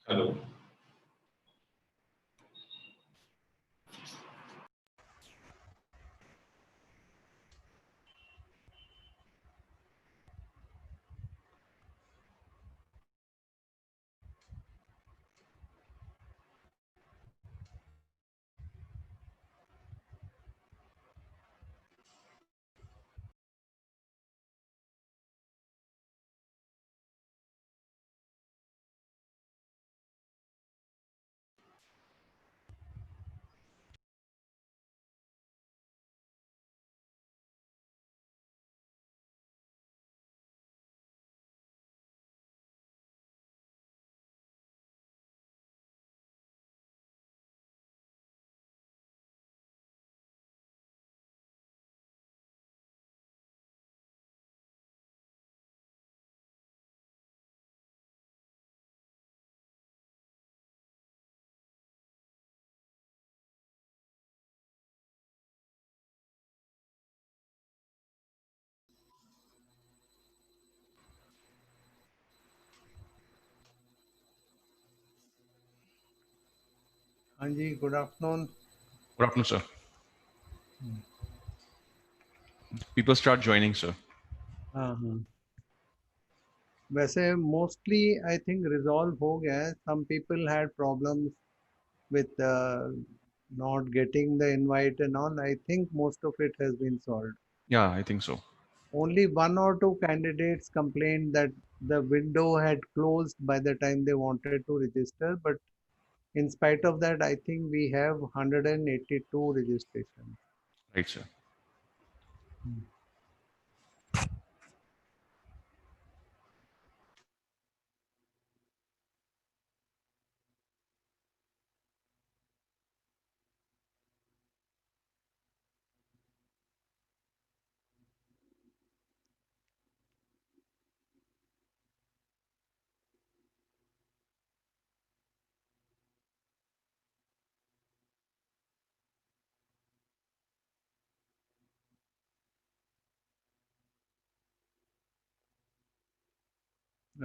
Hello. Anji, good afternoon. Good afternoon, sir. People start joining, sir. वैसे mostly I think resolve हो गया है. Some people had problems with not getting the invite and all. I think most of it has been solved. Yeah, I think so. Only one or two candidates complained that the window had closed by the time they wanted to register. But in spite of that, I think we have 182 registrations. Right, sir.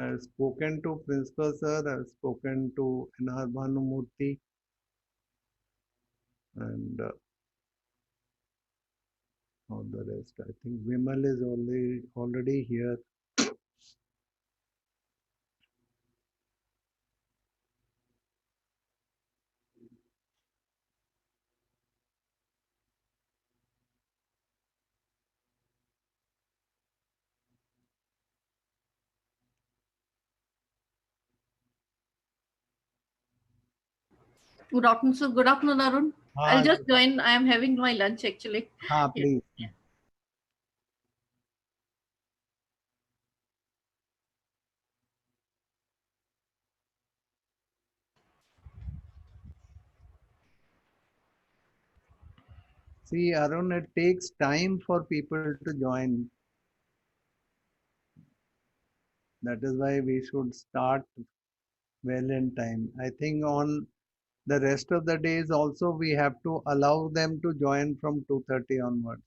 I've spoken to Principal Sir, I've spoken to N.R. Bhanumurthy, and all the rest. I think Vimal is already here. Good afternoon, sir. Good afternoon, Arun. I'll just join. I am having my lunch actually. Please. Yeah. See, Arun, it takes time for people to join. That is why we should start well in time. I think on the rest of the days also we have to allow them to join from 2:30 onwards.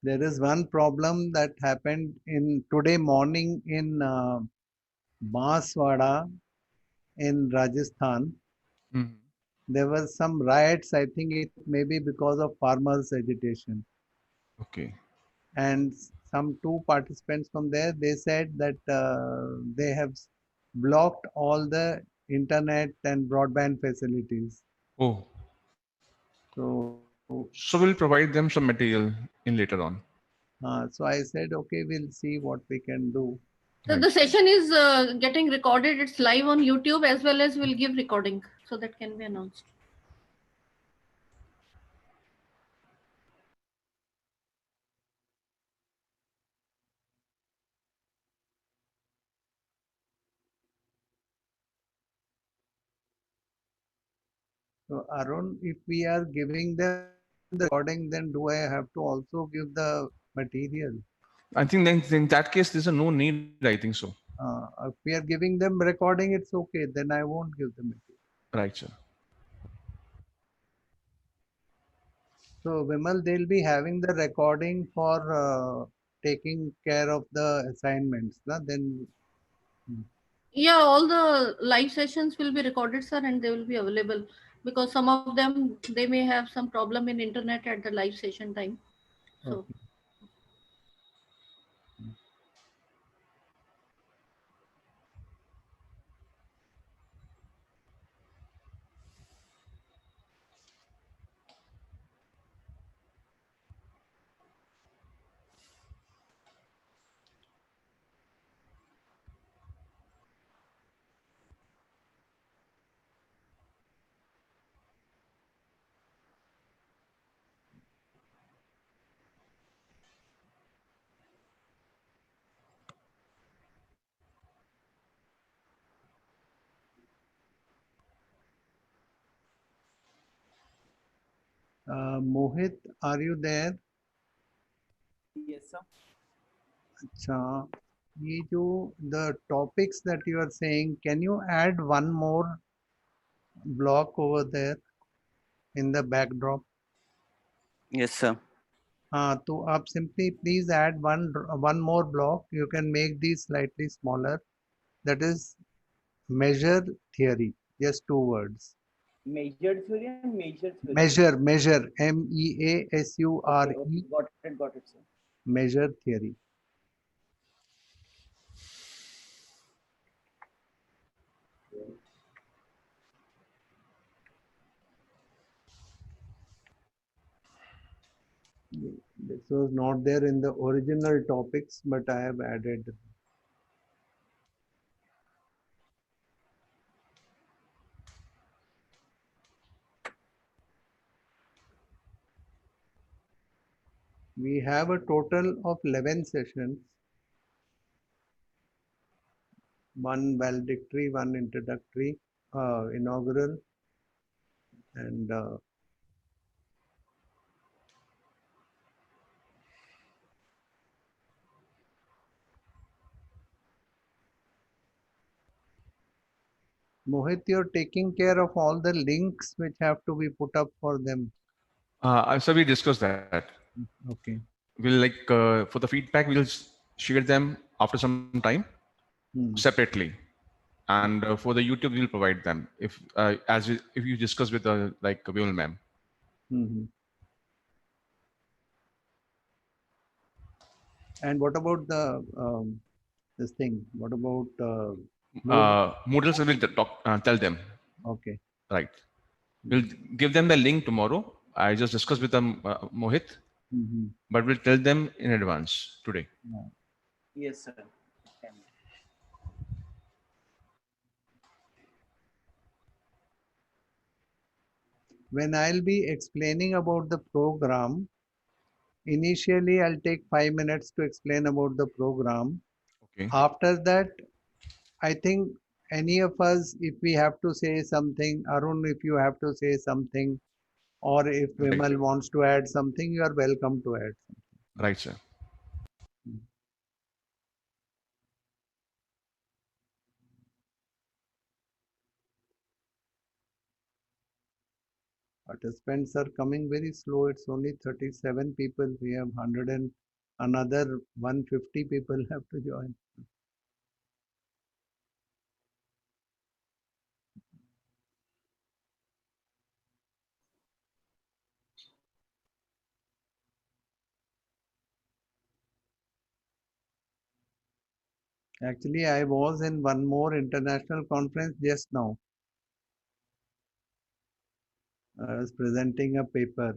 There is one problem that happened in today morning in Banswara in Rajasthan. Mhm. There were some riots. I think it may be because of farmers' agitation. Okay. And some two participants from there, they said that they have blocked all the internet and broadband facilities. Oh, So, so we'll provide them some material in later on. so I said, okay, we'll see what we can do. So the Right. session is getting recorded. It's live on YouTube as well as we'll give recording. So that can be announced. So Arun, if we are giving them the recording, then do I have to also give the material? I think then in that case, there's a no need. I think so. If we are giving them recording, it's okay. Then I won't give the material. Right, sir. So Vimal, they'll be having the recording for taking care of the assignments. Na? Then Yeah, all the live sessions will be recorded, sir, and they will be available because some of them they may have some problem in internet at the live session time. So okay. Mohit, are you there? Yes, sir. अच्छा, ये जो the topics that you are saying, can you add one more block over there in the backdrop? Yes, sir. हाँ, तो आप simply please add one more block. You can make these slightly smaller. That is measure theory. Just two words. Measured theory and major theory. Measure, Okay, MEASURE, got it, sir. measure theory. This was not there in the original topics, but I have added. We have a total of 11 sessions, one valedictory, one introductory, inaugural, and Mohit, you're taking care of all the links which have to be put up for them. So we discussed that. Okay. We'll for the feedback, we'll share them after some time separately, and for the YouTube, we'll provide them if you discuss with like Vimal ma'am. And what about the this thing? What about Moodle? Moodles will tell them. Okay. Right. We'll give them the link tomorrow. I just discussed with them, Mohit, but we'll tell them in advance today. Yes, sir. When I'll be explaining about the program, initially I'll take 5 minutes to explain about the program. Okay. After that, I think any of us, if we have to say something, Arun, if you have to say something, or if Right. Vimal wants to add something, you are welcome to add something. Right, sir. Participants are coming very slow. It's only 37 people. We have 100 and another 150 people have to join. Actually, I was in one more international conference just now. I was presenting a paper.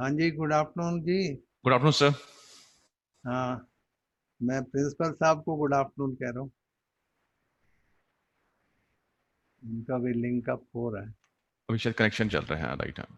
हाँ जी, good afternoon जी। Good afternoon, sir. हाँ, मैं principal साहब को good afternoon कह रहा हूँ। उनका भी लिंक अप हो रहा है। अभी शायद कनेक्शन चल रहा है, राइट? हाँ।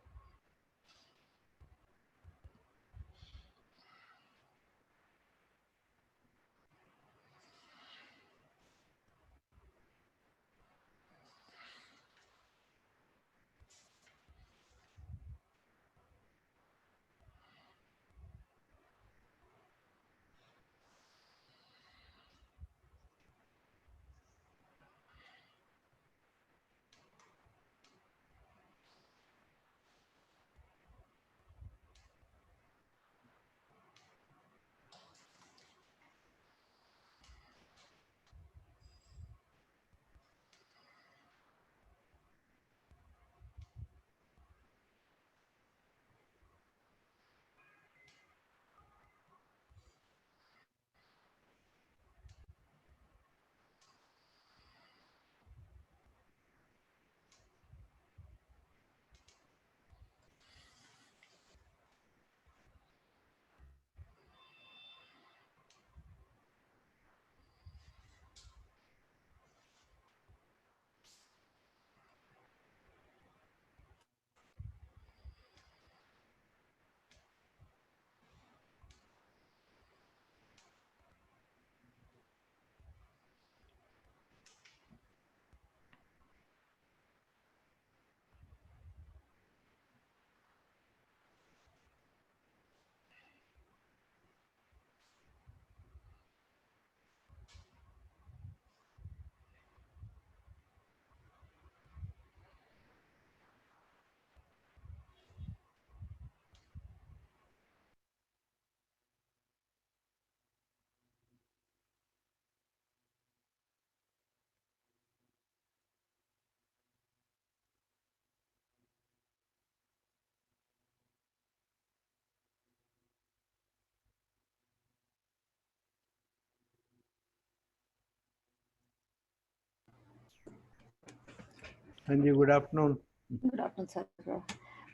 हाँ जी, good afternoon. Good afternoon sir.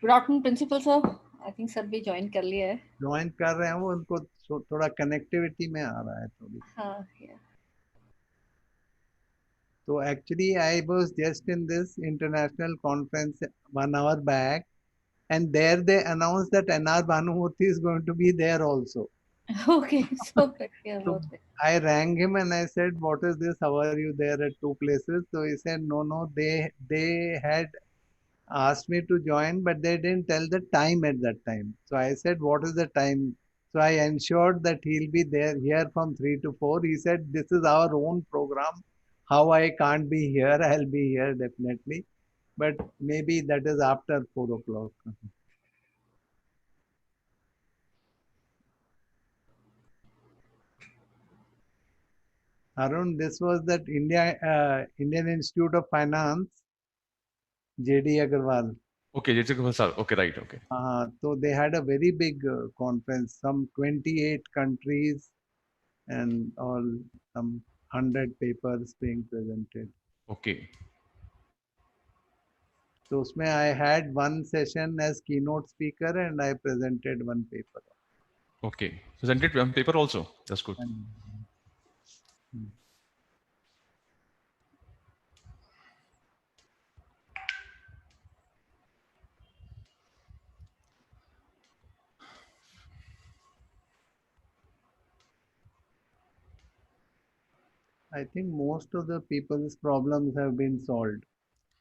Good afternoon principal sir. I think sir भी ज्वाइन कर लिया है। ज्वाइन कर रहे हैं वो, उनको थोड़ा कनेक्टिविटी में आ रहा है थोड़ी। हाँ, yeah. So actually, I was just in this international conference 1 hour back, and there they announced that NR Bhanumothi is going to be there also. Okay, so yeah, So okay. I rang him and I said, "What is this? How are you there at two places?" So he said, "No, no, they had asked me to join, but they didn't tell the time at that time." So I said, "What is the time?" So I ensured that he'll be there here from 3 to 4. He said, "This is our own program. How I can't be here? I'll be here definitely. But maybe that is after 4 o'clock." Arun, this was that Indian Institute of Finance, JD Agarwal. Okay, sir. Okay, right. Okay. So they had a very big conference, some 28 countries and all, some 100 papers being presented. Okay. So usme I had one session as keynote speaker and I presented one paper. Okay. Presented paper also. That's good. And, I think most of the people's problems have been solved.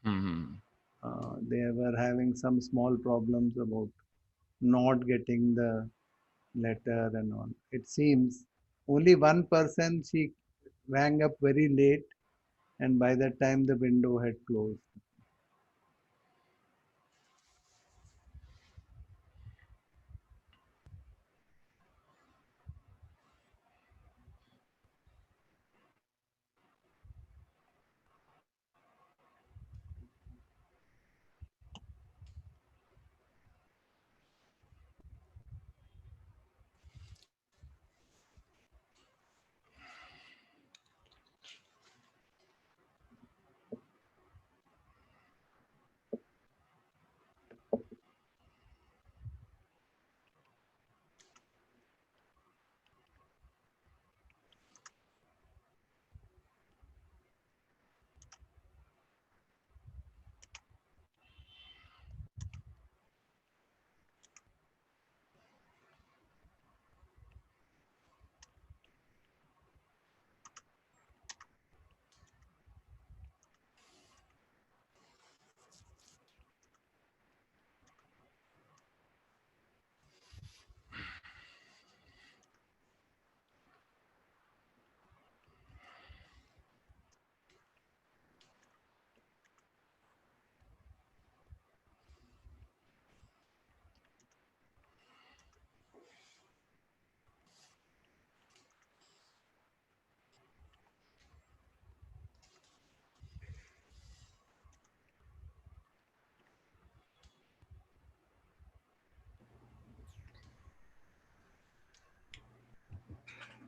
Hmm. They were having some small problems about not getting the letter and all. It seems only one person, she rang up very late, and by that time the window had closed.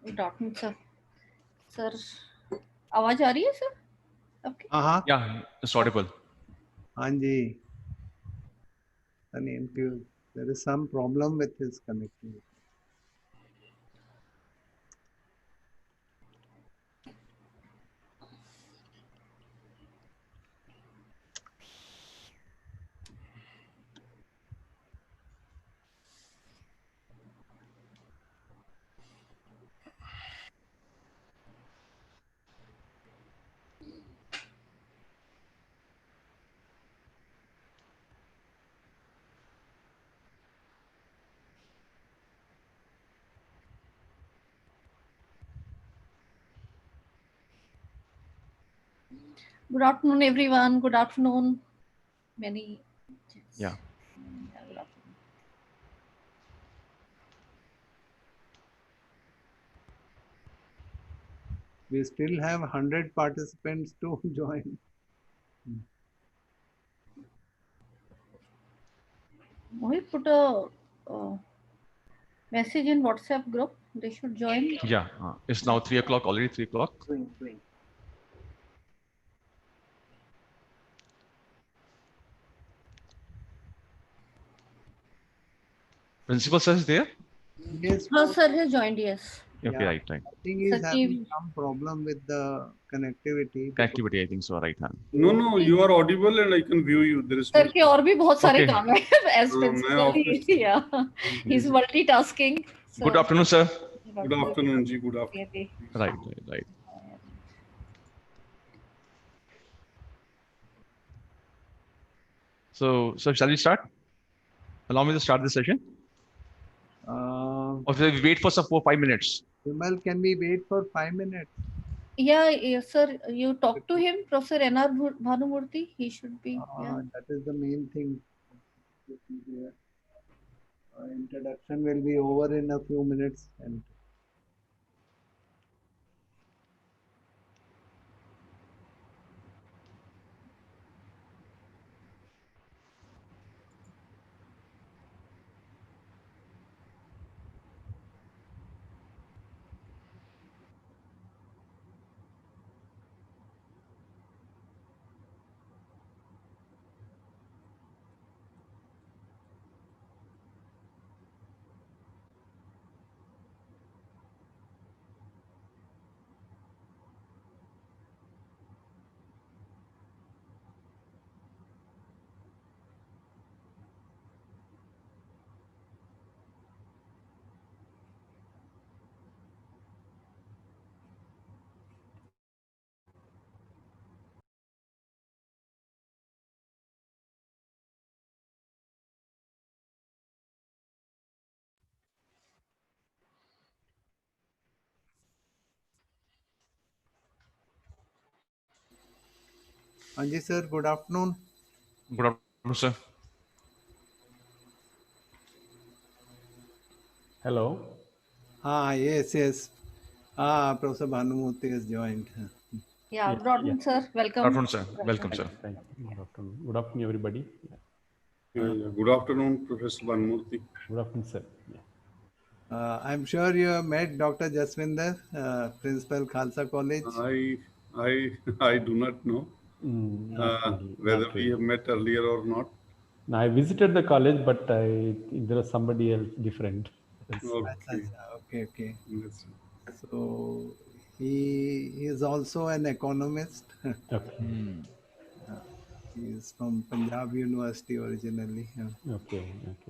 Good afternoon sir. Sir आवाज आ रही है sir आपकी? हाँ Yeah, it's audible. हाँ जी. There is some problem with his connectivity. Good afternoon, everyone. Good afternoon. Many. Yeah. Good afternoon. We still have 100 participants to join. We put a message in WhatsApp group. They should join. Yeah. It's now 3 o'clock, already 3 o'clock. Doing. Principal sir is there? Yes, No, sir has joined. Yes. Okay, Yeah. right. I think he's having Sachiv. some problem with the connectivity. Connectivity, I think so, right. No, you are audible and I can view you. There is no. Sir के और भी बहुत सारे Okay. काम हैं as principal. Yeah, he's multitasking. Good afternoon, sir. Good afternoon, ji. Good afternoon. Right. So shall we start? Allow me to start the session. Or shall we wait for 5 minutes? Vimal, can we wait for 5 minutes? Yeah, yes, sir. You talk to him, Professor N.R. Bhanumurthy. He should be. Yeah. That is the main thing. Introduction will be over in a few minutes. And Anji sir, good afternoon. Good afternoon, sir. Hello. Yes. Professor Bhanumurthy has joined. Yeah, good afternoon, sir. Welcome. Good afternoon, sir. Welcome, sir. Thank you. Good afternoon, everybody. Good afternoon, Professor Bhanumurthy. Good afternoon, sir. I'm sure you have met Dr. Jaswinder, Principal Khalsa College. I do not know whether we have met earlier or not. No, I visited the college, but there was somebody else different. Okay. Yes. So he is also an economist. Okay. He is from Punjab University originally. Okay.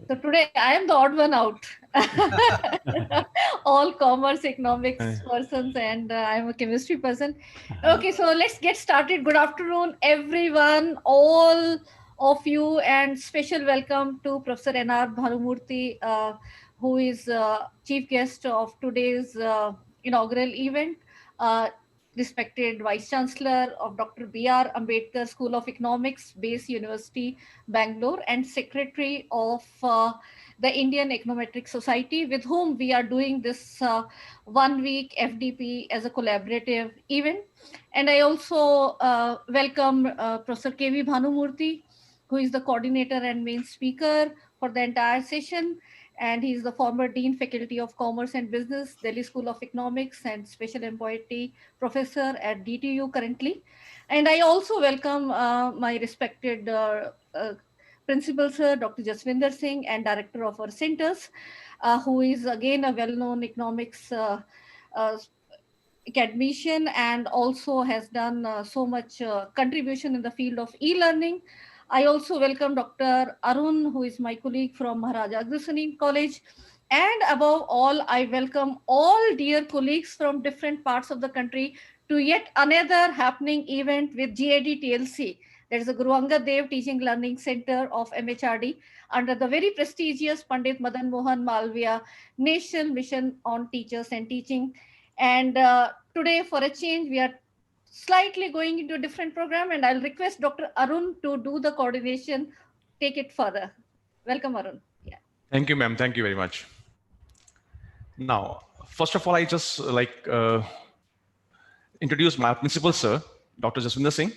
So today I am the odd one out. All commerce, economics persons, and I am a chemistry person. Okay, so let's get started. Good afternoon, everyone, all of you, and special welcome to Professor N.R. Bhanumurthy, who is chief guest of today's inaugural event. Respected Vice Chancellor of Dr. B.R. Ambedkar School of Economics, Base University, Bangalore, and Secretary of the Indian Econometric Society, with whom we are doing this 1 week FDP as a collaborative event. And I also welcome Professor K.V. Bhanumurthy, who is the coordinator and main speaker for the entire session. and he's the former Dean Faculty of Commerce and Business, Delhi School of Economics and Special Employee Professor at DTU currently. And I also welcome my respected Principal Sir, Dr. Jaswinder Singh, and Director of our centers, who is again a well-known economics uh, academician and also has done so much contribution in the field of e-learning. I also welcome Dr. Arun, who is my colleague from Maharaja Agrawal College. And above all, I welcome all dear colleagues from different parts of the country to yet another happening event with GAD-TLC. That is the Guru Angad Dev Teaching Learning Center of MHRD under the very prestigious Pandit Madan Mohan Malviya National Mission on Teachers and Teaching. And today, for a change, we are slightly going into a different program, and I'll request Dr. Arun to do the coordination, take it further. Welcome, Arun. Yeah. Thank you, ma'am. Thank you very much. Now, first of all, I just introduce my principal, sir, Dr. Jaswinder Singh.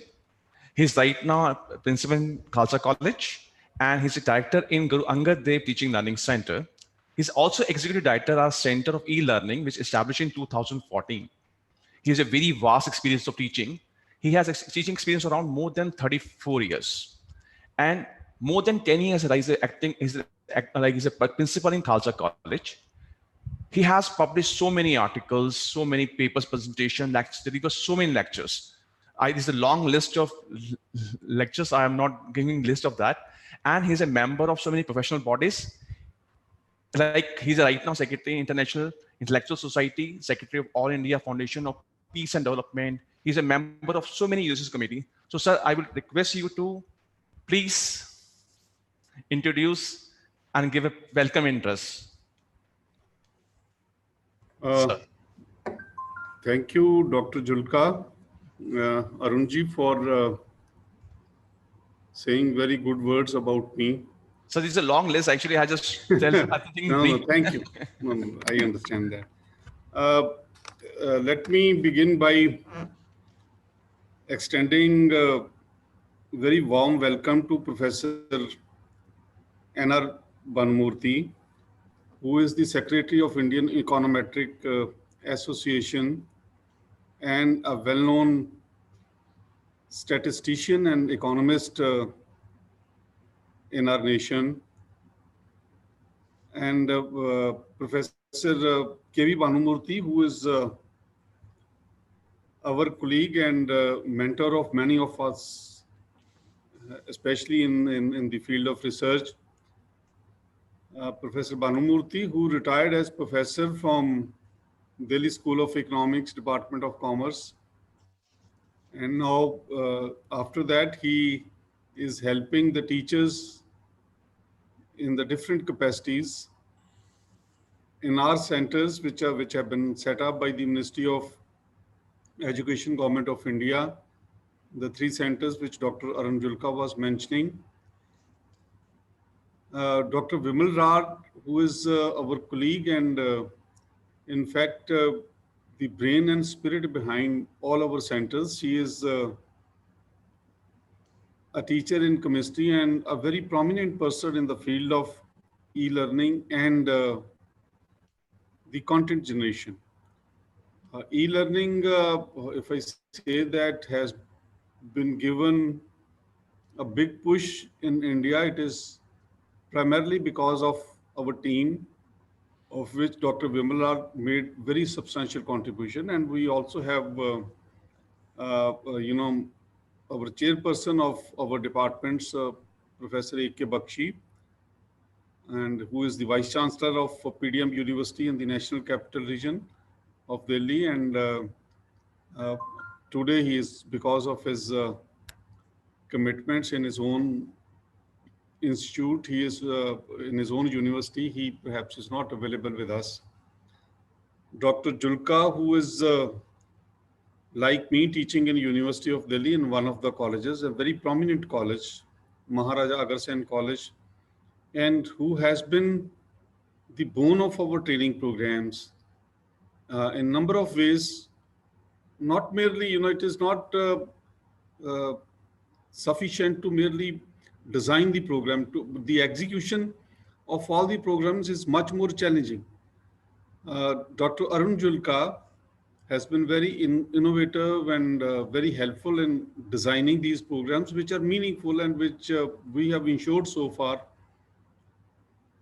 He's right now a principal in Khalsa College, and he's a director in Guru Angad Dev Teaching Learning Center. He's also executive director of our Center of E-Learning, which established in 2014. He has a very vast experience of teaching. He has a teaching experience around more than 34 years. And more than 10 years he's a principal in Khalsa College. He has published so many articles, so many papers, presentation, lectures, there were so many lectures. This is a long list of lectures. I am not giving a list of that. And he's a member of so many professional bodies. Like he's right now Secretary International Intellectual Society, Secretary of All India Foundation of Peace and Development. He's a member of so many UGC committee. So sir, I will request you to please introduce and give a welcome address. Thank you, Dr. Julka, Arunji, for saying very good words about me. So this is a long list. Actually, I just tell everything. No, thank you. No, I understand that. Let me begin by extending a very warm welcome to Professor N.R. Banmurthy, who is the Secretary of Indian Econometric Association and a well-known statistician and economist in our nation. And Professor K.V. Banmurthy, who is our colleague and mentor of many of us, especially in the field of research. Professor Banmurthy, who retired as professor from Delhi School of Economics, Department of Commerce. And now, after that, he is helping the teachers in the different capacities in our centers, which have been set up by the Ministry of Education, Government of India, the 3 centers which Dr. Arun Julka was mentioning. Dr. Vimal Raj, who is our colleague and in fact, the brain and spirit behind all our centers. She is a teacher in chemistry and a very prominent person in the field of e-learning and the content generation. E-learning, if I say that, has been given a big push in India. It is primarily because of our team, of which Dr. Vimalar made very substantial contribution. And we also have, our chairperson of our departments, Professor A.K. Bakshi, and who is the Vice Chancellor of PDM University in the National Capital Region of Delhi. And today he is, because of his commitments in his own institute, he is in his own university, he perhaps is not available with us. Dr. Julka, who is like me, teaching in University of Delhi in one of the colleges, a very prominent college, Maharaja Agrawal College, and who has been the bone of our training programs in a number of ways. Not merely, it is not sufficient to merely design the program. The execution of all the programs is much more challenging. Dr. Arun Julka has been very innovative and very helpful in designing these programs, which are meaningful and which we have ensured so far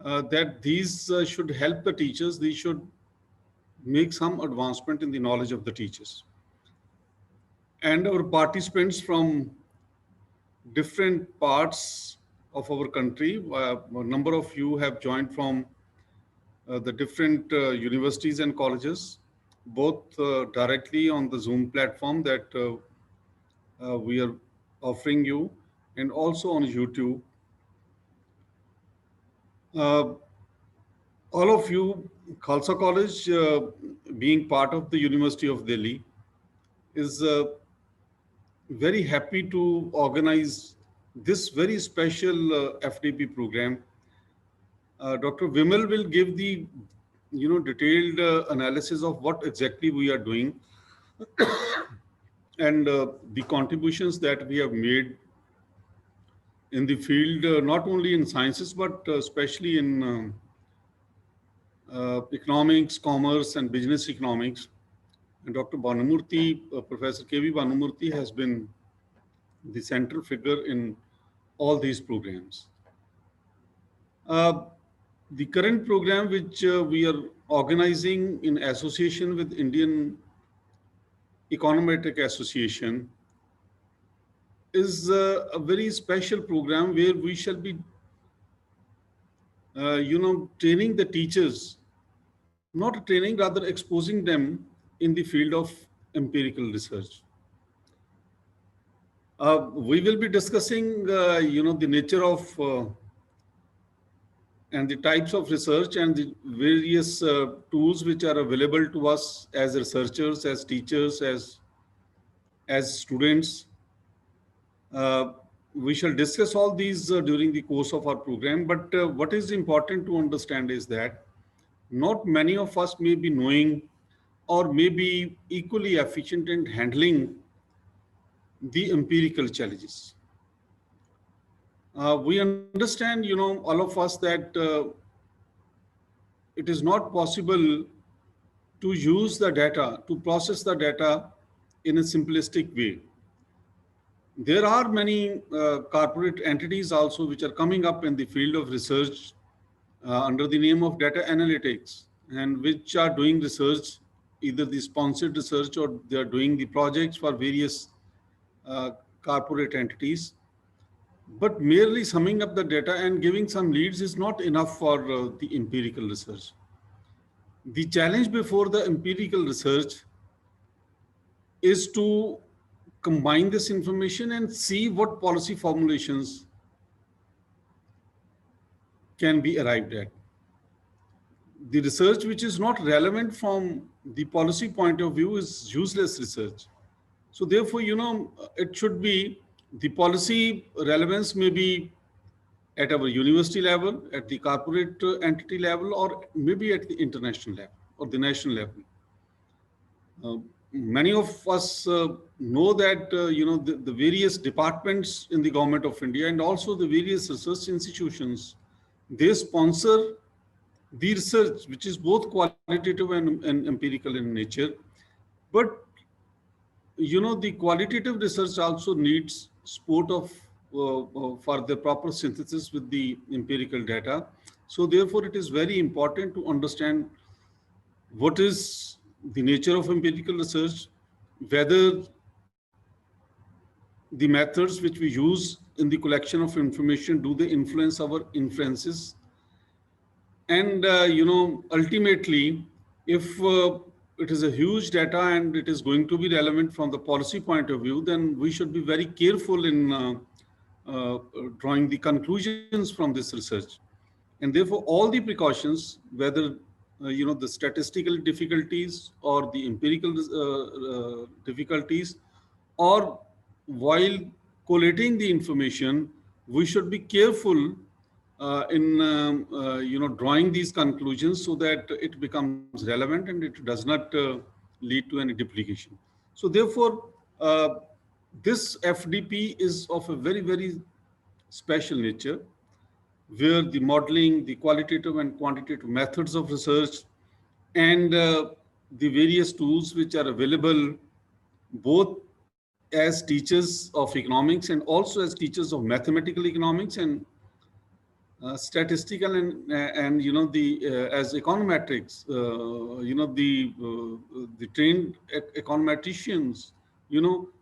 that these should help the teachers. These should make some advancement in the knowledge of the teachers. And our participants from different parts of our country, a number of you have joined from the different universities and colleges, both directly on the Zoom platform that we are offering you, and also on YouTube. All of you, Khalsa College, being part of the University of Delhi, is very happy to organize this very special FDP program. Dr. Vimal will give the detailed analysis of what exactly we are doing and the contributions that we have made in the field, not only in sciences, but especially in economics, commerce, and business economics. And Dr. Banamurthy, Professor K.V. Banamurthy has been the central figure in all these programs. The current program which we are organizing in association with Indian Econometric Association is a very special program where we shall be, training the teachers, not training, rather exposing them in the field of empirical research. We will be discussing, the nature of and the types of research and the various tools which are available to us as researchers, as teachers, as students. We shall discuss all these during the course of our program, but what is important to understand is that not many of us may be knowing or may be equally efficient in handling the empirical challenges. We understand, all of us that it is not possible to use the data, to process the data in a simplistic way. There are many corporate entities also which are coming up in the field of research under the name of data analytics, and which are doing research, either the sponsored research or they are doing the projects for various corporate entities. But merely summing up the data and giving some leads is not enough for the empirical research. The challenge before the empirical research is to combine this information and see what policy formulations can be arrived at. The research which is not relevant from the policy point of view is useless research. So therefore, it should be, the policy relevance may be at our university level, at the corporate entity level, or maybe at the international level or the national level. Many of us know that, the various departments in the government of India and also the various research institutions, they sponsor the research, which is both qualitative and empirical in nature. But, the qualitative research also needs support of for the proper synthesis with the empirical data. So therefore, it is very important to understand what is the nature of empirical research, whether the methods which we use in the collection of information, do they influence our inferences? And, ultimately, if it is a huge data and it is going to be relevant from the policy point of view, then we should be very careful in drawing the conclusions from this research. And therefore, all the precautions, whether the statistical difficulties or the empirical difficulties, or while collating the information, we should be careful in drawing these conclusions so that it becomes relevant and it does not lead to any duplication. So therefore, this FDP is of a very, very special nature. where the modeling, the qualitative and quantitative methods of research, and the various tools which are available both as teachers of economics and also as teachers of mathematical economics and statistical and the as econometrics, the trained econometricians,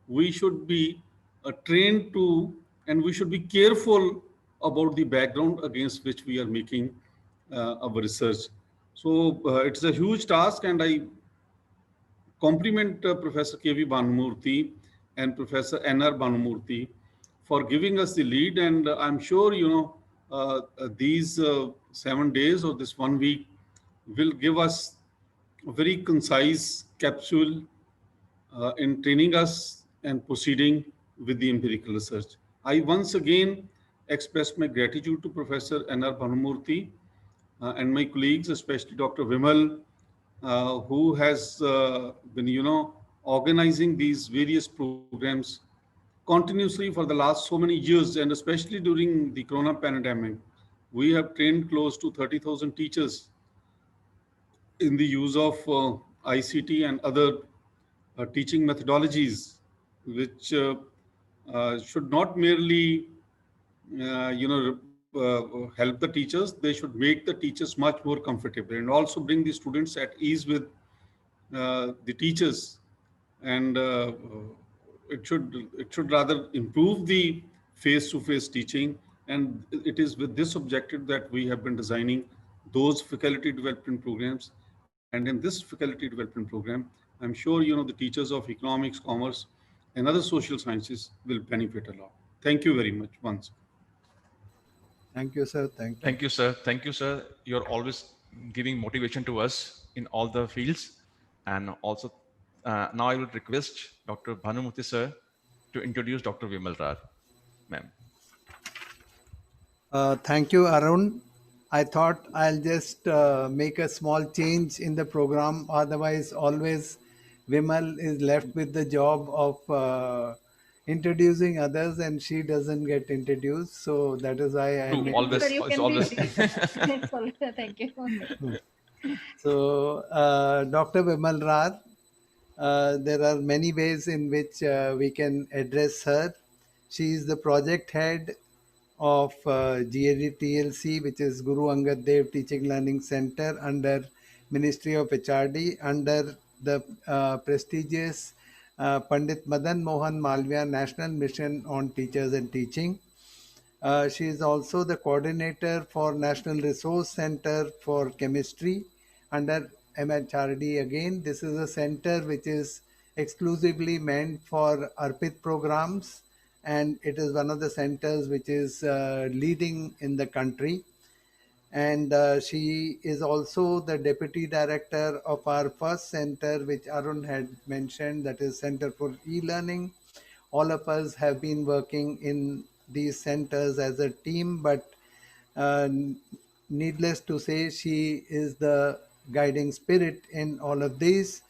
we should be trained to, and we should be careful about the background against which we are making our research. So it's a huge task, and I compliment Professor K.V. Bhanumurthy and Professor N.R. Bhanumurthy for giving us the lead. And I'm sure, these 7 days or this 1 week will give us a very concise capsule in training us and proceeding with the empirical research. I once again express my gratitude to Professor N.R. Bhanumurthy and my colleagues, especially Dr. Vimal, who has been, organizing these various programs continuously for the last so many years, and especially during the corona pandemic. We have trained close to 30,000 teachers in the use of ICT and other teaching methodologies, which should not merely, help the teachers. They should make the teachers much more comfortable and also bring the students at ease with the teachers, and it should rather improve the face-to-face teaching. And it is with this objective that we have been designing those faculty development programs. And in this faculty development program, I'm sure the teachers of economics, commerce, and other social sciences will benefit a lot. Thank you very much once. Thank you, sir. Thank you. Thank you, sir. Thank you, sir. You're always giving motivation to us in all the fields. And also, now I will request Dr. Bhanumurthy, sir, to introduce Dr. Vimal Rar, ma'am. Thank you, Arun. I thought I'll just make a small change in the program. Otherwise, always Vimal is left with the job of introducing others, and she doesn't get introduced. So that is why I made Always, Sir, you it's can be always. It's all- Thank you. So, Dr. Vimal Rar, there are many ways in which we can address her. She is the project head of GAD-TLC, which is Guru Angad Dev Teaching Learning Center under Ministry of HRD, under the prestigious Pandit Madan Mohan Malviya National Mission on Teachers and Teaching. She is also the coordinator for National Resource Center for Chemistry under MHRD. Again, this is a center which is exclusively meant for ARPIT programs, and it is one of the centers which is leading in the country. And she is also the deputy director of our first center, which Arun had mentioned, that is Center for E-Learning. All of us have been working in these centers as a team, but uh, needless to say, she is the guiding spirit in all of these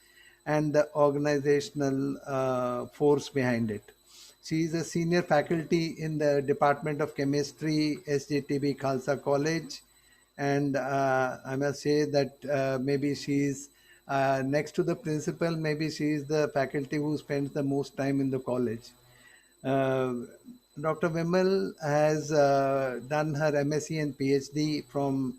and the organizational force behind it. She is a senior faculty in the Department of Chemistry, SJTB Khalsa College, and I must say that maybe she's next to the principal, maybe she is the faculty who spends the most time in the college. Uh, Dr. Vimal has done her MSc and PhD from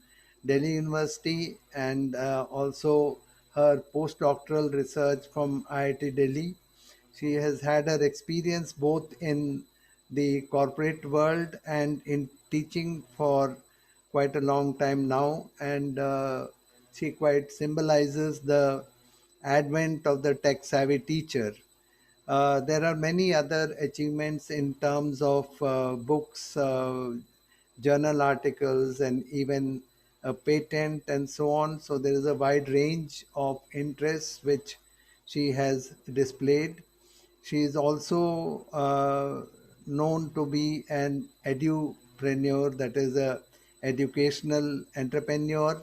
Delhi University, and also her postdoctoral research from IIT Delhi. She has had her experience both in the corporate world and in teaching for quite a long time now, and she quite symbolizes the advent of the tech savvy teacher. There are many other achievements in terms of books, journal articles, and even a patent and so on. So there is a wide range of interests which she has displayed. She is also known to be an edupreneur, that is a educational entrepreneur.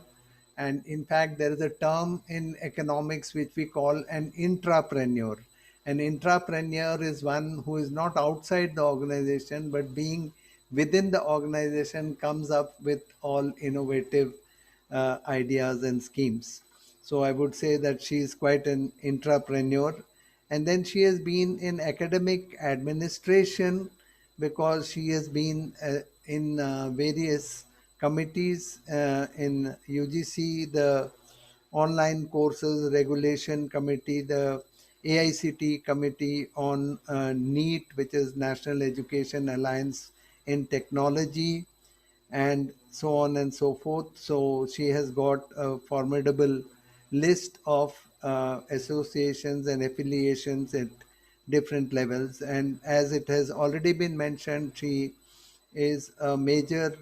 And in fact, there is a term in economics which we call an intrapreneur. An intrapreneur is one who is not outside the organization but being within the organization comes up with all innovative ideas and schemes. So I would say that she is quite an entrepreneur. And then she has been in academic administration because she has been in various committees in UGC, the online courses regulation committee, the AICT committee on NEET, which is National Education Alliance in Technology, and so on and so forth. So she has got a formidable list of associations and affiliations at different levels. And as it has already been mentioned, she is a major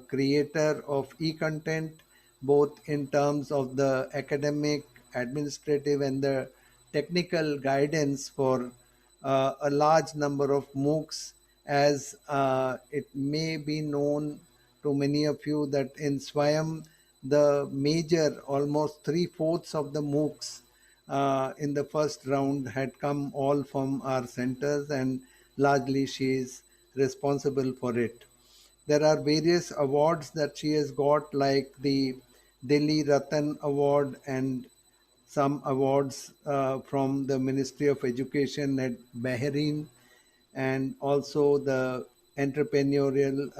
creator of e-content, both in terms of the academic, administrative, and the technical guidance for a large number of MOOCs, as it may be known to many of you that in Swayam, the major, almost 3/4 of the MOOCs in the first round had come all from our centers, and largely she is responsible for it. There are various awards that she has got, like the Delhi Ratan Award and some awards from the Ministry of Education at Bahrain, and also the Edupreneurial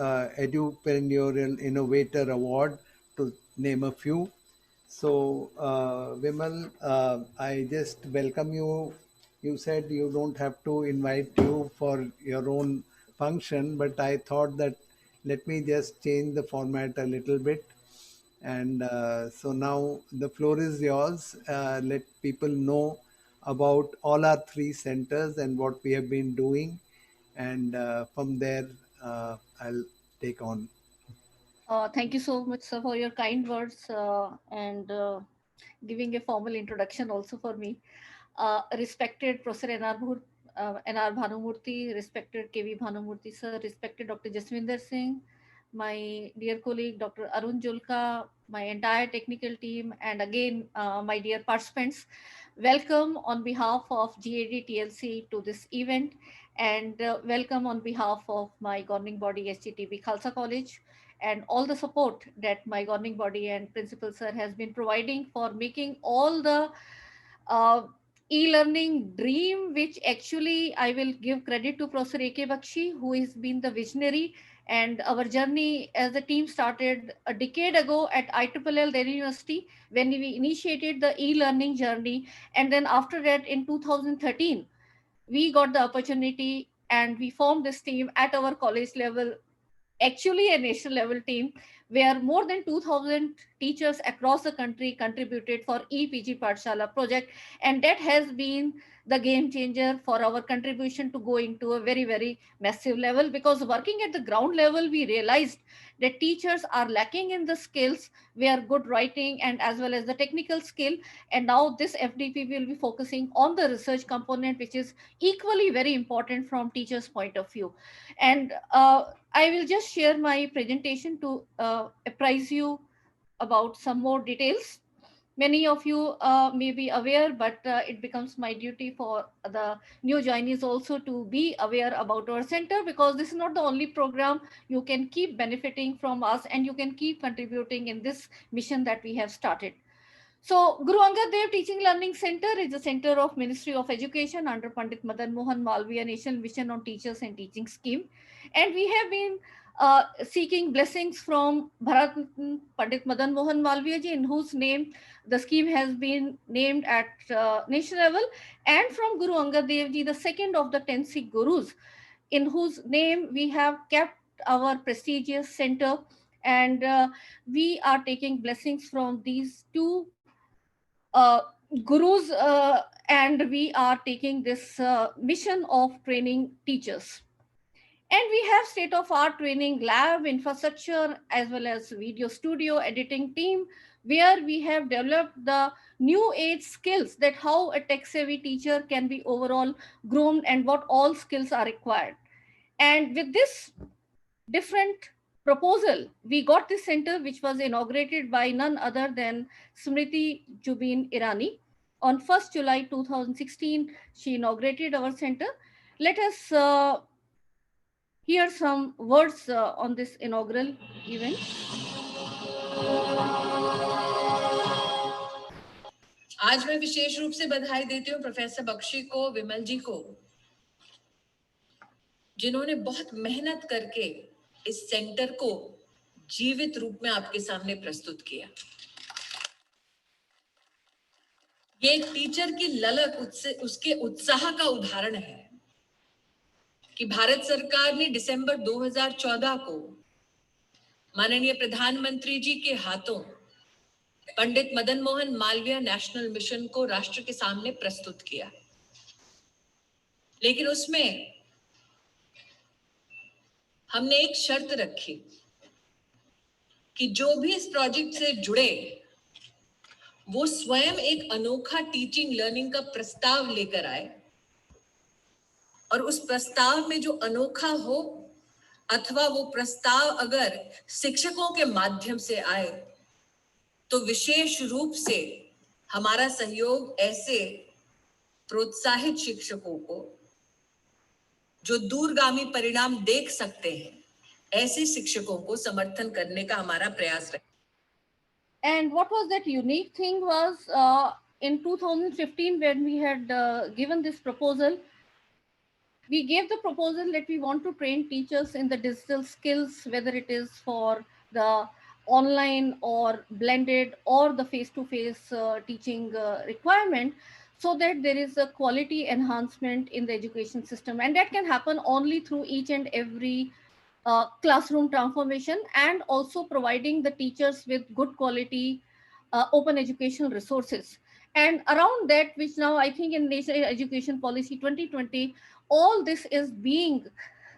Innovator Award, to name a few. So, Vimal, I just welcome you. You said you don't have to invite you for your own function, but I thought that let me just change the format a little bit. And so now the floor is yours. Let people know about all our three centers and what we have been doing. And from there, I'll take on. Thank you so much, sir, for your kind words and giving a formal introduction also for me. Respected Professor N.R. Bhanumurthy, respected K.V. Bhanumurthy, sir, respected Dr. Jaswinder Singh, my dear colleague Dr. Arun Julka, my entire technical team, and again, my dear participants, welcome on behalf of GAD-TLC to this event, and welcome on behalf of my governing body HTTB Khalsa College, and all the support that my governing body and principal sir has been providing for making all the uh, e-learning dream, which actually I will give credit to Professor A.K. Bakshi, who has been the visionary. And our journey as a team started a decade ago at IISS Delhi University when we initiated the e-learning journey. And then after that, in 2013, we got the opportunity and we formed this team at our college level, actually a national level team, where more than 2000 teachers across the country contributed for EPG Pathshala project, and that has been the game changer for our contribution to going to a very, very massive level, because working at the ground level we realized that teachers are lacking in the skills where good writing and as well as the technical skill. And now this FDP will be focusing on the research component, which is equally very important from teachers point of view. And I will just share my presentation to apprise you about some more details. Many of you may be aware, but it becomes my duty for the new joinees also to be aware about our center, because this is not the only program. You can keep benefiting from us and you can keep contributing in this mission that we have started. So Guru Angad Dev Teaching Learning Center is a center of Ministry of Education under Pandit Madan Mohan Malviya National Mission on Teachers and Teaching Scheme. And we have been seeking blessings from Bharat Pandit Madan Mohan Malviya ji, in whose name the scheme has been named at national level, and from Guru Angad Dev ji, the second of the 10 Sikh Gurus, in whose name we have kept our prestigious center. And we are taking blessings from these two uh, gurus, and we are taking this mission of training teachers. And we have state of art training lab infrastructure as well as video studio editing team, where we have developed the new age skills, that how a tech savvy teacher can be overall groomed and what all skills are required. And with this different proposal, we got this center, which was inaugurated by none other than Smriti Jubin Irani. On 1st July 2016, she inaugurated our center. Let us hear some words on this inaugural event. आज मैं विशेष रूप से बधाई देती हूँ professor Bakshi को, विमल जी को, जिन्होंने बहुत मेहनत करके इस सेंटर को जीवित रूप में आपके सामने प्रस्तुत किया। ये एक टीचर की ललक उसके उत्साह का उदाहरण है कि भारत सरकार ने दिसंबर 2014 को माननीय प्रधानमंत्री जी के हाथों पंडित मदन मोहन मालवीय नेशनल मिशन को राष्ट्र के सामने प्रस्तुत किया। लेकिन उसमें हमने एक शर्त रखी कि जो भी इस प्रोजेक्ट से जुड़े वो स्वयं एक अनोखा टीचिंग लर्निंग का प्रस्ताव लेकर आए, और उस प्रस्ताव में जो अनोखा हो अथवा वो प्रस्ताव अगर शिक्षकों के माध्यम से आए तो विशेष रूप से हमारा सहयोग ऐसे प्रोत्साहित शिक्षकों को जो दूरगामी परिणाम देख सकते हैं, ऐसे शिक्षकों को समर्थन करने का हमारा प्रयास रहे। And what was that unique thing was in 2015 when we had given this proposal, we gave the proposal that we want to train teachers in the digital skills, whether it is for the online or blended or the face-to-face teaching requirement, so that there is a quality enhancement in the education system. And that can happen only through each and every classroom transformation, and also providing the teachers with good quality open educational resources. And around that, which now I think in National Education Policy 2020, all this is being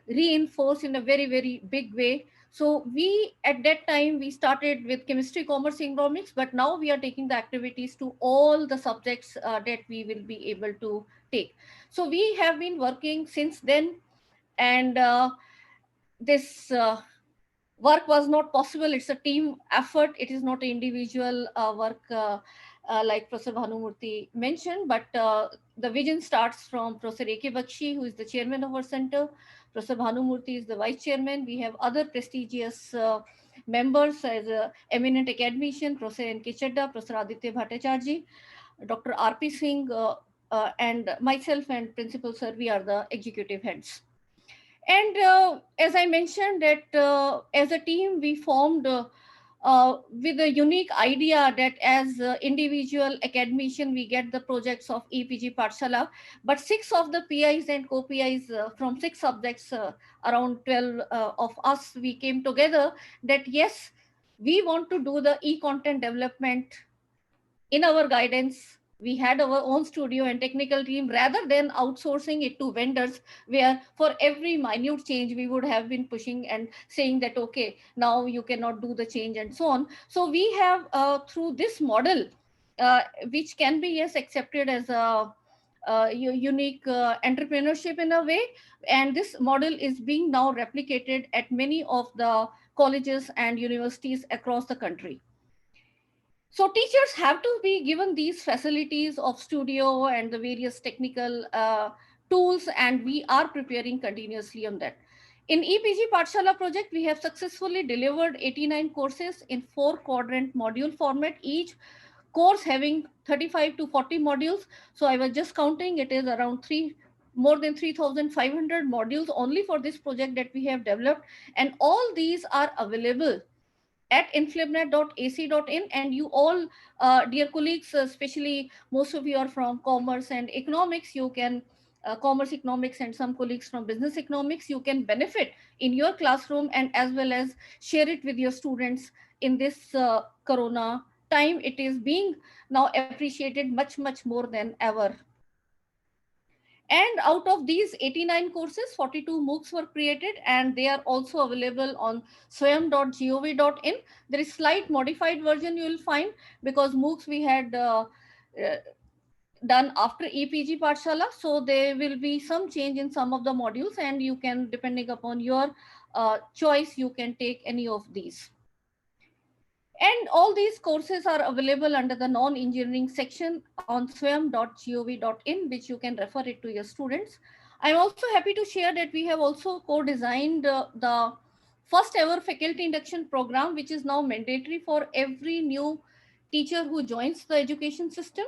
reinforced in a very, very big way. So we, at that time, we started with chemistry, commerce, economics, but now we are taking the activities to all the subjects that we will be able to take. So we have been working since then, and this work was not possible. It's a team effort. It is not an individual work like Professor Bhanumurthy mentioned, but the vision starts from Professor A.K. Bakshi, who is the chairman of our center. Professor Bhanumurthy is the vice chairman. We have other prestigious members as eminent academician, Professor N.K. Chadda, Professor Aditya Bhattacharjee, Dr. R.P. Singh, and myself and Principal Sir, we are the executive heads. And as I mentioned that as a team, we formed with a unique idea that as individual academician, we get the projects of EPG Pathshala, but 6 of the PIs and co-PIs from 6 subjects, around 12 of us, we came together that yes, we want to do the e-content development in our guidance. We had our own studio and technical team rather than outsourcing it to vendors, where for every minute change we would have been pushing and saying that, okay, now you cannot do the change and so on. So we have through this model, which can be, yes, accepted as a unique entrepreneurship in a way. And this model is being now replicated at many of the colleges and universities across the country. So teachers have to be given these facilities of studio and the various technical tools, and we are preparing continuously on that. In EPG Pathshala project, we have successfully delivered 89 courses in 4-quadrant module format, each course having 35 to 40 modules. So I was just counting, it is around more than 3,500 modules only for this project that we have developed. And all these are available at inflibnet.ac.in, and you all, dear colleagues, especially most of you are from commerce and economics, you can commerce, economics, and some colleagues from business economics, you can benefit in your classroom and as well as share it with your students in this corona time. It is being now appreciated much, much more than ever. And out of these 89 courses, 42 MOOCs were created, and they are also available on swayam.gov.in. There is slight modified version you will find, because MOOCs we had done after EPG Pathshala. So there will be some change in some of the modules, and you can, depending upon your choice, you can take any of these. And all these courses are available under the non-engineering section on swayam.gov.in, which you can refer it to your students. I'm also happy to share that we have also co-designed the first ever faculty induction program, which is now mandatory for every new teacher who joins the education system.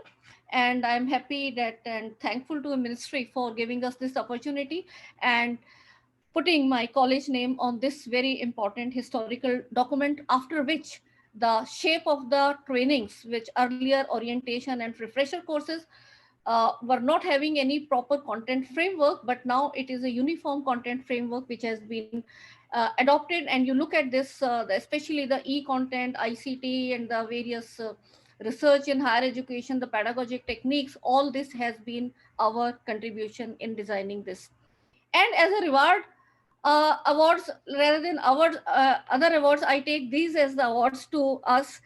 And I'm happy that and thankful to the ministry for giving us this opportunity and putting my college name on this very important historical document, after which the shape of the trainings, which earlier orientation and refresher courses were not having any proper content framework, but now it is a uniform content framework which has been adopted. And you look at this, especially the e-content, ICT, and the various research in higher education, the pedagogic techniques, all this has been our contribution in designing this. And as a reward, awards rather than awards, other awards, I take these as the awards to us.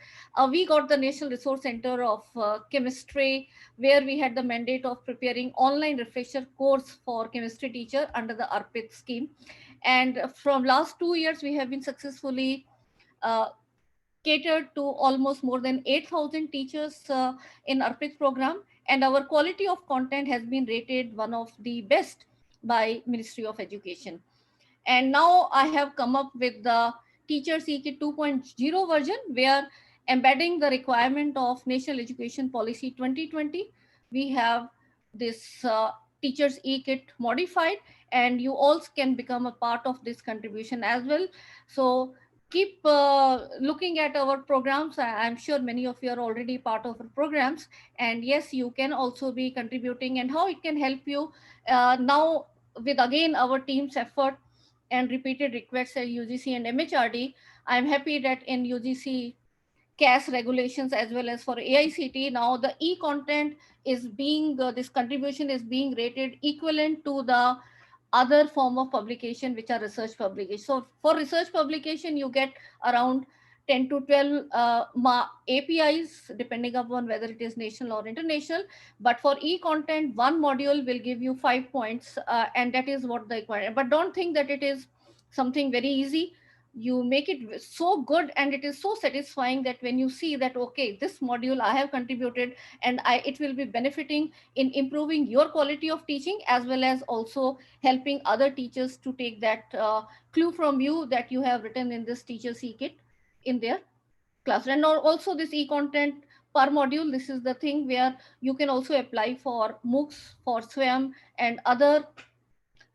We got the National Resource Center of Chemistry, where we had the mandate of preparing online refresher course for chemistry teacher under the ARPIT scheme. And from last 2 years, we have been successfully uh, catered to almost more than 8,000 teachers in ARPIT program. And our quality of content has been rated one of the best by Ministry of Education. And now I have come up with the Teachers e-Kit 2.0 version, where embedding the requirement of National Education Policy 2020, we have this Teachers e-Kit modified, and you also can become a part of this contribution as well. So keep looking at our programs. I'm sure many of you are already part of our programs. And yes, you can also be contributing, and how it can help you now with again our team's effort and repeated requests at UGC and MHRD. I'm happy that in UGC CAS regulations as well as for AICT, now the e-content is being, this contribution is being rated equivalent to the other form of publication, which are research publication. So for research publication, you get around 10 to 12 APIs, depending upon whether it is national or international. But for e-content, one module will give you 5 points, and that is what the requirement. But don't think that it is something very easy. You make it so good, and it is so satisfying that when you see that, okay, this module I have contributed, and it will be benefiting in improving your quality of teaching, as well as also helping other teachers to take that clue from you that you have written in this teacher's e-kit in their class. And also this e-content per module, this is the thing where you can also apply for MOOCs, for SWAYAM, and other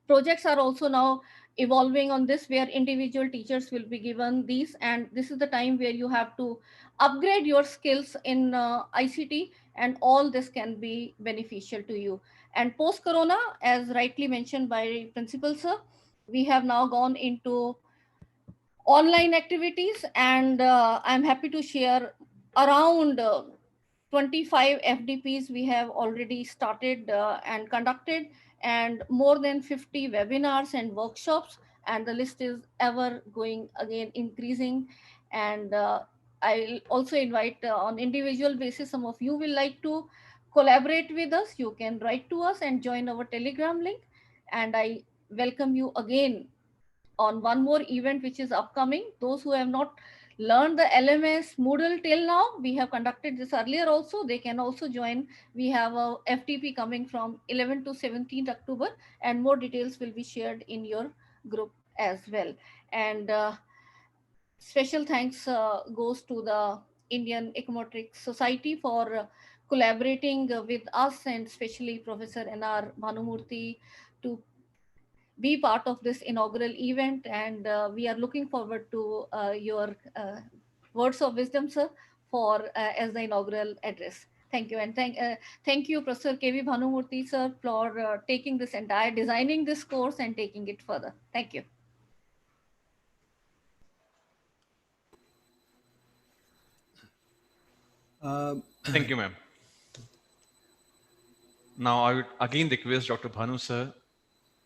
projects are also now evolving on this, where individual teachers will be given these, and this is the time where you have to upgrade your skills in ICT, and all this can be beneficial to you. And post corona, as rightly mentioned by principal sir, we have now gone into online activities, and I'm happy to share around 25 FDPs we have already started and conducted, and more than 50 webinars and workshops, and the list is ever going again increasing. And I'll also invite on individual basis, some of you will like to collaborate with us, you can write to us and join our Telegram link. And I welcome you again on one more event which is upcoming. Those who have not learned the LMS Moodle till now, we have conducted this earlier also, they can also join. We have a FTP coming from 11 to 17th October, and more details will be shared in your group as well. And special thanks goes to the Indian Econometric Society for collaborating with us, and especially Professor N.R. Bhanumurthy, to be part of this inaugural event. And we are looking forward to your words of wisdom, sir, for as the inaugural address. Thank you. And thank you, Professor K.V. Bhanumurthy, sir, for taking this entire, designing this course and taking it further. Thank you. Thank you, ma'am. Now, I would again request Dr. Bhanu, sir,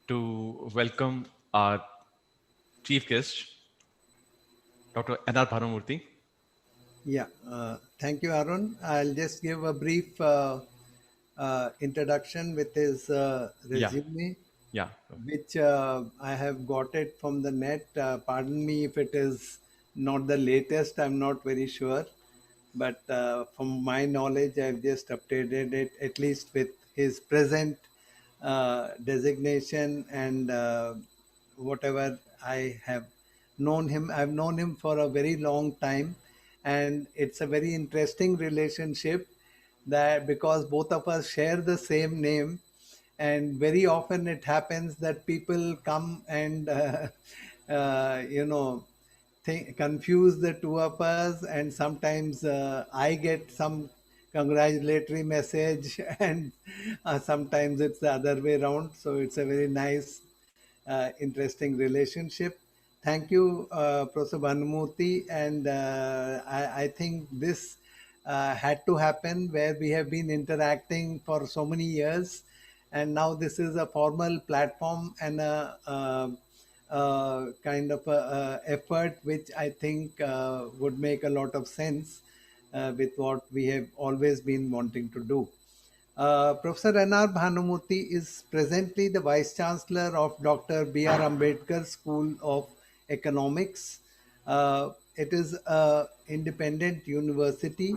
to welcome our chief guest, Dr. N.R. Bhanumurthy. Yeah, thank you, Arun. I'll just give a brief introduction with his resume, Yeah. which I have got it from the net. Pardon me if it is not the latest, I'm not very sure. But from my knowledge, I've just updated it, at least with his present designation and whatever I have known him. I've known him for a very long time, and it's a very interesting relationship that because both of us share the same name, and very often it happens that people come and you know confuse the two of us, and sometimes I get some congratulatory message and sometimes it's the other way around. So it's a very nice interesting relationship. Thank you, Professor Bhanumurthy. And I think this had to happen where we have been interacting for so many years. And now this is a formal platform and a kind of a effort which I think would make a lot of sense with what we have always been wanting to do. Professor N.R. Bhanumurthy is presently the Vice Chancellor of Dr. B.R. Ambedkar School of Economics. It is an independent university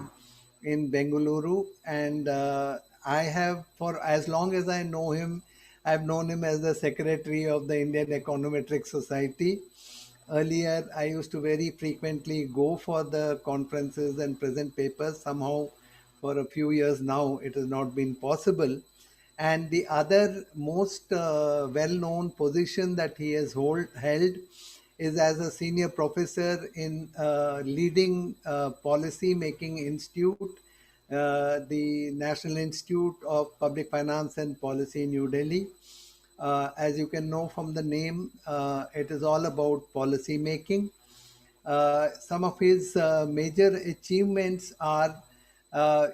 in Bengaluru, and I have, for as long as I know him, I've known him as the Secretary of the Indian Econometric Society. Earlier, I used to very frequently go for the conferences and present papers. Somehow, for a few years now, it has not been possible. And the other most well-known position that he has held is as a senior professor in leading policy making institute, the National Institute of Public Finance and Policy, New Delhi. As you can know from the name, it is all about policy making. Some of his major achievements are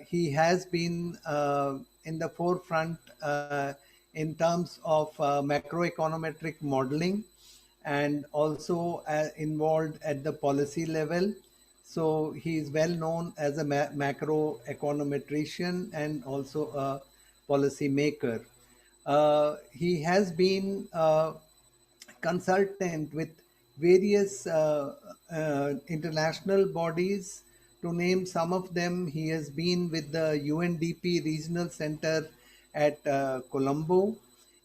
he has been in the forefront in terms of macroeconometric modeling and also involved at the policy level. So he is well known as a macroeconometrician and also a policy maker. He has been consultant with various international bodies. To name some of them, he has been with the UNDP Regional Center at Colombo.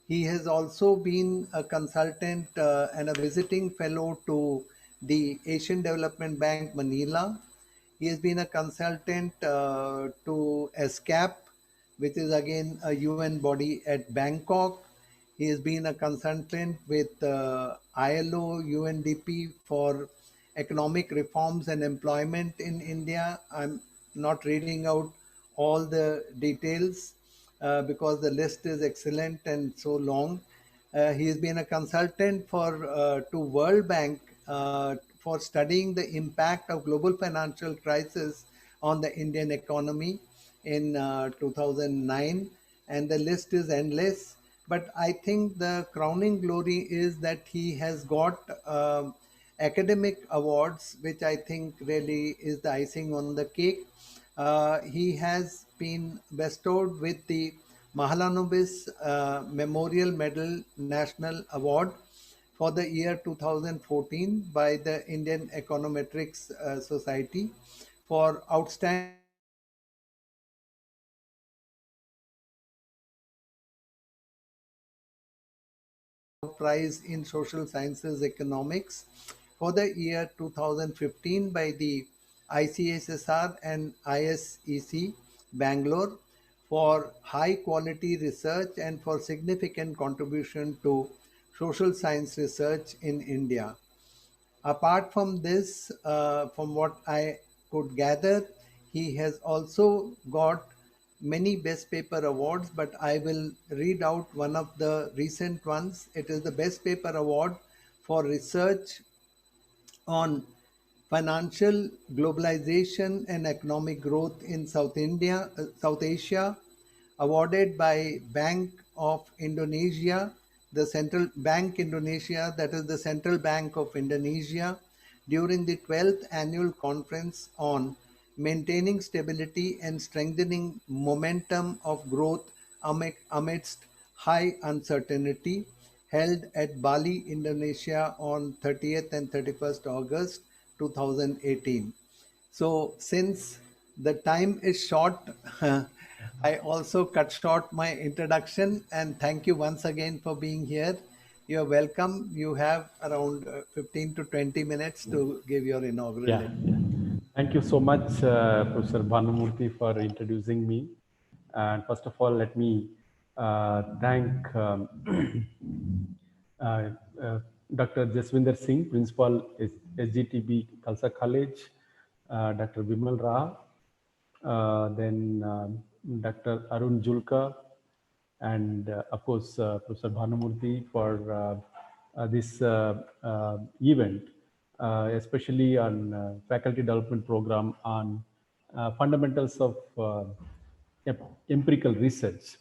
He has also been a consultant and a visiting fellow to the Asian Development Bank, Manila. He has been a consultant to ESCAP, which is again a UN body at Bangkok. He has been a consultant with ILO UNDP for economic reforms and employment in India. I'm not reading out all the details because the list is excellent and so long. He has been a consultant to World Bank for studying the impact of global financial crisis on the Indian economy in 2009, and the list is endless. But I think the crowning glory is that he has got academic awards, which I think really is the icing on the cake. He has been bestowed with the Mahalanobis Memorial Medal National Award for the year 2014 by the Indian Econometrics Society for outstanding prize in social sciences economics for the year 2015 by the ICSSR and ISEC Bangalore for high quality research and for significant contribution to social science research in India. Apart from this, from what I could gather, he has also got many best paper awards, but I will read out one of the recent ones. It is the best paper award for research on financial globalization and economic growth in South Asia, awarded by Bank of Indonesia, the Central Bank Indonesia, that is the Central Bank of Indonesia, during the 12th annual conference on maintaining stability and strengthening momentum of growth amidst high uncertainty, held at Bali, Indonesia on 30th and 31st August 2018. So since the time is short, I also cut short my introduction and thank you once again for being here. You're welcome. You have around 15 to 20 minutes to give your inaugural. Yeah. Thank you so much, Professor Bhanumurthy, for introducing me. And first of all, let me thank uh, Dr. Jaswinder Singh, Principal SGTB Khalsa College, Dr. Vimal Ra, then Dr. Arun Julka, and of course, Professor Bhanumurthy for this event, especially on faculty development program on fundamentals of empirical research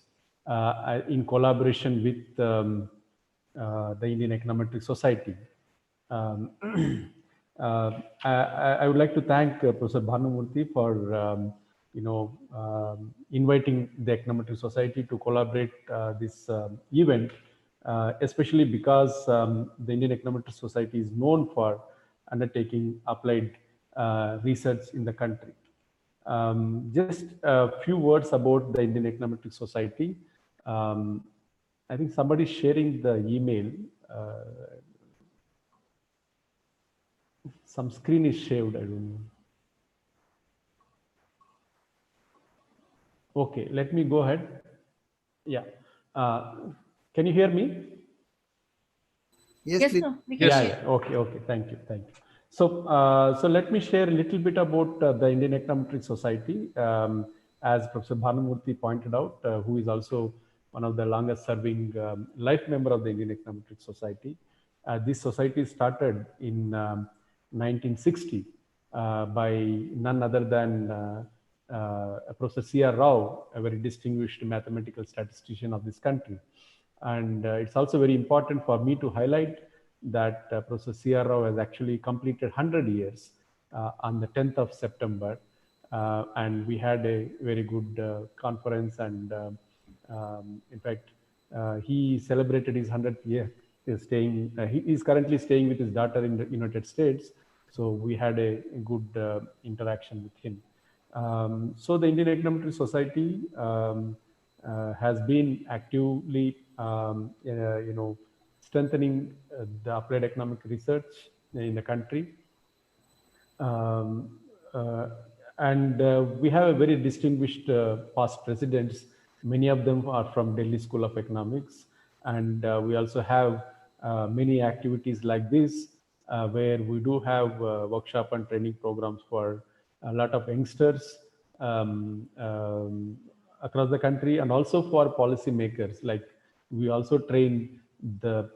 in collaboration with the Indian Econometric Society. Um, I would like to thank Professor Bhanumurthy for inviting the Econometric Society to collaborate this event, especially because the Indian Econometric Society is known for undertaking applied research in the country. Just a few words about the Indian Econometric Society. I think somebody is sharing the email. Some screen is shaved, I don't know. Okay, let me go ahead. Yeah. Can you hear me? Yes, please. No, we can Yeah. Okay. Thank you. So let me share a little bit about the Indian Econometric Society. As Professor Bhanumurthy pointed out, who is also one of the longest serving life member of the Indian Econometric Society. This society started in 1960 by none other than Professor C.R. Rao, a very distinguished mathematical statistician of this country. And it's also very important for me to highlight that Professor C.R. Rao has actually completed 100 years on the 10th of September. And we had a very good conference. And in fact, he celebrated his 100th year. He is currently staying with his daughter in the United States. So we had a good interaction with him. So the Indian Econometric Society has been actively, strengthening the applied economic research in the country. We have a very distinguished past presidents. Many of them are from Delhi School of Economics. And we also have many activities like this, where we do have workshop and training programs for a lot of youngsters across the country, and also for policymakers. Like we also train the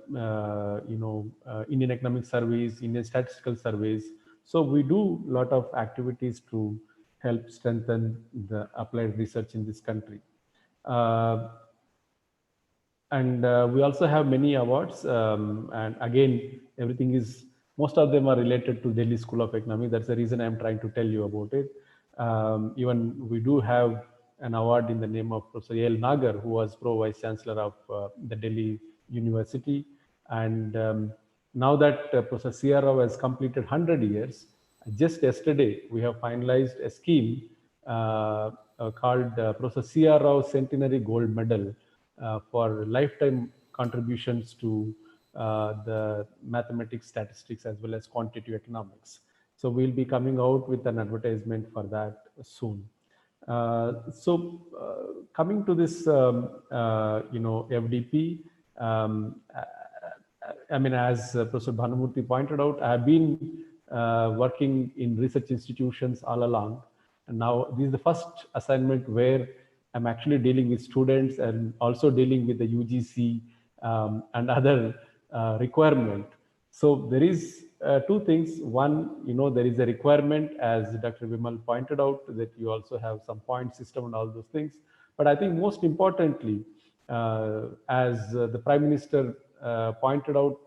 Indian Economic Surveys, Indian Statistical Surveys. So we do a lot of activities to help strengthen the applied research in this country. We also have many awards. And again, most of them are related to Delhi School of Economics. That's the reason I'm trying to tell you about it. Even we do have an award in the name of Professor A.L. Nagar, who was Pro-Vice Chancellor of the Delhi University. And now that Professor C.R. Rao has completed 100 years, just yesterday, we have finalized a scheme called Professor C.R. Rao Centenary Gold Medal for lifetime contributions to the mathematics, statistics, as well as quantitative economics. So we'll be coming out with an advertisement for that soon. Coming to this, FDP, as Professor Bhanumurthy pointed out, I have been working in research institutions all along. And now this is the first assignment where I'm actually dealing with students and also dealing with the UGC and other requirement. So there is two things. One, there is a requirement, as Dr. Vimal pointed out, that you also have some point system and all those things. But I think most importantly, as the Prime Minister pointed out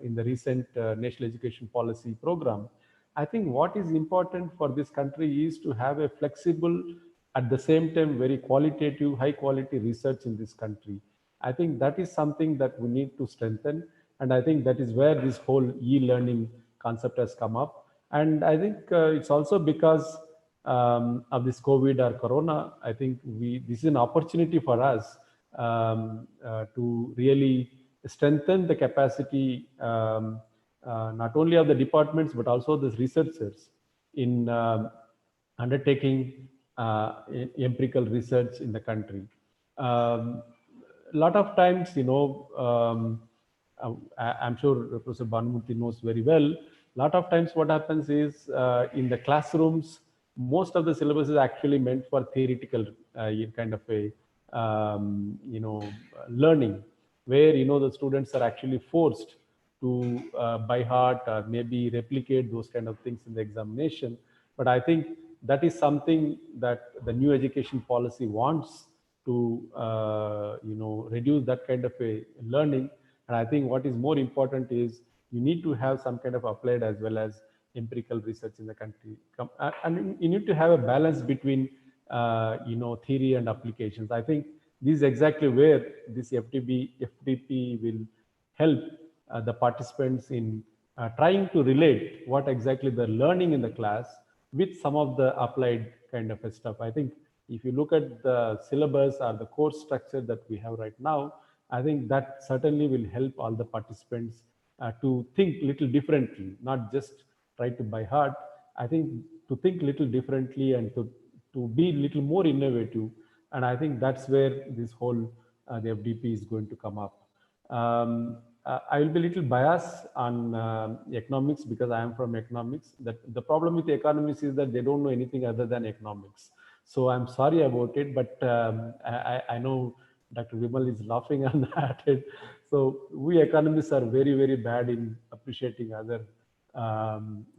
in the recent National Education Policy Program, I think what is important for this country is to have a flexible, at the same time, very qualitative, high quality research in this country. I think that is something that we need to strengthen. And I think that is where this whole e-learning concept has come up. And I think it's also because of this COVID or Corona, I think this is an opportunity for us to really strengthen the capacity not only of the departments but also the researchers in undertaking empirical research in the country. A lot of times, I'm sure Professor Bhanumurthy knows very well. A lot of times what happens is in the classrooms, most of the syllabus is actually meant for theoretical kind of a, learning, where, the students are actually forced to by heart or maybe replicate those kind of things in the examination. But I think that is something that the new education policy wants to, reduce that kind of a learning. And I think what is more important is you need to have some kind of applied as well as empirical research in the country. And you need to have a balance between, theory and applications. I think this is exactly where this FDP will help the participants in trying to relate what exactly they're learning in the class with some of the applied kind of stuff. I think if you look at the syllabus or the course structure that we have right now, I think that certainly will help all the participants to think little differently, not just try to by heart. I think to think little differently and to be little more innovative. And I think that's where this whole the FDP is going to come up. I will be a little biased on economics because I am from economics. The problem with economics is that they don't know anything other than economics. So I'm sorry about it, but I know Dr. Vimal is laughing on that. So we economists are very, very bad in appreciating other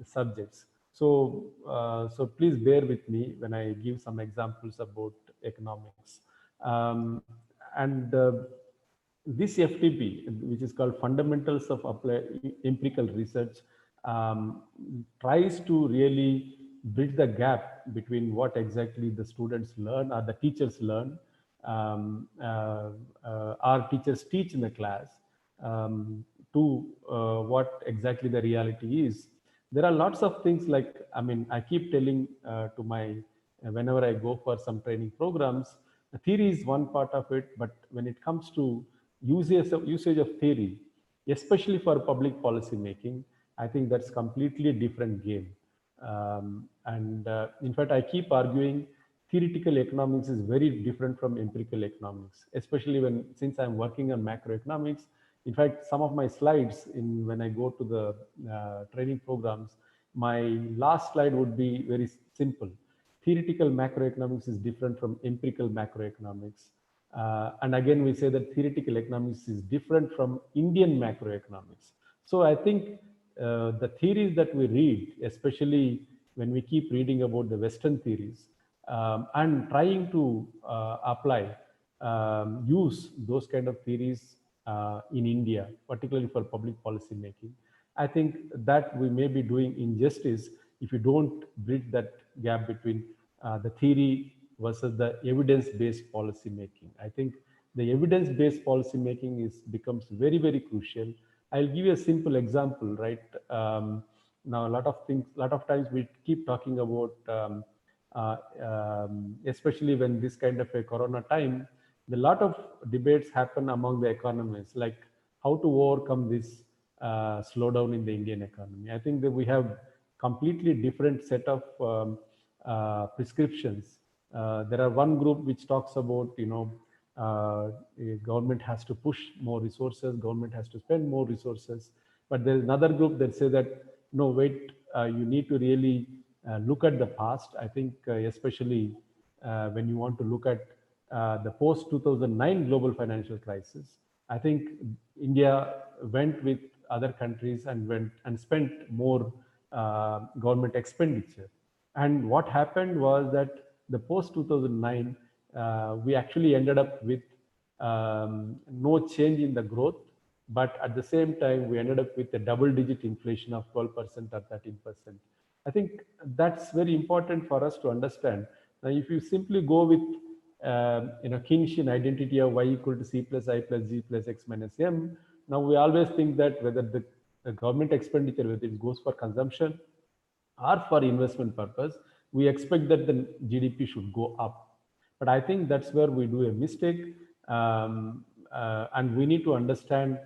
subjects. So, so please bear with me when I give some examples about economics. And this FTP, which is called Fundamentals of Empirical Research, tries to really bridge the gap between what exactly the students learn or the teachers learn, our teachers teach in the class, to what exactly the reality is. There are lots of things like, I keep telling to my, whenever I go for some training programs, the theory is one part of it, but when it comes to usage of theory, especially for public policy making, I think that's completely different game. In fact, I keep arguing theoretical economics is very different from empirical economics, especially since I'm working on macroeconomics. In fact, some of my slides when I go to the training programs, my last slide would be very simple. Theoretical macroeconomics is different from empirical macroeconomics. And again, we say that theoretical economics is different from Indian macroeconomics. So I think the theories that we read, especially when we keep reading about the Western theories and trying to apply, use those kind of theories in India, particularly for public policy making, I think that we may be doing injustice if you don't bridge that gap between the theory versus the evidence-based policy making. I think the evidence-based policy making becomes very, very crucial. I'll give you a simple example, right? Now, a lot of times we keep talking about, especially when this kind of a Corona time, a lot of debates happen among the economists, like how to overcome this slowdown in the Indian economy. I think that we have completely different set of prescriptions. There are one group which talks about, government has to push more resources, government has to spend more resources. But there's another group that say that, no, wait, you need to really look at the past. I think especially when you want to look at the post-2009 global financial crisis, I think India went with other countries and spent more government expenditure. And what happened was that the post-2009, we actually ended up with no change in the growth, but at the same time, we ended up with a double-digit inflation of 12% or 13%. I think that's very important for us to understand. Now, if you simply go with Keynesian identity of y equal to c plus I plus g plus x minus m, now we always think that whether the government expenditure, whether it goes for consumption or for investment purpose, we expect that the GDP should go up. But I think that's where we do a mistake, and we need to understand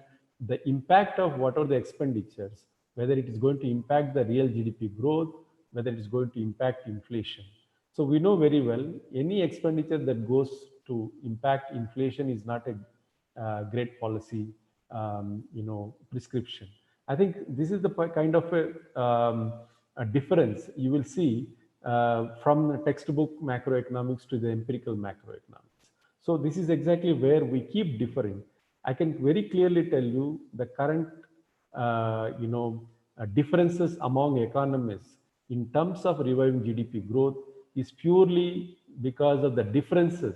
the impact of what are the expenditures, whether it is going to impact the real GDP growth, whether it is going to impact inflation. So we know very well any expenditure that goes to impact inflation is not a great policy, prescription. I think this is the kind of a difference you will see from the textbook macroeconomics to the empirical macroeconomics. So this is exactly where we keep differing. I can very clearly tell you the current, differences among economists in terms of reviving GDP growth is purely because of the differences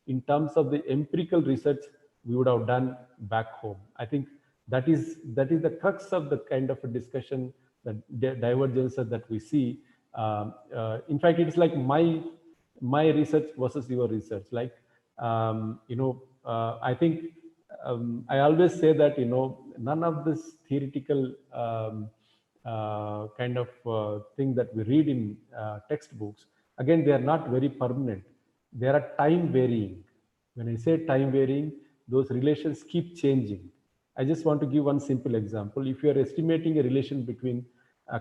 in terms of the empirical research we would have done back home. I think that is the crux of the kind of a discussion, the divergence that we see. In fact, it's like my research versus your research. Like, I think I always say that, none of this theoretical kind of thing that we read in textbooks, again, they are not very permanent. They are time varying. When I say time varying, those relations keep changing. I just want to give one simple example. If you are estimating a relation between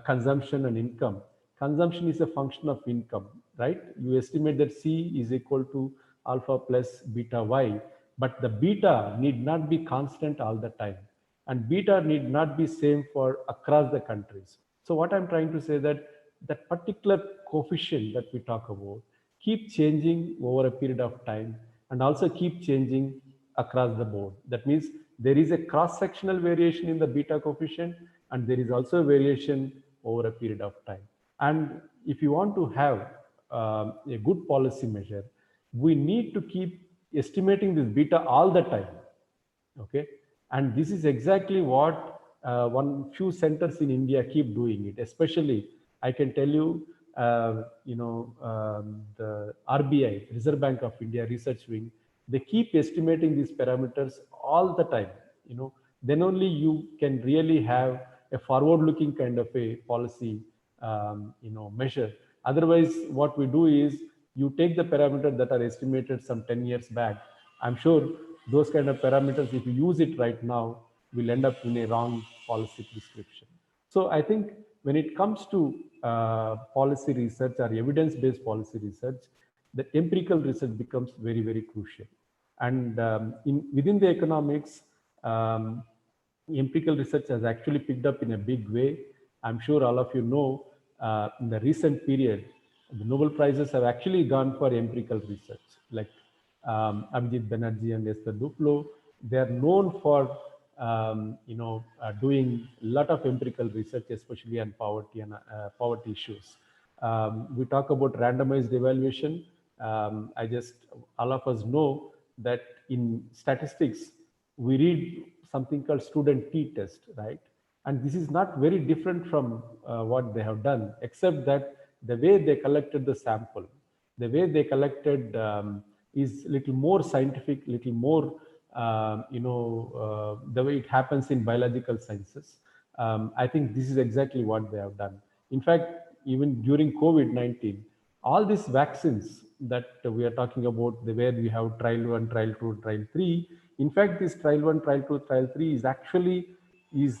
consumption and income, consumption is a function of income, right? You estimate that C is equal to alpha plus beta Y, but the beta need not be constant all the time. And beta need not be same for across the countries. So what I'm trying to say that particular coefficient that we talk about keep changing over a period of time and also keep changing across the board. That means there is a cross-sectional variation in the beta coefficient, and there is also a variation over a period of time. And if you want to have a good policy measure, we need to keep estimating this beta all the time. Okay, and this is exactly what few centers in India keep doing it. Especially, I can tell you, the RBI, Reserve Bank of India Research Wing, they keep estimating these parameters all the time. Then only you can really have a forward-looking kind of a policy, measure. Otherwise, what we do is you take the parameters that are estimated some 10 years back. I'm sure those kind of parameters, if you use it right now, will end up in a wrong policy prescription. So I think when it comes to policy research or evidence-based policy research, the empirical research becomes very, very crucial. And within the economics, empirical research has actually picked up in a big way. I'm sure all of you know, in the recent period, the Nobel Prizes have actually gone for empirical research. Like Abhijit Banerjee and Esther Duflo, they are known for doing a lot of empirical research, especially on poverty and poverty issues. We talk about randomized evaluation. All of us know that in statistics, we read something called student t-test, right? And this is not very different from what they have done, except that the way they collected the sample, the way they collected is little more scientific, little more, the way it happens in biological sciences. I think this is exactly what they have done. In fact, even during COVID-19, all these vaccines that we are talking about, where we have trial 1, trial 2, trial 3, in fact, this trial 1, trial 2, trial 3 is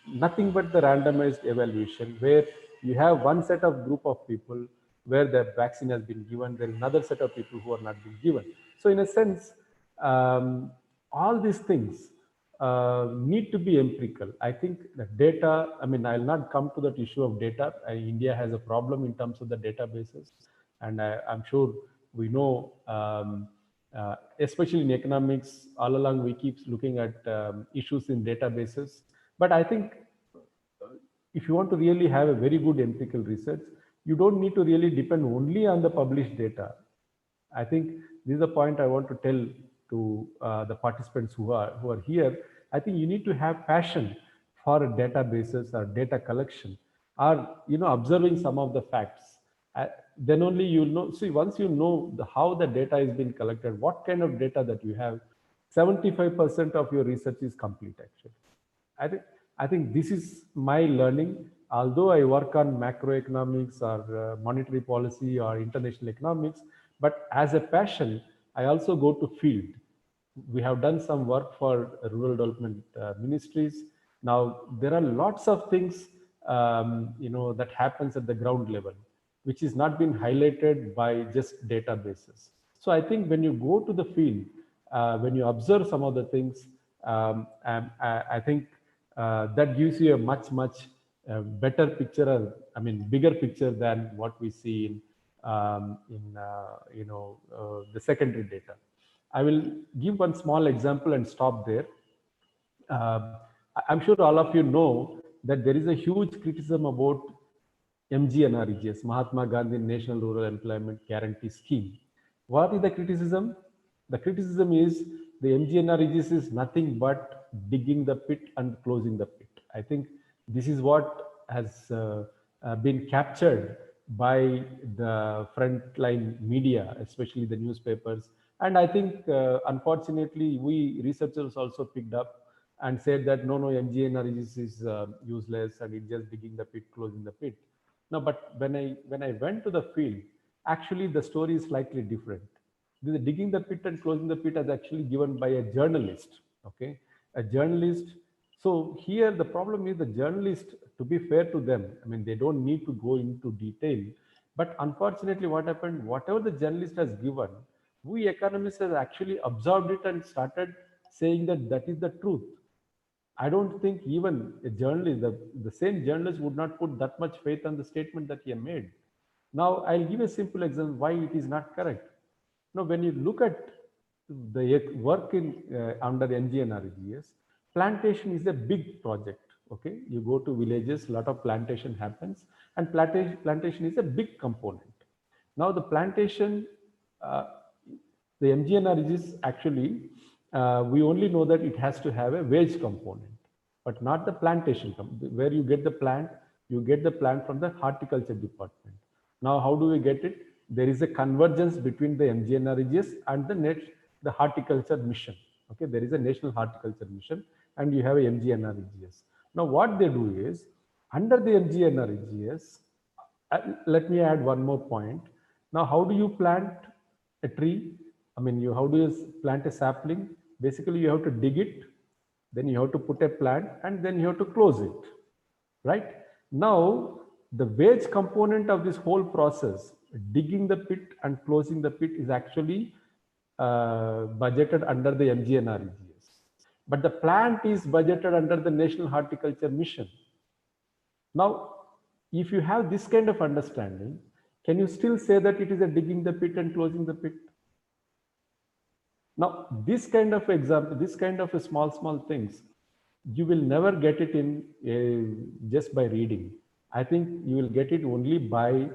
nothing but the randomized evaluation, where you have one set of group of people where the vaccine has been given, there is another set of people who are not being given. So in a sense, all these things need to be empirical. I think the data, I mean, I'll not come to that issue of data. India has a problem in terms of the databases. And I'm sure we know, especially in economics, all along we keep looking at issues in databases. But I think if you want to really have a very good empirical research, you don't need to really depend only on the published data. I think this is the point I want to tell to the participants who are here. I think you need to have passion for databases or data collection, or observing some of the facts. Then only you'll know. See, once you know how the data is being collected, what kind of data that you have, 75% of your research is complete. Actually, I think this is my learning. although I work on macroeconomics or monetary policy or international economics, but as a passion, I also go to field. We have done some work for rural development ministries. Now there are lots of things that happens at the ground level, which is not been highlighted by just databases. So I think when you go to the field, when you observe some of the things, I think that gives you a much better picture, bigger picture than what we see in the secondary data. I will give one small example and stop there. I'm sure all of you know that there is a huge criticism about MGNREGS, Mahatma Gandhi National Rural Employment Guarantee Scheme. What is the criticism? The criticism is the MGNREGS is nothing but digging the pit and closing the pit. I think this is what has been captured by the frontline media, especially the newspapers. And I think, unfortunately, we researchers also picked up and said that no, MGNREGS is useless and it's just digging the pit, closing the pit. No, but when I went to the field, actually the story is slightly different. The digging the pit and closing the pit is actually given by a journalist, okay? A journalist. So here the problem is the journalist, to be fair to them, they don't need to go into detail, but unfortunately what happened, whatever the journalist has given, we economists have actually absorbed it and started saying that that is the truth. I don't think even a journalist, the same journalist would not put that much faith on the statement that he made. Now, I'll give a simple example why it is not correct. Now, when you look at the work in under MGNREGS, plantation is a big project. Okay, you go to villages, a lot of plantation happens, and plantation is a big component. Now, the plantation, the MGNREGS actually, we only know that it has to have a wage component, but not the plantation. Where you get the plant from the horticulture department. Now, how do we get it? There is a convergence between the MGNREGS and the horticulture mission. Okay, there is a national horticulture mission, and you have a MGNREGS. Now, what they do is under the MGNREGS. Let me add one more point. Now, how do you plant a tree? How do you plant a sapling? Basically, you have to dig it, then you have to put a plant, and then you have to close it, right? Now, the wage component of this whole process, digging the pit and closing the pit, is actually budgeted under the MGNREGS. But the plant is budgeted under the National Horticulture Mission. Now, if you have this kind of understanding, can you still say that it is a digging the pit and closing the pit? Now, this kind of example, this kind of a small things, you will never get it in just by reading. I think you will get it only by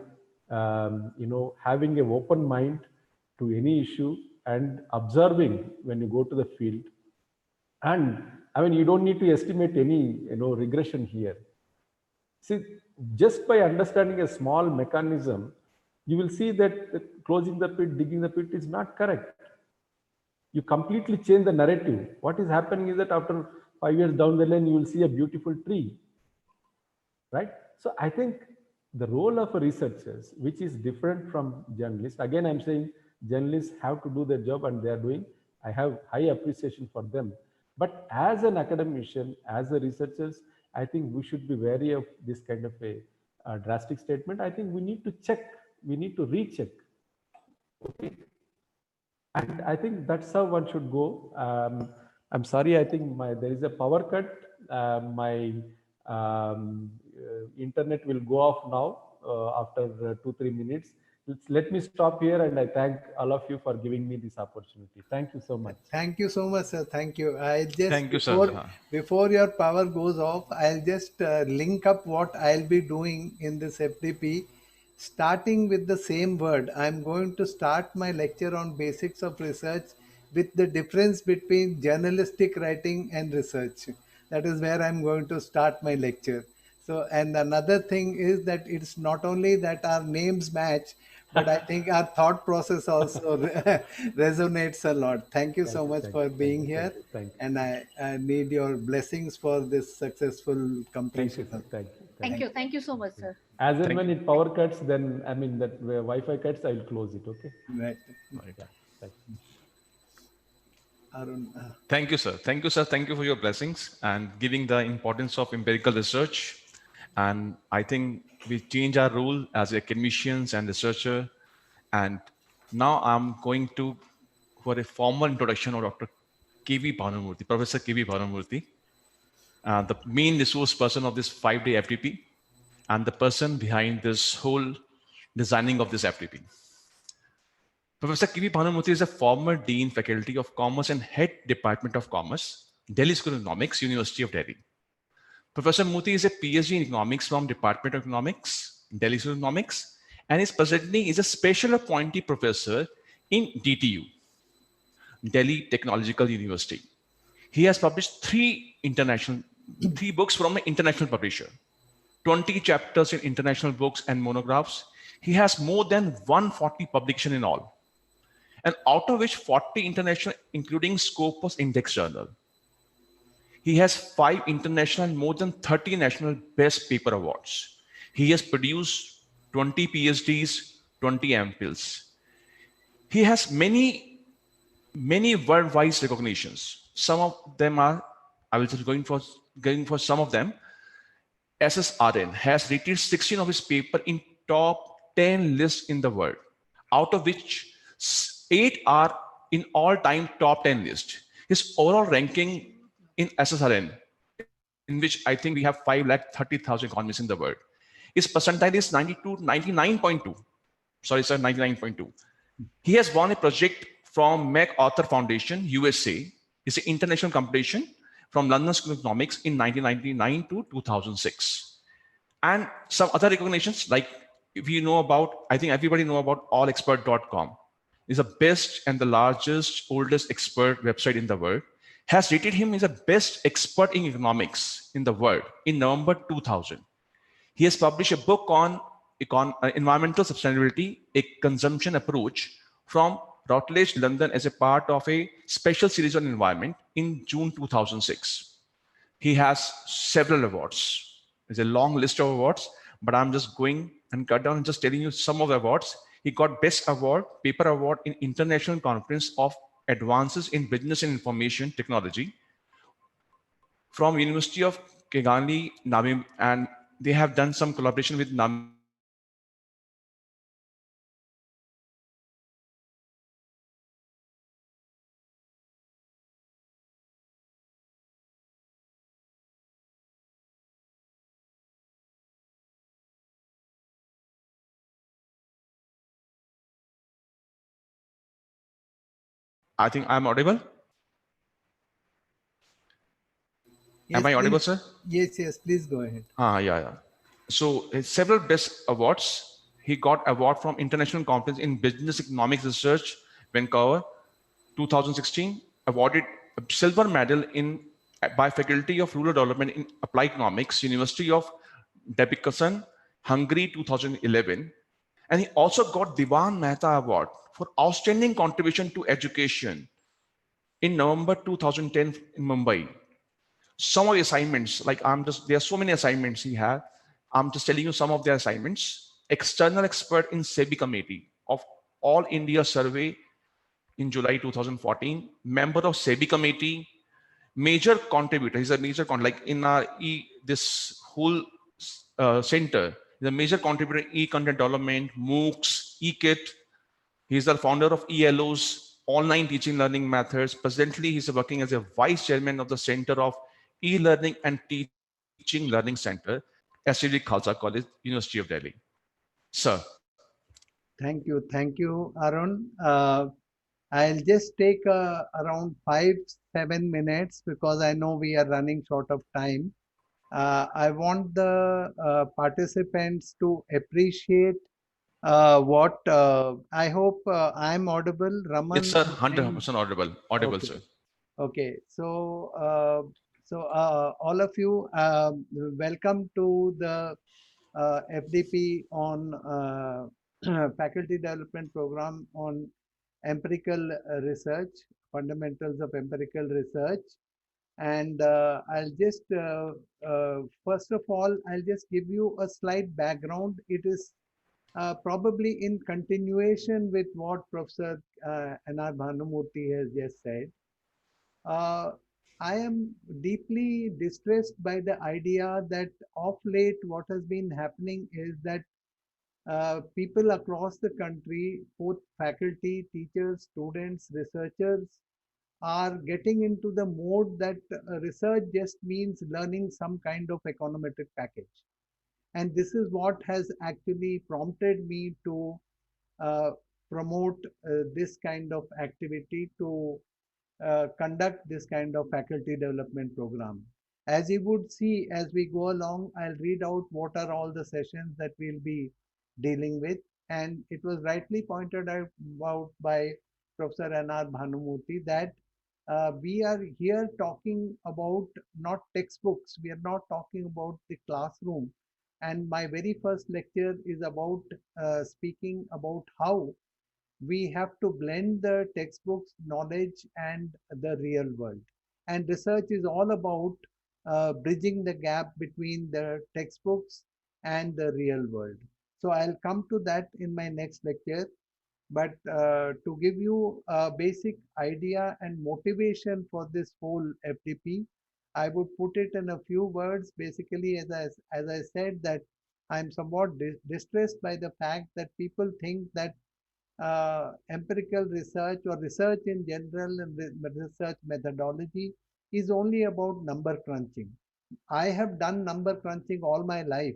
having an open mind to any issue and observing when you go to the field. And you don't need to estimate any regression here. See, just by understanding a small mechanism, you will see that closing the pit, digging the pit is not correct. You completely change the narrative. What is happening is that after 5 years down the line, you will see a beautiful tree, right? So I think the role of researchers, which is different from journalists, again, I'm saying journalists have to do their job and they are doing. I have high appreciation for them. But as an academician, as a researchers, I think we should be wary of this kind of a drastic statement. I think we need to check, we need to recheck. Okay. And I think that's how one should go. I'm sorry, I think there is a power cut. My internet will go off now after 2-3 minutes. Let me stop here, and I thank all of you for giving me this opportunity. Thank you so much. Thank you so much, sir. Thank you. Thank you, sir. Before your power goes off, I'll just link up what I'll be doing in this FDP. Starting with the same word, I'm going to start my lecture on basics of research with the difference between journalistic writing and research. That is where I'm going to start my lecture. So, and another thing is that it's not only that our names match, but I think our thought process also resonates a lot. Thank you so much for being here. Thank you. And I need your blessings for this successful completion. Thank you. Thank you so much, sir. As and Thank when you. it power cuts, then I mean that Wi-Fi cuts, I'll close it. Okay. Right. Yeah. Thank you. Arun, Thank you, sir. Thank you, sir. Thank you for your blessings and giving the importance of empirical research. And I think we change our role as academicians and researcher. And now I'm going to for a formal introduction of Dr. K.V. Bhanumurthy, Professor K.V. Bhanumurthy, the main resource person of this 5-day FTP and the person behind this whole designing of this FTP. Professor K.V. Bhanumurthy is a former Dean Faculty of Commerce and Head Department of Commerce, Delhi School of Economics, University of Delhi. Professor Murthy is a PhD in Economics from Department of Economics, Delhi School of Economics, and is presently is a special appointee professor in DTU, Delhi Technological University. He has published three books from an international publisher, 20 chapters in international books and monographs. He has more than 140 publications in all, and out of which 40 international, including Scopus Index Journal. He has 5 international and more than 30 national best paper awards. He has produced 20 PhDs, 20 MPhils. He has many worldwide recognitions. Some of them are, I will just going for some of them. SSRN has rated 16 of his paper in top 10 lists in the world, out of which 8 are in all-time top 10 list. His overall ranking in SSRN, in which I think we have 530,000 economists in the world, his percentile is 99.2. Sorry, sir, 99.2. He has won a project from MacArthur Foundation, USA. It's an international competition from London School of Economics in 1999 to 2006. And some other recognitions, like if you know about, I think everybody know about allexpert.com. It's the best and the largest, oldest expert website in the world, has rated him as the best expert in economics in the world in November 2000. He has published a book on environmental sustainability, a consumption approach from Routledge, London, as a part of a special series on environment in June 2006. He has several awards. There's a long list of awards, but I'm just going and cut down and just telling you some of the awards. He got Best Award, Paper Award in International Conference of Advances in Business and Information Technology from University of Kigali, Namibia, and they have done some collaboration with Namibia University and I think I'm audible. yes, Am I audible, please. sir? Yes, please go ahead. Yeah. So several best awards. He got award from International Conference in Business Economics Research, Vancouver, 2016. Awarded a silver medal in by Faculty of Rural Development in Applied Economics, University of Debrecen, Hungary, 2011. And he also got Diwan Mehta Award for outstanding contribution to education in November 2010 in Mumbai. Some of the assignments, like there are so many assignments he had. I'm just telling you some of the assignments. External expert in SEBI committee of All India Survey in July 2014, member of SEBI committee, major contributor. He's a major like in our this whole center, he's a major contributor in e-content development, MOOCs, eKit. He's the founder of ELO's online teaching learning methods. Presently, he's working as a vice chairman of the Center of E-Learning and Teaching Learning Center, SCD Khalsa College, University of Delhi. Sir. Thank you, Arun. I'll just take around 5-7 minutes because I know we are running short of time. I want the participants to appreciate what I hope I'm audible. Raman, Yes, sir. is saying- 100% audible. Audible, Okay. sir. Okay, so all of you, welcome to the FDP on Faculty Development Program on Empirical Research, Fundamentals of Empirical Research. And I'll just, first of all, I'll just give you a slight background. It is probably in continuation with what Professor N.R. Bhanumurthy has just said. Uh, I am deeply distressed by the idea that of late what has been happening is that people across the country, both faculty, teachers, students, researchers, are getting into the mode that research just means learning some kind of econometric package. And this is what has actually prompted me to uh, promote this kind of activity, to conduct this kind of faculty development program. As you would see as we go along, I'll read out what are all the sessions that we'll be dealing with. And it was rightly pointed out about by Professor N.R. Bhanumurthy that we are here talking about not textbooks, we are not talking about the classroom. And my very first lecture is about speaking about how we have to blend the textbooks knowledge and the real world, and research is all about bridging the gap between the textbooks and the real world. So I'll come to that in my next lecture, but to give you a basic idea and motivation for this whole FDP, I would put it in a few words. Basically, as I said, that I'm somewhat distressed by the fact that people think that empirical research or research in general and research methodology is only about number crunching. I have done number crunching all my life,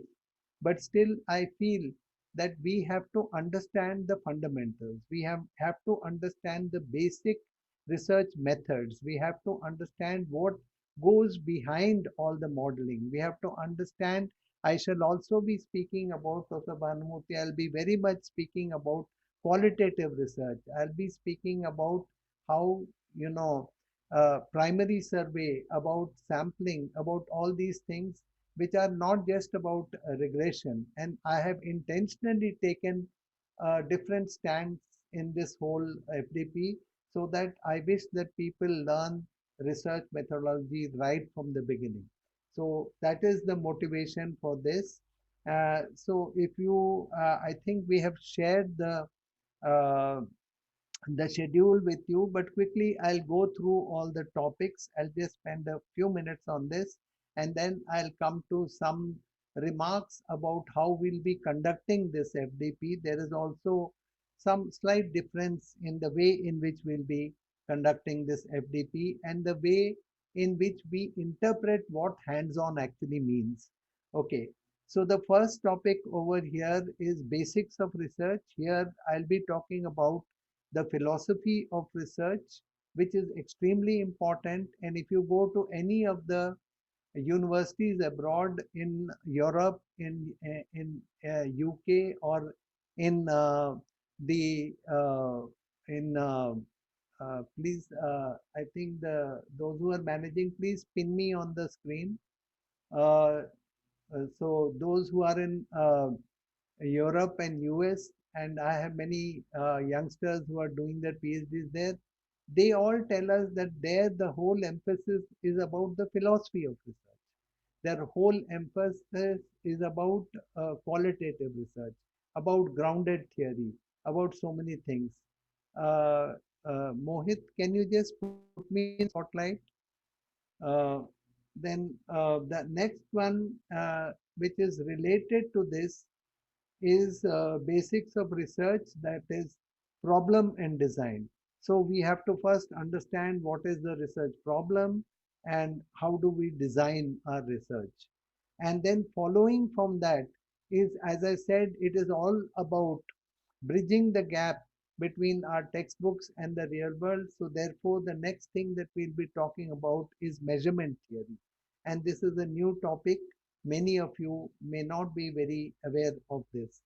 but still I feel that we have to understand the fundamentals. We have to understand the basic research methods. We have to understand what goes behind all the modeling. We have to understand. I shall also be speaking about, Professor Bhanumurthy, I'll be very much speaking about qualitative research. I'll be speaking about how, primary survey, about sampling, about all these things which are not just about regression. And I have intentionally taken different stands in this whole FDP so that I wish that people learn research methodology right from the beginning. So that is the motivation for this. So if you, I think we have shared uh, the schedule with you, but quickly I'll go through all the topics. I'll just spend a few minutes on this, and then I'll come to some remarks about how we'll be conducting this FDP. There is also some slight difference in the way in which we'll be conducting this FDP and the way in which we interpret what hands-on actually means. Okay, so the first topic over here is basics of research. Here I'll be talking about the philosophy of research, which is extremely important. And if you go to any of the universities abroad in Europe, in UK, or in the in please, I think those who are managing, please pin me on the screen. Uh, so those who are in Europe and US, and I have many youngsters who are doing their PhDs there. They all tell us that there the whole emphasis is about the philosophy of research. Their whole emphasis is about qualitative research, about grounded theory, about so many things. Uh, Mohit, can you just put me in spotlight? Uh, then the next one, which is related to this, is basics of research, that is problem and design. So we have to first understand what is the research problem and how do we design our research. And then following from that is, as I said, it is all about bridging the gap between our textbooks and the real world. So therefore, the next thing that we'll be talking about is measurement theory. And this is a new topic. Many of you may not be very aware of this.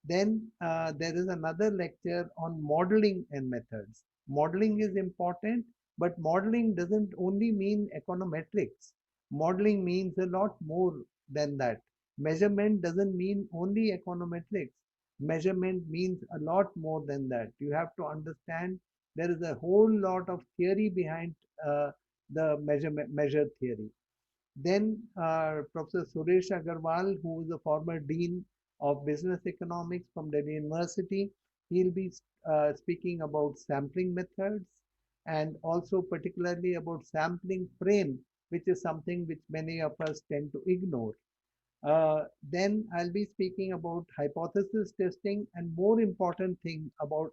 Then there is another lecture on modeling and methods. Modeling is important, but modeling doesn't only mean econometrics. Modeling means a lot more than that. Measurement doesn't mean only econometrics. Measurement means a lot more than that. You have to understand there is a whole lot of theory behind the measure theory. Then Professor Suresh Agarwal, who is a former Dean of Business Economics from Delhi University, he'll be speaking about sampling methods and also particularly about sampling frame, which is something which many of us tend to ignore. Then I'll be speaking about hypothesis testing, and more important thing about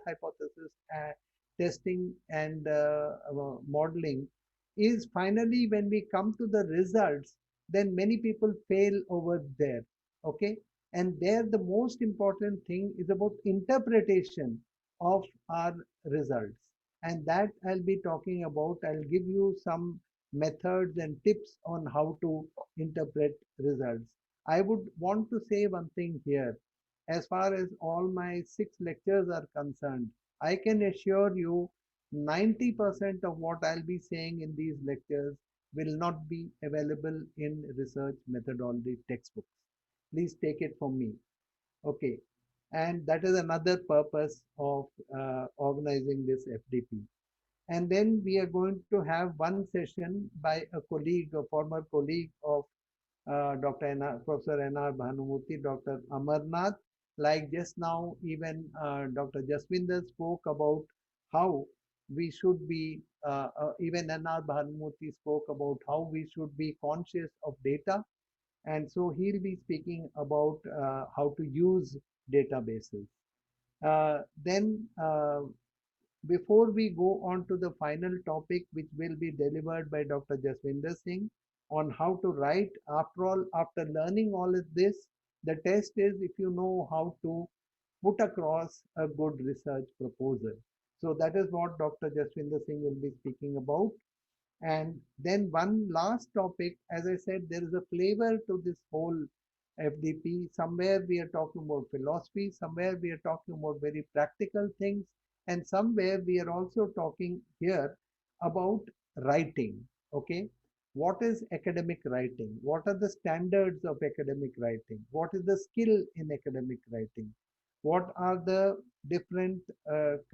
hypothesis testing and modeling is finally when we come to the results, then many people fail over there. Okay, and there the most important thing is about interpretation of our results, and that I'll be talking about. I'll give you some methods and tips on how to interpret results. I would want to say one thing here. As far as all my 6 lectures are concerned, I can assure you 90% of what I'll be saying in these lectures will not be available in research methodology textbooks. Please take it from me. Okay. And that is another purpose of organizing this FDP. And then we are going to have one session by a colleague, a former colleague of Professor N.R. Bhanumurthy, Dr. Amarnath. Like just now, even Dr. Jaswinder spoke about how we should be, even N.R. Bhanumurthy spoke about how we should be conscious of data. And so he'll be speaking about how to use databases. Then before we go on to the final topic, which will be delivered by Dr. Jaswinder Singh on how to write, after all, after learning all of this, the test is if you know how to put across a good research proposal. So that is what Dr. Jaswinder Singh will be speaking about. And then one last topic, as I said, there is a flavor to this whole FDP. Somewhere we are talking about philosophy, somewhere we are talking about very practical things, and somewhere we are also talking here about writing. Okay, what is academic writing? What are the standards of academic writing? What is the skill in academic writing? What are the different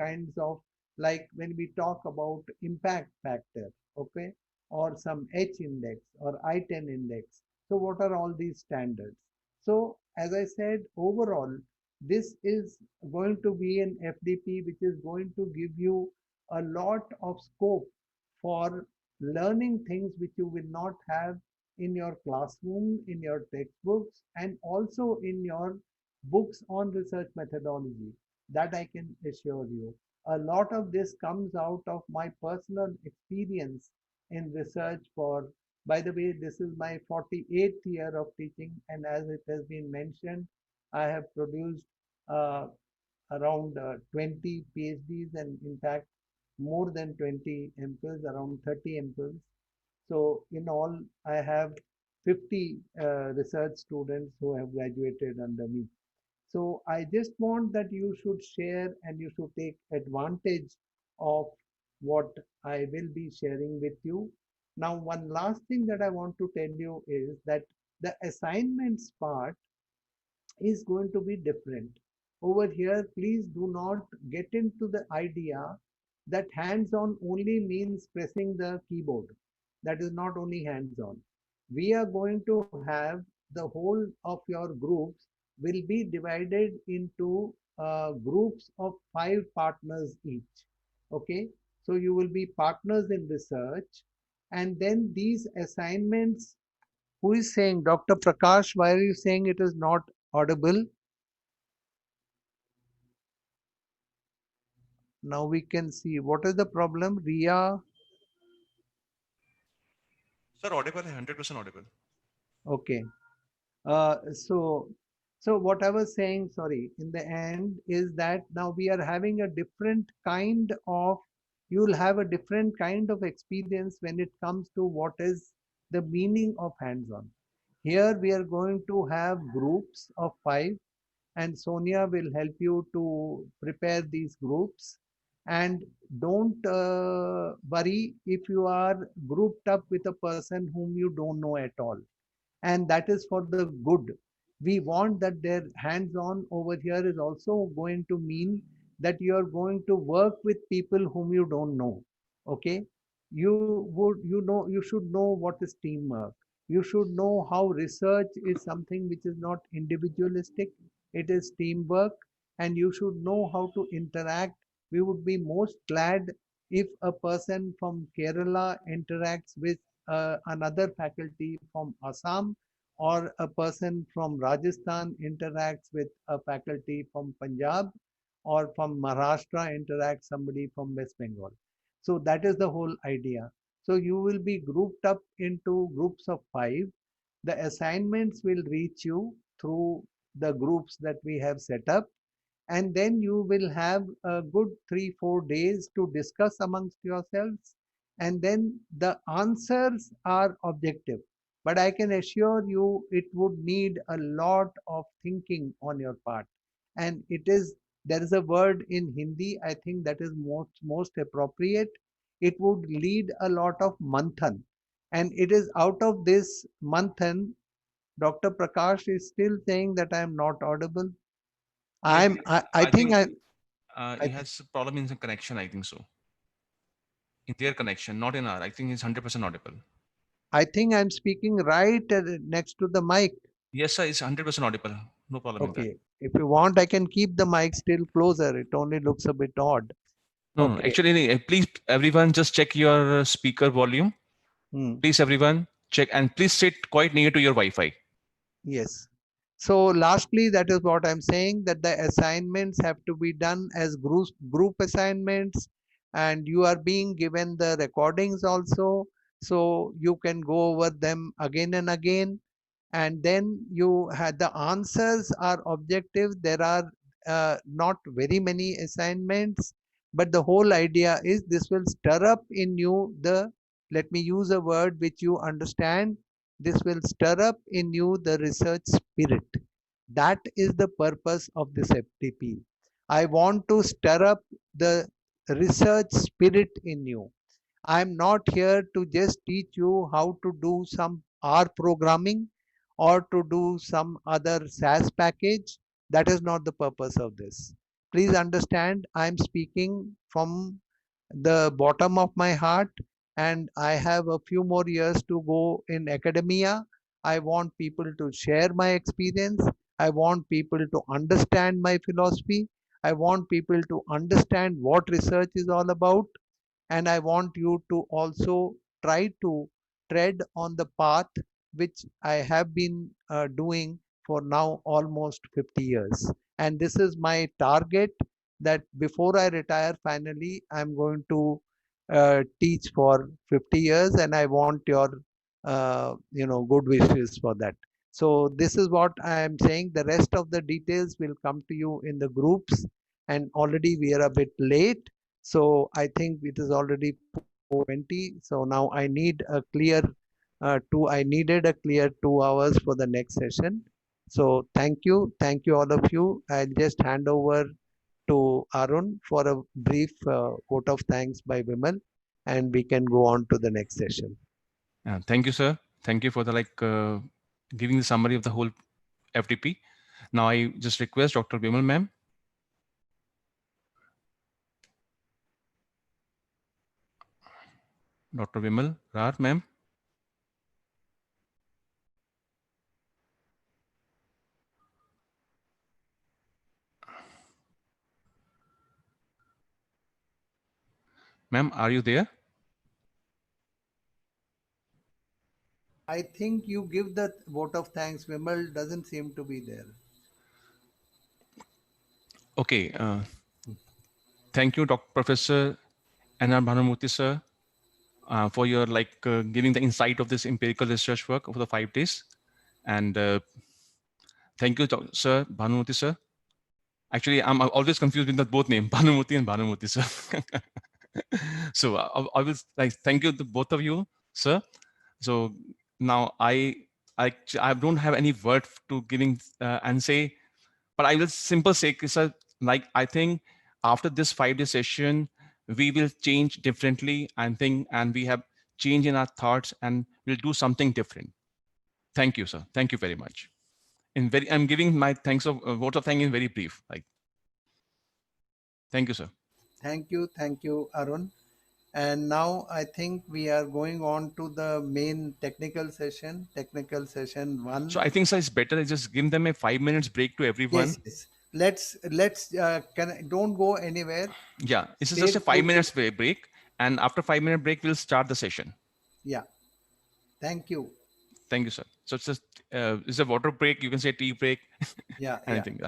kinds of, like when we talk about impact factor, okay, or some H index or I-10 index. So what are all these standards? So as I said, overall, this is going to be an FDP which is going to give you a lot of scope for learning things which you will not have in your classroom, in your textbooks, and also in your books on research methodology. That I can assure you. A lot of this comes out of my personal experience in research for, by the way, this is my 48th year of teaching, and as it has been mentioned, I have produced around 20 PhDs and in fact more than 20 MPhils, around 30 MPhils. So in all, I have 50 research students who have graduated under me. So I just want that you should share and you should take advantage of what I will be sharing with you. Now, one last thing that I want to tell you is that the assignments part is going to be different. Over here, please do not get into the idea that hands-on only means pressing the keyboard. That is not only hands-on. We are going to have the whole of your groups will be divided into groups of 5 partners each. Okay, so you will be partners in research, and then these assignments. Who is saying, Dr. Prakash, why are you saying it is not audible? Now we can see what is the problem. Ria. Sir, audible, 100% audible. Okay. So what I was saying, sorry, in the end is that now we are having a different kind of, you'll have a different kind of experience when it comes to what is the meaning of hands-on. Here we are going to have groups of 5, and Sonia will help you to prepare these groups. And don't worry if you are grouped up with a person whom you don't know at all, and that is for the good. We want that their hands-on over here is also going to mean that you are going to work with people whom you don't know. Okay, you should know what is teamwork. You should know how research is something which is not individualistic, it is teamwork, and you should know how to interact. We would be most glad if a person from Kerala interacts with another faculty from Assam, or a person from Rajasthan interacts with a faculty from Punjab, or from Maharashtra interacts somebody from West Bengal. So that is the whole idea. So you will be grouped up into groups of 5. The assignments will reach you through the groups that we have set up, and then you will have a good 3-4 days to discuss amongst yourselves, and then the answers are objective, but I can assure you it would need a lot of thinking on your part. And it is, there is a word in Hindi, I think that is most appropriate. It would lead a lot of manthan, and it is out of this manthan. Dr. Prakash is still saying that I am not audible. I think He has a problem in the connection, I think so. In their connection, not in our. I think he's 100% audible. I think I'm speaking right next to the mic. Yes, sir, it's 100% audible. No problem with that. Okay. If you want, I can keep the mic still closer. It only looks a bit odd. No, Okay. actually, please, everyone, just check your speaker volume. Please, everyone, check, and please sit quite near to your Wi-Fi. Yes. So lastly, that is what I'm saying, that the assignments have to be done as group assignments, and you are being given the recordings also, so you can go over them again and again. And then you had the answers are objective. There are not very many assignments, but the whole idea is this will stir up in you the, let me use a word which you understand, this will stir up in you the research spirit. That is the purpose of this FTP. I want to stir up the research spirit in you. I'm not here to just teach you how to do some R programming or to do some other SAS package. That is not the purpose of this. Please understand, I'm speaking from the bottom of my heart, and I have a few more years to go in academia. I want people to share my experience. I want people to understand my philosophy. I want people to understand what research is all about, and I want you to also try to tread on the path which I have been doing for now almost 50 years. And this is my target, that before I retire finally, I'm going to teach for 50 years, and I want your good wishes for that. So this is what I am saying. The rest of the details will come to you in the groups, and already we are a bit late. So I think it is already 4:20. So now I need a clear I needed a clear 2 hours for the next session. So thank you all of you. I'll just hand over to Arun for a brief vote of thanks by Vimal, and we can go on to the next session. Thank you, sir. Thank you for the giving the summary of the whole FTP. Now I just request Dr. Bimal ma'am. Dr. Vimal Rar ma'am. Ma'am, are you there? I think you give the vote of thanks. Vimal doesn't seem to be there. Okay. Thank you, Dr. Professor N.R. Bhanumurthy, sir, for your giving the insight of this empirical research work over the 5 days. And thank you, sir, Bhanumurthy, sir. Actually, I'm always confused with the both names, Bhanumurthy and Bhanumurthy, sir. So I will thank you to both of you, sir. So now I don't have any word to giving and say, but I will simple say, sir, I think after this 5-day session, we will change differently and we have change in our thoughts and we'll do something different. Thank you, sir. Thank you very much. I'm giving my thanks of vote of thanks in very brief. Thank you, sir. Thank you, Arun. And now I think we are going on to the main technical session 1. So I think so it's better I just give them a 5 minutes break to everyone. Yes. Let's don't go anywhere. Yeah, it's Stay just a 5 put. minutes break, and after 5 minute break we'll start the session. Yeah. Thank you. Thank you, sir. So it's just it's a water break. You can say tea break. Yeah. Anything.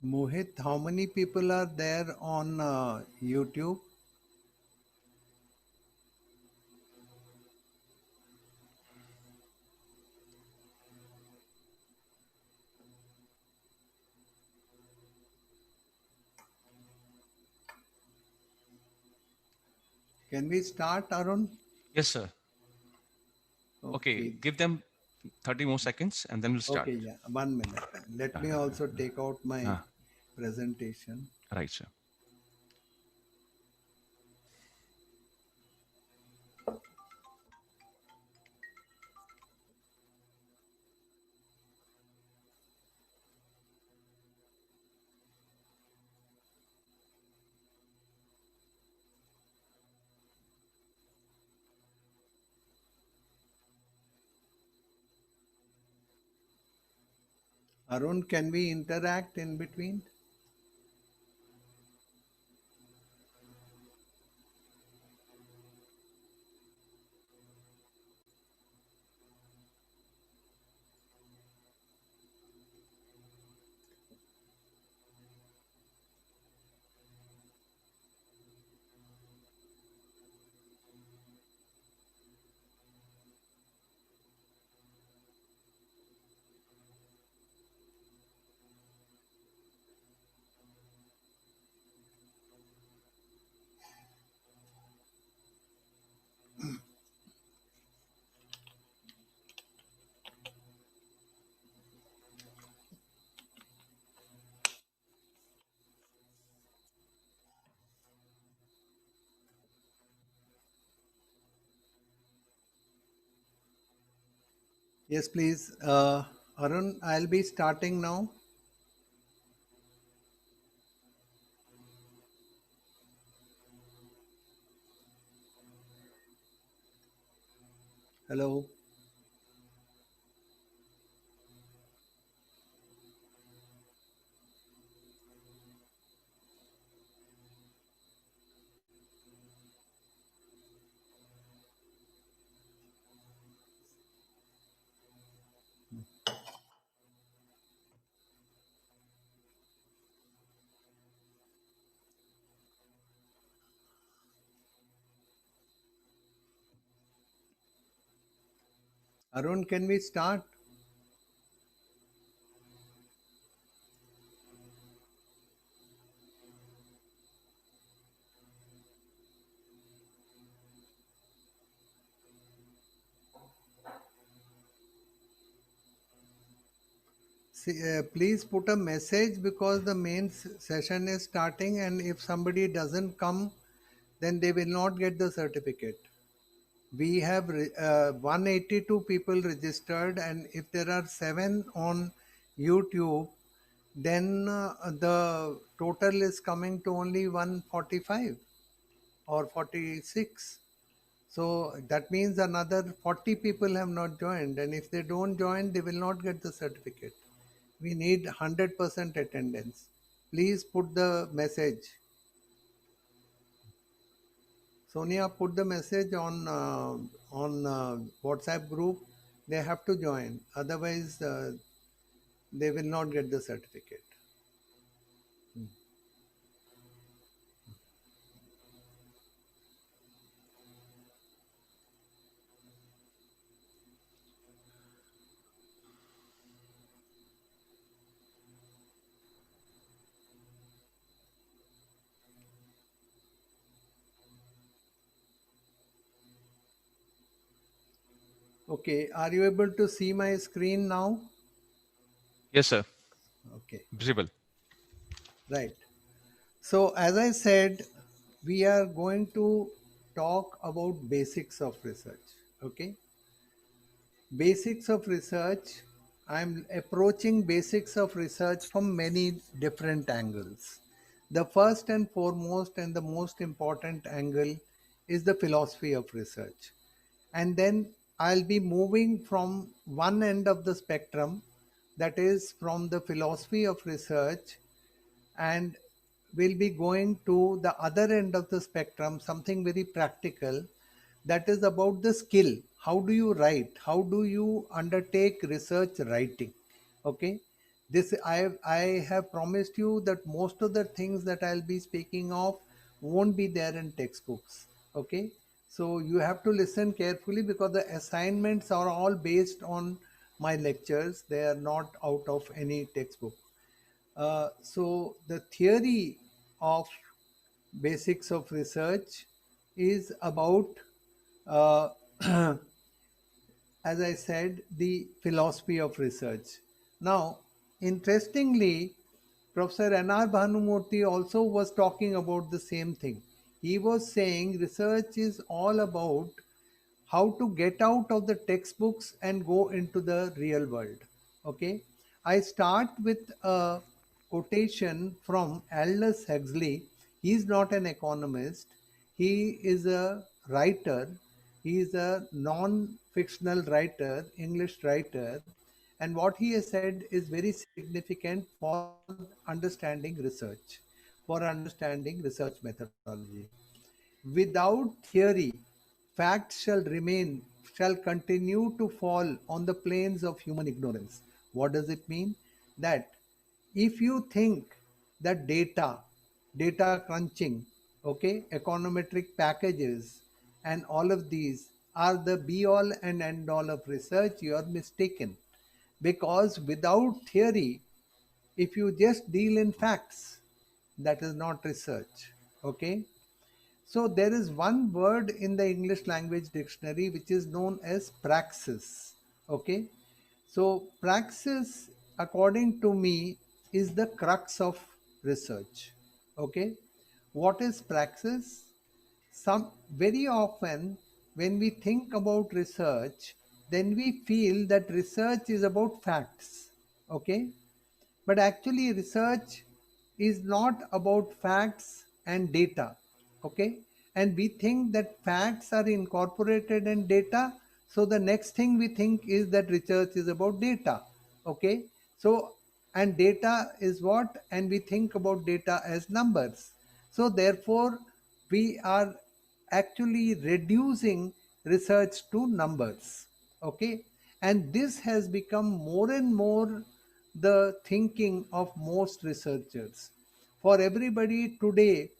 Mohit, how many people are there on YouTube? Can we start, Arun? Yes, sir. Okay, give them 30 more seconds and then we'll start. Okay, yeah, 1 minute. Let me also take out my presentation. Right, sir. Arun, can we interact in between? Yes, please. Arun, I'll be starting now. Hello. Arun, can we start? See, please put a message because the main session is starting, and if somebody doesn't come, then they will not get the certificate. We have 182 people registered, and if there are 7 on YouTube, then the total is coming to only 145 or 46. So that means another 40 people have not joined, and if they don't join, they will not get the certificate. We need 100% attendance. Please put the message. Sonia, put the message on WhatsApp group. They have to join, otherwise they will not get the certificate. Okay, are you able to see my screen now? Yes, sir. Okay. Visible. Right. So as I said, we are going to talk about basics of research. Okay. Basics of research. I'm approaching basics of research from many different angles. The first and foremost and the most important angle is the philosophy of research. And then I'll be moving from one end of the spectrum, that is from the philosophy of research, and we'll be going to the other end of the spectrum, something very practical, that is about the skill. How do you write? How do you undertake research writing? Okay. This I have promised you that most of the things that I'll be speaking of won't be there in textbooks. Okay. So you have to listen carefully because the assignments are all based on my lectures. They are not out of any textbook. So the theory of basics of research is about, uh, as I said, the philosophy of research. Now, interestingly, Professor N.R. Bhanumurthy also was talking about the same thing. He was saying research is all about how to get out of the textbooks and go into the real world. Okay, I start with a quotation from Aldous Huxley. He is not an economist, he is a writer, he is a non-fictional writer, English writer, and what he has said is very significant for understanding research, for understanding research methodology. Without theory, facts shall continue to fall on the plains of human ignorance. What does it mean? That if you think that data crunching, okay, econometric packages, and all of these are the be all and end all of research, you are mistaken. Because without theory, if you just deal in facts, that is not research. Okay, so there is one word in the English language dictionary which is known as praxis. Okay. So praxis, according to me, is the crux of research. Okay. What is praxis? Some very often when we think about research, then we feel that research is about facts. Okay. But actually, research is not about facts and data. Okay. And we think that facts are incorporated in data. So the next thing we think is that research is about data. Okay. So, and data is what? And we think about data as numbers. So therefore, we are actually reducing research to numbers. Okay. And this has become more and more the thinking of most researchers. For everybody today,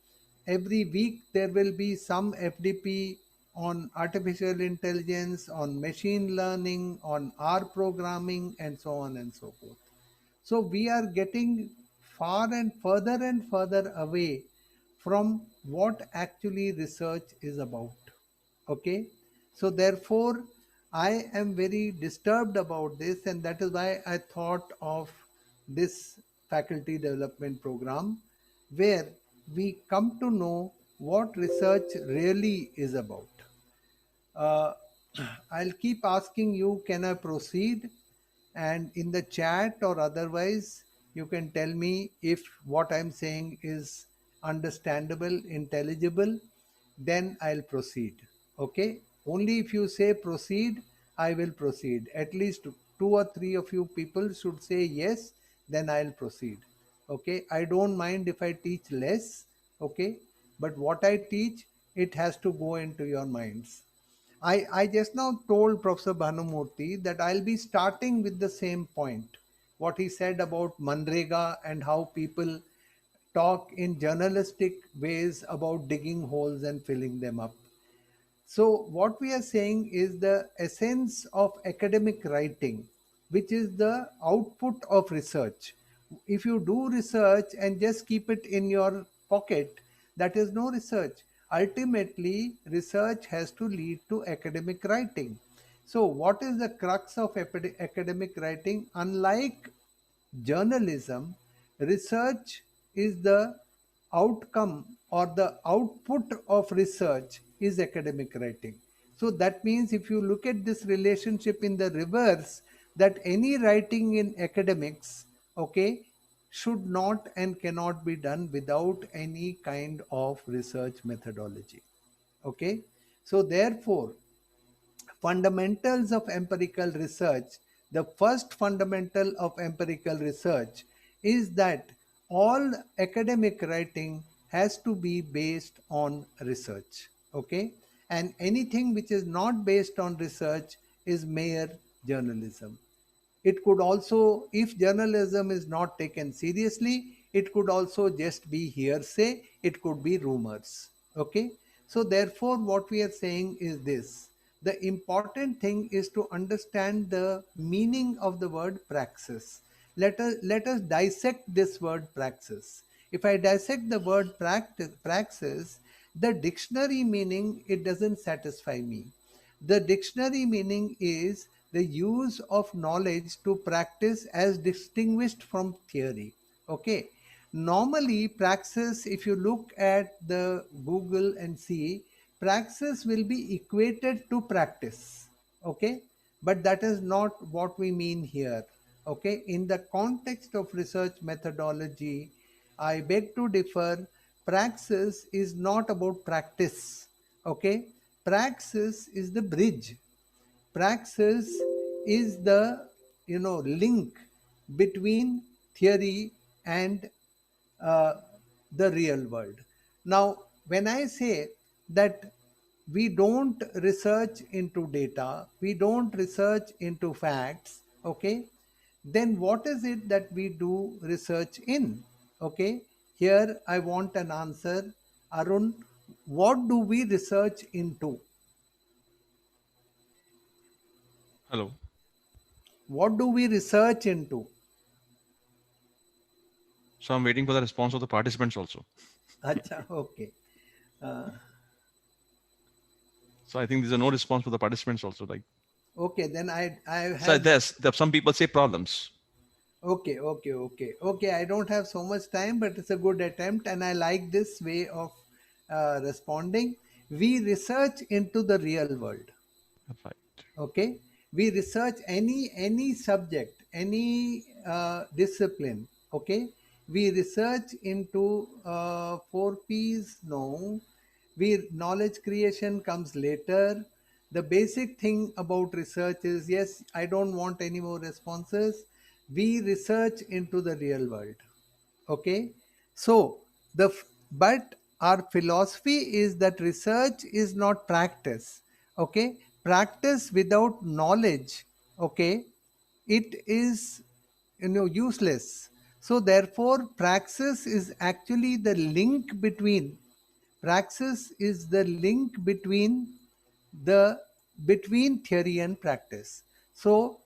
every week there will be some FDP on artificial intelligence, on machine learning, on R programming, and so on and so forth. So we are getting far and further away from what actually research is about. Okay, so therefore I am very disturbed about this, and that is why I thought of this faculty development program where we come to know what research really is about. uh, I'll keep asking you, can I proceed? And in the chat or otherwise, you can tell me if what I'm saying is understandable, intelligible, then I'll proceed. Okay? Only if you say proceed, I will proceed. At least two or three of you people should say yes, then I'll proceed. Okay? I don't mind if I teach less. Okay? But what I teach, it has to go into your minds. I just now told Professor Bhanumurthy that I'll be starting with the same point. What he said about Manrega and how people talk in journalistic ways about digging holes and filling them up. So what we are saying is the essence of academic writing, which is the output of research. If you do research and just keep it in your pocket, that is no research. Ultimately, research has to lead to academic writing. So what is the crux of academic writing? Unlike journalism, research is the outcome or the output of research is academic writing. So that means if you look at this relationship in the reverse, that any writing in academics, okay, should not and cannot be done without any kind of research methodology. Okay. So therefore, fundamentals of empirical research, the first fundamental of empirical research is that all academic writing has to be based on research. Okay, and anything which is not based on research is mere journalism. It could also, if journalism is not taken seriously, it could also just be hearsay, it could be rumors. Okay, so therefore what we are saying is this: the important thing is to understand the meaning of the word praxis. Let us dissect this word praxis. If I dissect the word praxis, The dictionary meaning, it doesn't satisfy me. The dictionary meaning is the use of knowledge to practice as distinguished from theory. Okay. Normally, praxis, if you look at the Google and see, praxis will be equated to practice. Okay. But that is not what we mean here. Okay. In the context of research methodology, I beg to differ. Praxis is not about practice. Okay. Praxis is the bridge. Praxis is the link between theory and uh, the real world. Now, when I say that we don't research into data, we don't research into facts, okay, then what is it that we do research in? Okay, here I want an answer. Arun, what do we research into? Hello. What do we research into? So I'm waiting for the response of the participants also. Acha, okay. Uh, So I think there's no response for the participants also. Like, okay, then I so have. some people say problems. Okay. I don't have so much time, but it's a good attempt, and I like this way of responding. We research into the real world. Right. Okay, we research any subject, any discipline. Okay, we research into 4 P's. No, we knowledge creation comes later. The basic thing about research is, yes, I don't want any more responses. We research into the real world. Okay, so but our philosophy is that research is not practice. Okay, practice without knowledge, okay, it is useless. So therefore praxis is actually the link between praxis is the link the between theory and practice. So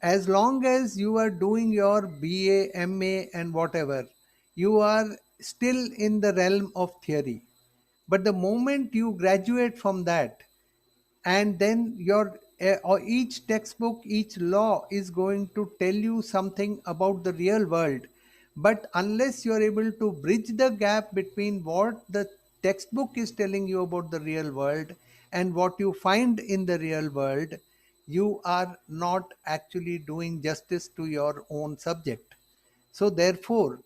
as long as you are doing your BA, MA and whatever, you are still in the realm of theory. But the moment you graduate from that, and then your or each textbook, each law is going to tell you something about the real world. But unless you are able to bridge the gap between what the textbook is telling you about the real world and what you find in the real world, you are not actually doing justice to your own subject. So therefore,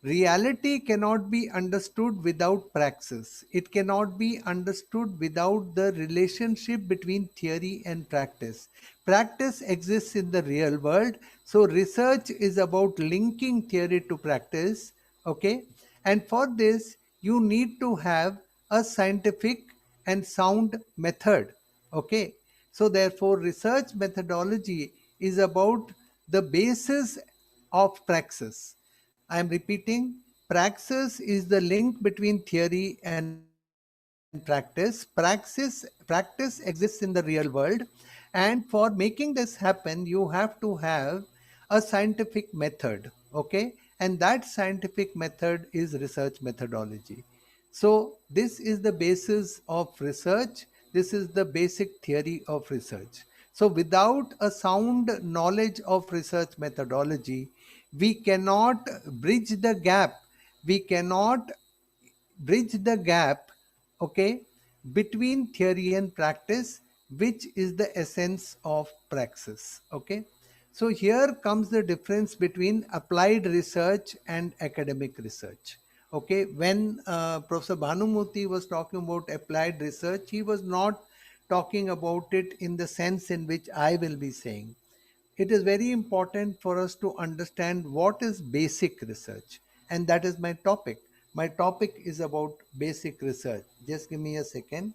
reality cannot be understood without praxis. It cannot be understood without the relationship between theory and practice. Practice exists in the real world. So research is about linking theory to practice. Okay. And for this, you need to have a scientific and sound method. Okay. So therefore, research methodology is about the basis of praxis. I am repeating, praxis is the link between theory and practice. Practice exists in the real world. And for making this happen, you have to have a scientific method. Okay. And that scientific method is research methodology. So this is the basis of research. This is the basic theory of research. So without a sound knowledge of research methodology, we cannot bridge the gap. We cannot bridge the gap, okay, between theory and practice, which is the essence of praxis. Okay. So here comes the difference between applied research and academic research. Okay, when Professor Bhanumurthy was talking about applied research, he was not talking about it in the sense in which I will be saying. It is very important for us to understand what is basic research, and that is my topic. My topic is about basic research. Just give me a second.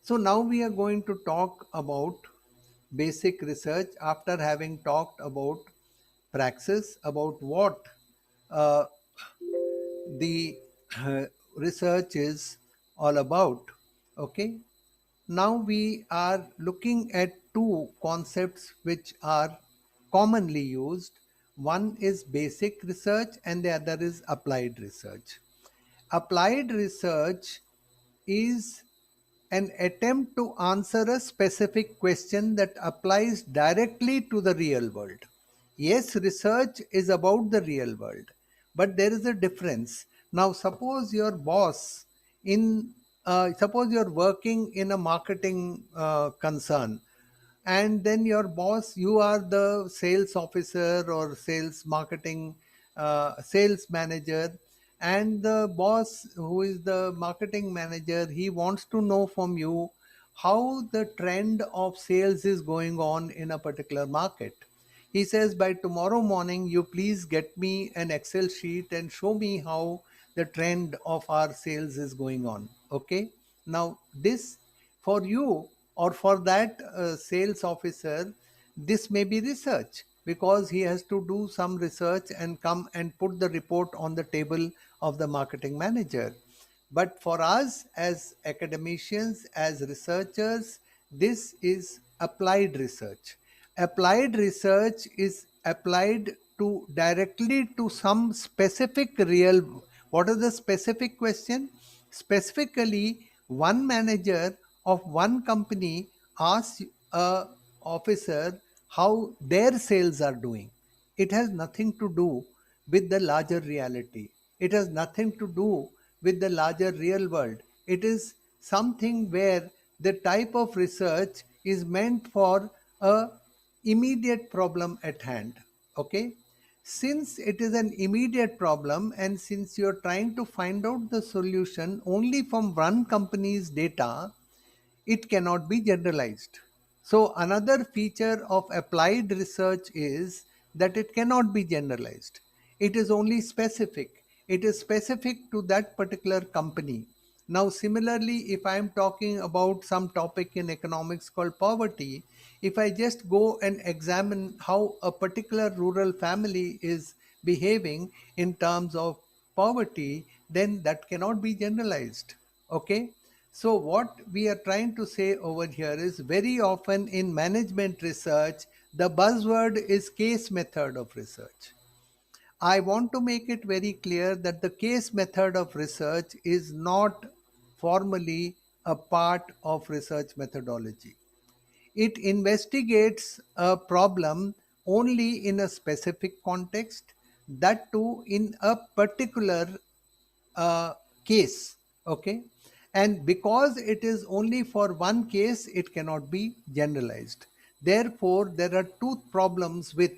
So now we are going to talk about basic research after having talked about praxis, about what uh, the research is all about. Okay. Now we are looking at two concepts which are commonly used. One is basic research and the other is applied research. Applied research is an attempt to answer a specific question that applies directly to the real world. Yes, research is about the real world, but there is a difference. Now, suppose your boss suppose you're working in a marketing concern, and then your boss, you are the sales officer or sales marketing sales manager, and the boss who is the marketing manager, he wants to know from you how the trend of sales is going on in a particular market. He says, by tomorrow morning you please get me an Excel sheet and show me how the trend of our sales is going on. Okay, now this, for you or for that sales officer, this may be research, because he has to do some research and come and put the report on the table of the marketing manager. But for us as academicians, as researchers, this is applied research. Applied research is applied to directly to some specific real. What is the specific question? Specifically, one manager of one company asks a officer how their sales are doing. It has nothing to do with the larger reality. It has nothing to do with the larger real world. It is something where the type of research is meant for a immediate problem at hand. Okay, since it is an immediate problem, and since you're trying to find out the solution only from one company's data, it cannot be generalized. So another feature of applied research is that it cannot be generalized. It is only specific. It is specific to that particular company. Now, similarly, if I am talking about some topic in economics called poverty, if I just go and examine how a particular rural family is behaving in terms of poverty, then that cannot be generalized. Okay, so what we are trying to say over here is, very often in management research, the buzzword is case method of research. I want to make it very clear that the case method of research is not formally a part of research methodology. It investigates a problem only in a specific context, that too in a particular case. Okay, and because it is only for one case, it cannot be generalized. Therefore, there are two problems with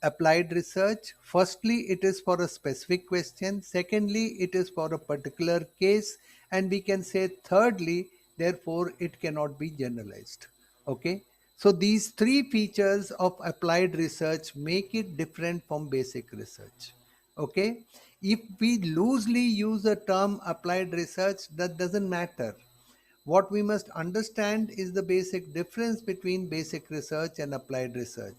applied research. Firstly, it is for a specific question. Secondly, it is for a particular case. And we can say thirdly, therefore, it cannot be generalized. Okay, so these three features of applied research make it different from basic research. Okay, if we loosely use the term applied research, that doesn't matter. What we must understand is the basic difference between basic research and applied research.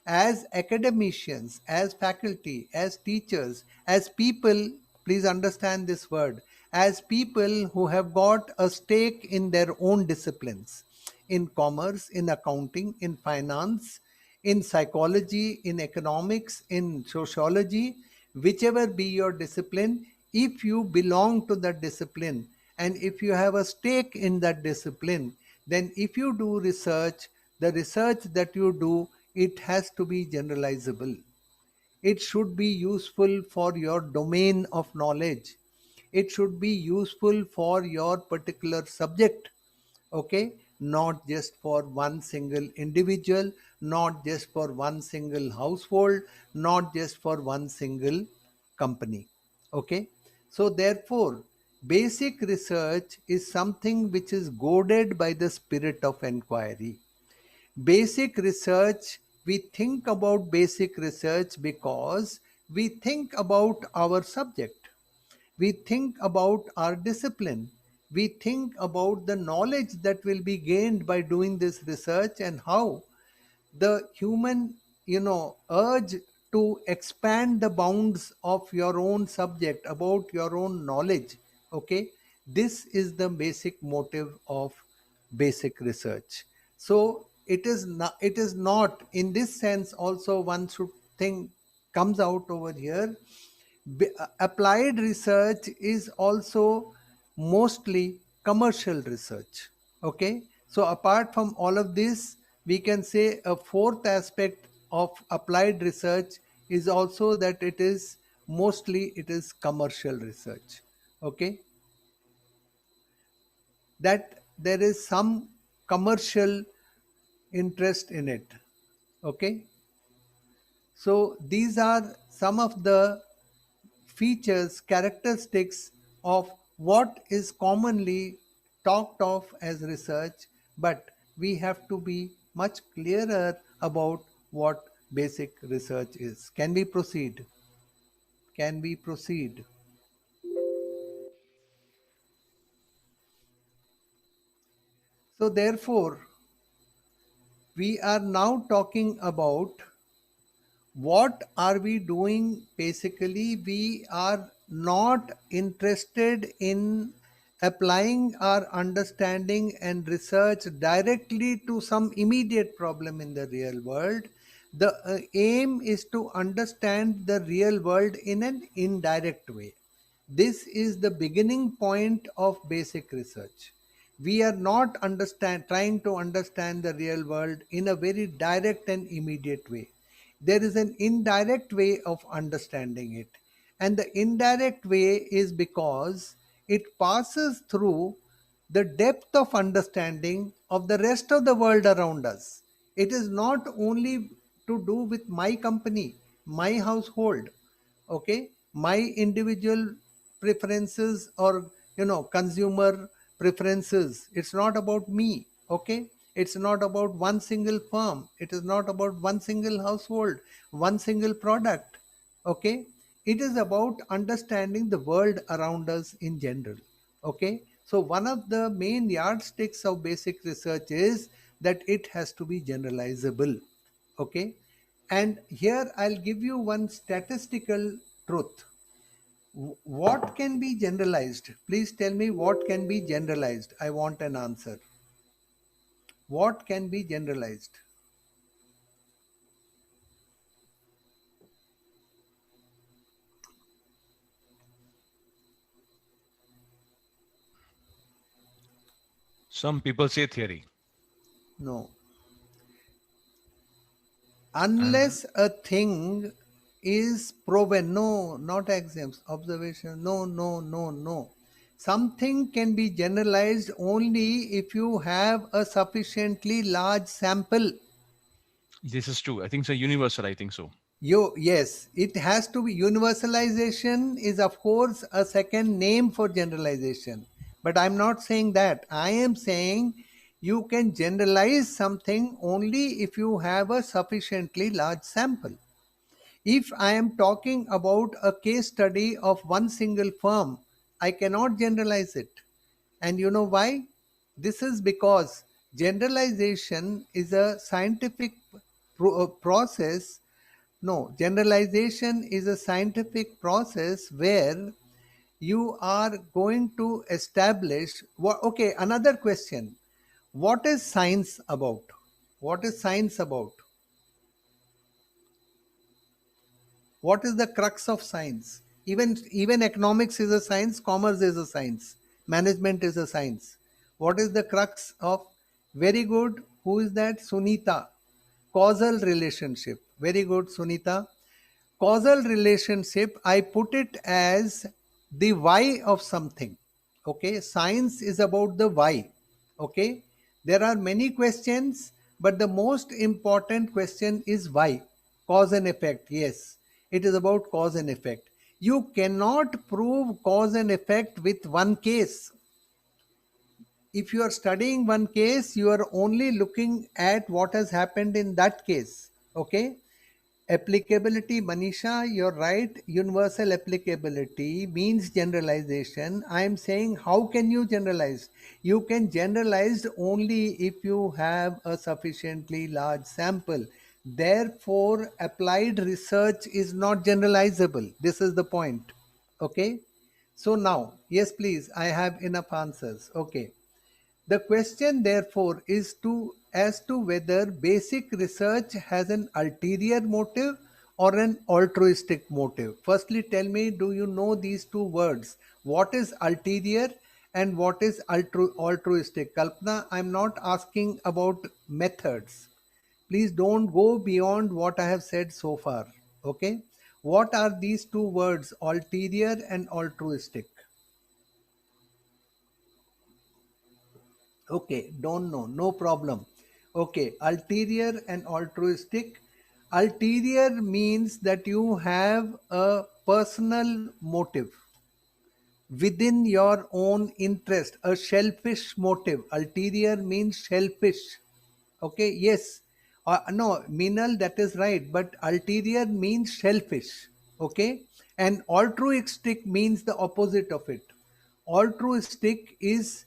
As academicians, as faculty, as teachers, as people, please understand this word, as people who have got a stake in their own disciplines, in commerce, in accounting, in finance, in psychology, in economics, in sociology, whichever be your discipline, if you belong to that discipline and if you have a stake in that discipline, then if you do research, the research that you do, it has to be generalizable. It should be useful for your domain of knowledge. It should be useful for your particular subject. Okay, not just for one single individual, not just for one single household, not just for one single company. Okay, so therefore basic research is something which is goaded by the spirit of inquiry. Basic research, we think about basic research because we think about our subject, we think about our discipline, we think about the knowledge that will be gained by doing this research, and how the human urge to expand the bounds of your own subject, about your own knowledge. Okay, this is the basic motive of basic research. So it is not in this sense also one should think comes out over here. Applied research is also mostly commercial research. Okay, so apart from all of this, we can say a fourth aspect of applied research is also that it is commercial research. Okay, that there is some commercial interest in it. Okay, so these are some of the features, characteristics of what is commonly talked of as research, but we have to be much clearer about what basic research is. Can we proceed? Can we proceed? So therefore, we are now talking about what are we doing. Basically, we are not interested in applying our understanding and research directly to some immediate problem in the real world. The aim is to understand the real world in an indirect way. This is the beginning point of basic research. We are not trying to understand the real world in a very direct and immediate way. There is an indirect way of understanding it. And the indirect way is because it passes through the depth of understanding of the rest of the world around us. It is not only to do with my company, my household, okay, my individual preferences or consumer preferences. It's not about me. Okay, it's not about one single firm, it is not about one single household, one single product. Okay, it is about understanding the world around us in general. Okay, so one of the main yardsticks of basic research is that it has to be generalizable. Okay, and here I'll give you one statistical truth. What can be generalized? Please tell me what can be generalized. I want an answer. What can be generalized? Some people say theory. No. Unless a thing is proven. No, not axioms, observation. No, no, no, no. Something can be generalized only if you have a sufficiently large sample. This is true. I think it's a universal. I think so. Yes, it has to be. Universalization is, of course, a second name for generalization. But I'm not saying that. I am saying you can generalize something only if you have a sufficiently large sample. If I am talking about a case study of one single firm, I cannot generalize it. And you know why? This is because generalization is a scientific process. No, generalization is a scientific process where you are going to establish what. Okay, another question. What is science about? What is science about? What is the crux of science? Even economics is a science, commerce is a science, management is a science. What is the crux of? Very good. Who is that? Sunita. Causal relationship. Very good, Sunita. Causal relationship, I put it as the why of something. Okay, science is about the why. Okay, there are many questions, but the most important question is why. Cause and effect. Yes, it is about cause and effect. You cannot prove cause and effect with one case. If you are studying one case, you are only looking at what has happened in that case. Okay, applicability, Manisha, you're right. Universal applicability means generalization. I am saying, how can you generalize? You can generalize only if you have a sufficiently large sample. Therefore, applied research is not generalizable. This is the point. Okay. So now, yes, please, I have enough answers. Okay. The question, therefore, is to as to whether basic research has an ulterior motive or an altruistic motive. Firstly, tell me, do you know these two words? What is ulterior and what is altruistic? Kalpana, I'm not asking about methods. Please don't go beyond what I have said so far. Okay? What are these two words, ulterior and altruistic? Okay, don't know, no problem. Okay, ulterior and altruistic. Ulterior means that you have a personal motive within your own interest, a selfish motive. Ulterior means selfish. Okay, yes. No, Minal, that is right, but ulterior means selfish. Okay, and altruistic means the opposite of it. Altruistic is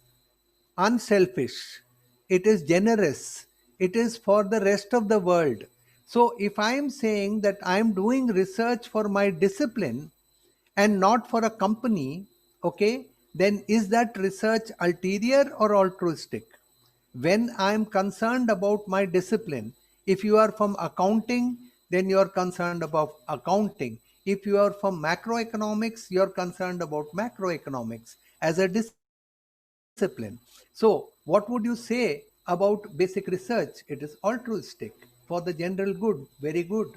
unselfish, it is generous, it is for the rest of the world. So if I am saying that I am doing research for my discipline and not for a company, okay, then is that research ulterior or altruistic? When I am concerned about my discipline, if you are from accounting, then you are concerned about accounting. If you are from macroeconomics, you are concerned about macroeconomics as a discipline. So what would you say about basic research? It is altruistic for the general good. Very good.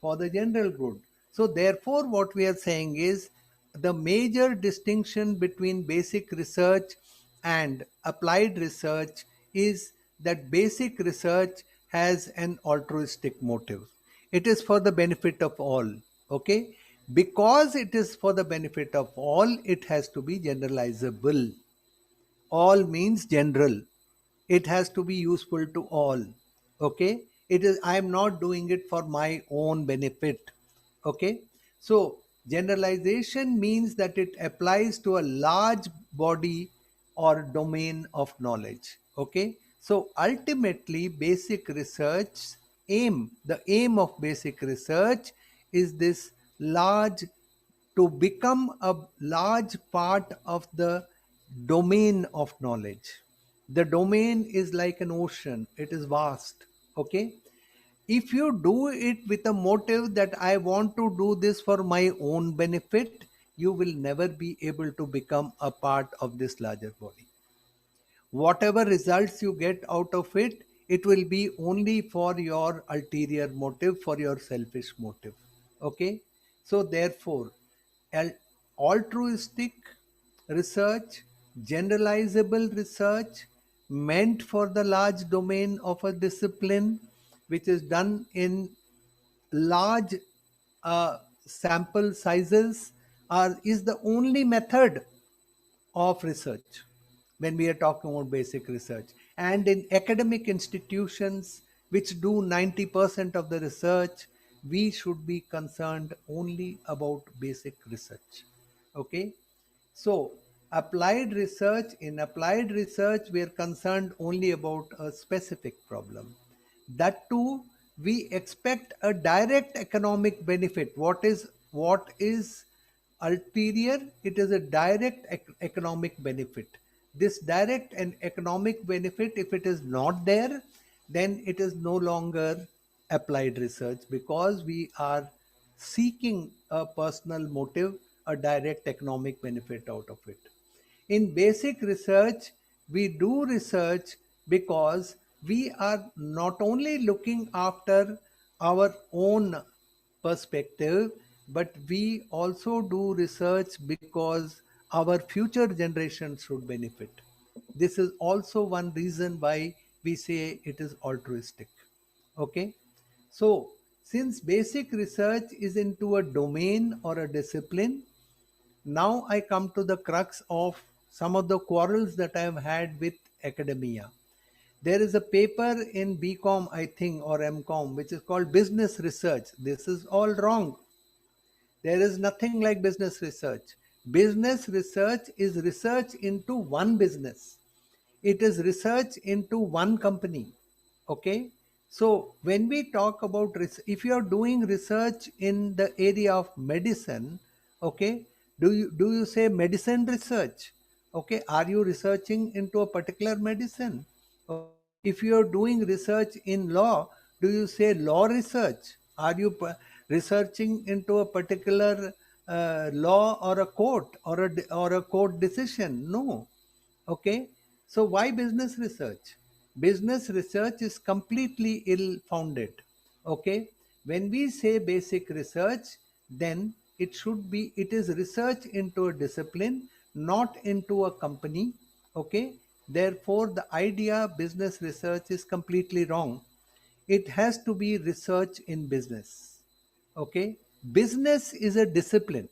For the general good. So therefore what we are saying is the major distinction between basic research and applied research is that basic research has an altruistic motive. It is for the benefit of all. Okay? Because it is for the benefit of all, it has to be generalizable. All means general. It has to be useful to all. Okay? It is, I am not doing it for my own benefit. Okay? So generalization means that it applies to a large body or domain of knowledge. Okay? So ultimately basic research the aim of basic research is this large, to become a large part of the domain of knowledge. The domain is like an ocean, it is vast. Okay? If you do it with a motive that I want to do this for my own benefit, you will never be able to become a part of this larger body. Whatever results you get out of it, it will be only for your ulterior motive, for your selfish motive. Okay? So therefore, altruistic research, generalizable research meant for the large domain of a discipline, which is done in large sample sizes, is the only method of research when we are talking about basic research. And in academic institutions which do 90% of the research, we should be concerned only about basic research. Okay? So in applied research, we are concerned only about a specific problem. That too, we expect a direct economic benefit. What is ulterior? It is a direct economic benefit. This direct and economic benefit, if it is not there, then it is no longer applied research, because we are seeking a personal motive, a direct economic benefit out of it. In basic research, we do research because we are not only looking after our own perspective, but we also do research because our future generations should benefit. This is also one reason why we say it is altruistic. Okay? So, since basic research is into a domain or a discipline, now I come to the crux of some of the quarrels that I have had with academia. There is a paper in BCom, I think, or MCom, which is called business research. This is all wrong. There is nothing like business research. Business research is research into one business. It is research into one company. Okay? So when we talk about if you are doing research in the area of medicine, okay, do you say medicine research? Okay, are you researching into a particular medicine? Okay, If you are doing research in law, do you say law research? Are you researching into a particular law or a court or a court decision? No. Okay. So why business research? Business research is completely ill-founded. Okay. When we say basic research, then it is research into a discipline, not into a company. Okay. Therefore, the idea business research is completely wrong. It has to be research in business. Okay. Business is a discipline.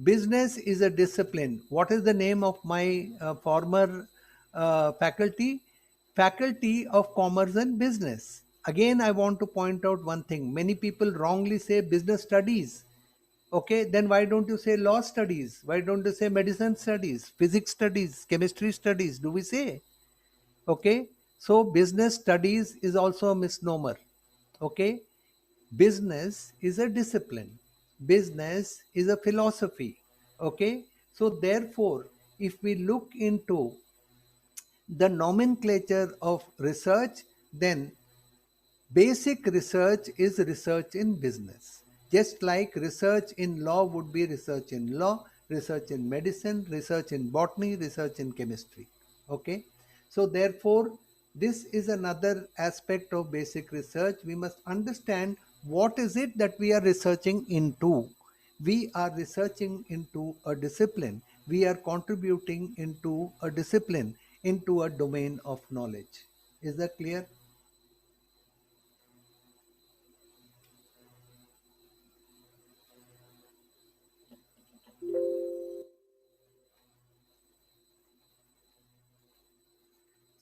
Business is a discipline. What is the name of my former faculty? Faculty of Commerce and Business. Again, I want to point out one thing. Many people wrongly say business studies. Okay, then why don't you say law studies? Why don't you say medicine studies, physics studies, chemistry studies? Do we say? Okay, so business studies is also a misnomer. Okay, business is a discipline, business is a philosophy. Okay, so therefore if we look into the nomenclature of research, then basic research is research in business. Just like research in law would be research in law, research in medicine, research in botany, research in chemistry. Okay. So therefore, this is another aspect of basic research. We must understand what is it that we are researching into. We are researching into a discipline. We are contributing into a discipline, into a domain of knowledge. Is that clear?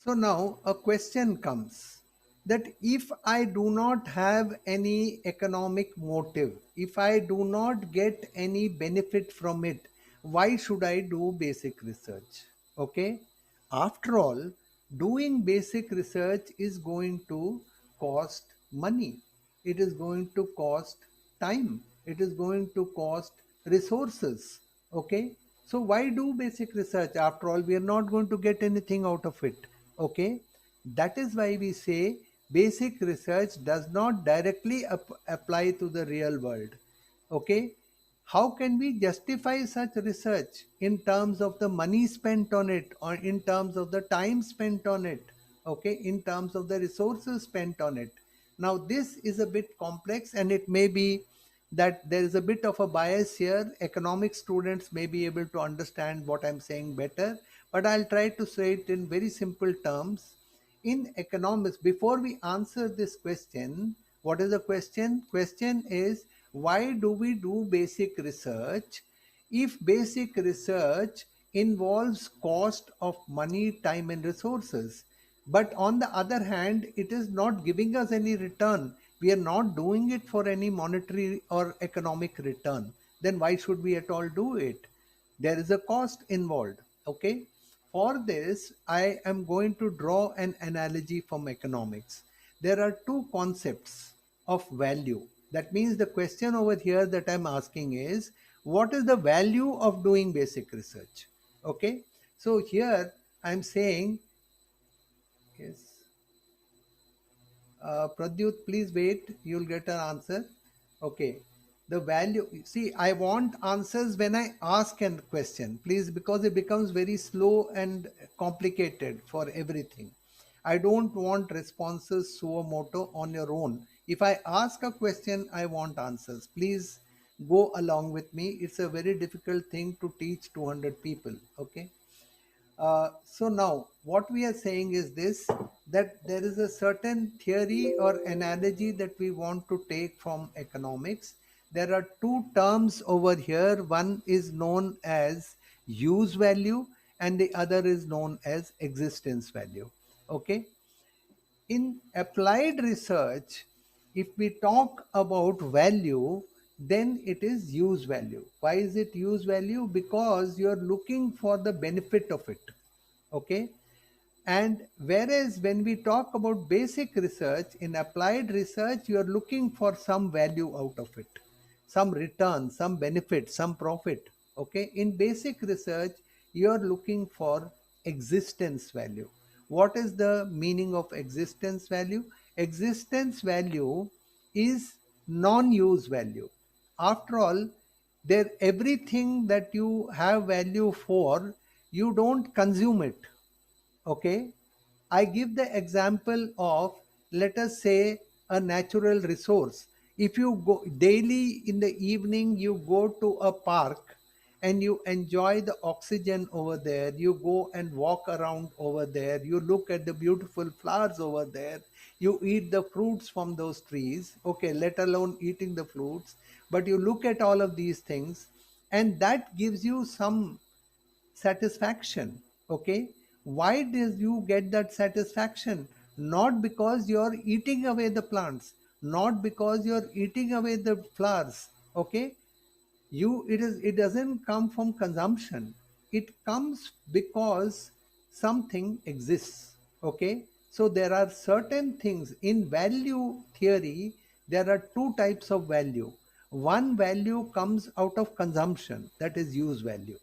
So now a question comes that if I do not have any economic motive, if I do not get any benefit from it, why should I do basic research? Okay. After all, doing basic research is going to cost money. It is going to cost time. It is going to cost resources. Okay. So why do basic research? After all, we are not going to get anything out of it. Okay, that is why we say basic research does not directly apply to the real world. Okay, how can we justify such research in terms of the money spent on it, or in terms of the time spent on it? Okay, in terms of the resources spent on it. Now this is a bit complex, and it may be that there is a bit of a bias here. Economic students may be able to understand what I'm saying better, but I'll try to say it in very simple terms. In economics, before we answer this question, what is the question? Question is, why do we do basic research? If basic research involves cost of money, time and resources, but on the other hand, it is not giving us any return. We are not doing it for any monetary or economic return. Then why should we at all do it? There is a cost involved. Okay. For this, I am going to draw an analogy from economics. There are two concepts of value. That means the question over here that I'm asking is, what is the value of doing basic research? Okay. So here I'm saying, yes, Pradyut, please wait, you'll get an answer. Okay. The value, see, I want answers when I ask a question, please, because it becomes very slow and complicated for everything. I don't want responses suo moto on your own. If I ask a question, I want answers. Please go along with me. It's a very difficult thing to teach 200 people. Okay. So now what we are saying is this, that there is a certain theory or analogy that we want to take from economics. There are two terms over here. One is known as use value and the other is known as existence value. Okay. In applied research, if we talk about value, then it is use value. Why is it use value? Because you are looking for the benefit of it. Okay. And whereas when we talk about basic research, in applied research, you are looking for some value out of it, some return, some benefit, some profit. Okay. In basic research, you are looking for existence value. What is the meaning of existence value? Existence value is non-use value. After all, there everything that you have value for, you don't consume it. Okay, I give the example of, let us say, a natural resource. If you go daily in the evening, you go to a park and you enjoy the oxygen over there, you go and walk around over there, you look at the beautiful flowers over there, you eat the fruits from those trees, okay, let alone eating the fruits, but you look at all of these things, and that gives you some satisfaction. Okay, why does you get that satisfaction? Not because you're eating away the plants, not because you're eating away the flowers. Okay, it doesn't come from consumption, it comes because something exists. Okay, so there are certain things in value theory. There are two types of value. One value comes out of consumption, that is use value.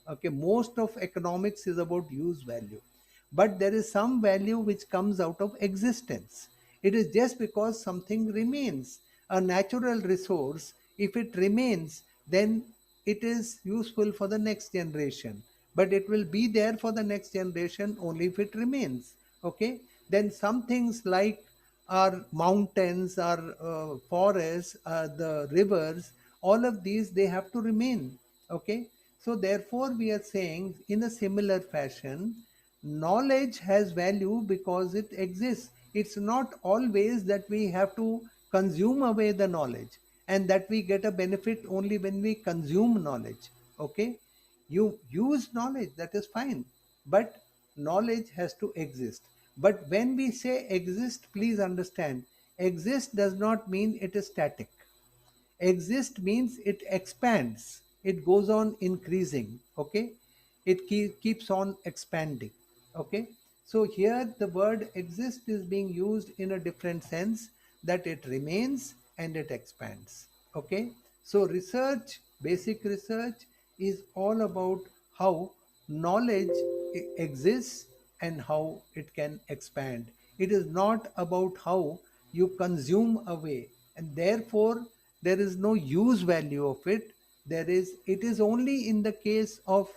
Okay, most of economics is about use value, but there is some value which comes out of existence. It is just because something remains. A natural resource, if it remains, then it is useful for the next generation, but it will be there for the next generation only if it remains. Okay, then some things like our mountains, our forests, the rivers, all of these, they have to remain. Okay, so therefore we are saying in a similar fashion, knowledge has value because it exists. It's not always that we have to consume away the knowledge, and that we get a benefit only when we consume knowledge. Okay, you use knowledge, that is fine, but knowledge has to exist. But when we say exist, please understand, exist does not mean it is static. Exist means it expands, it goes on increasing. Okay, it keeps on expanding. Okay, so here the word exist is being used in a different sense, that it remains and it expands. Okay, so research, basic research, is all about how knowledge exists and how it can expand. It is not about how you consume away, and therefore there is no use value of it. It is only in the case of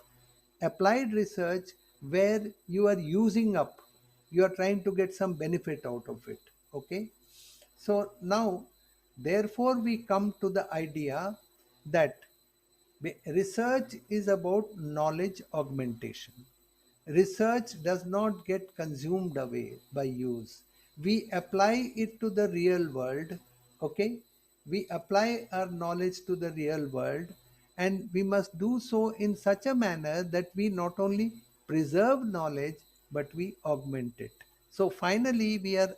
applied research where you are using up, you are trying to get some benefit out of it. Okay, so now therefore we come to the idea that research is about knowledge augmentation. Research does not get consumed away by use. We apply it to the real world. Okay, we apply our knowledge to the real world, and we must do so in such a manner that we not only preserve knowledge but we augment it. So finally we are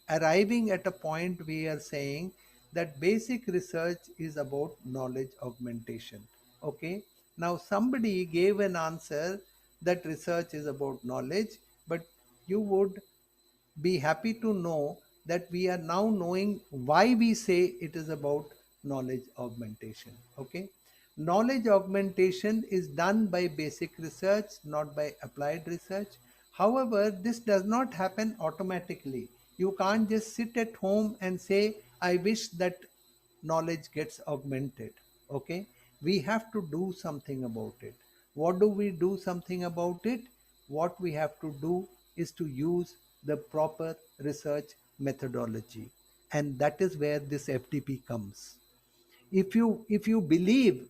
arriving at a point, we are saying that basic research is about knowledge augmentation. Okay, now somebody gave an answer that research is about knowledge, but you would be happy to know that we are now knowing why we say it is about knowledge augmentation. Okay, knowledge augmentation is done by basic research, not by applied research. However, this does not happen automatically. You can't just sit at home and say, I wish that knowledge gets augmented. Okay, we have to do something about it. What do we do something about it? What we have to do is to use the proper research methodology, and that is where this FDP comes. If you believe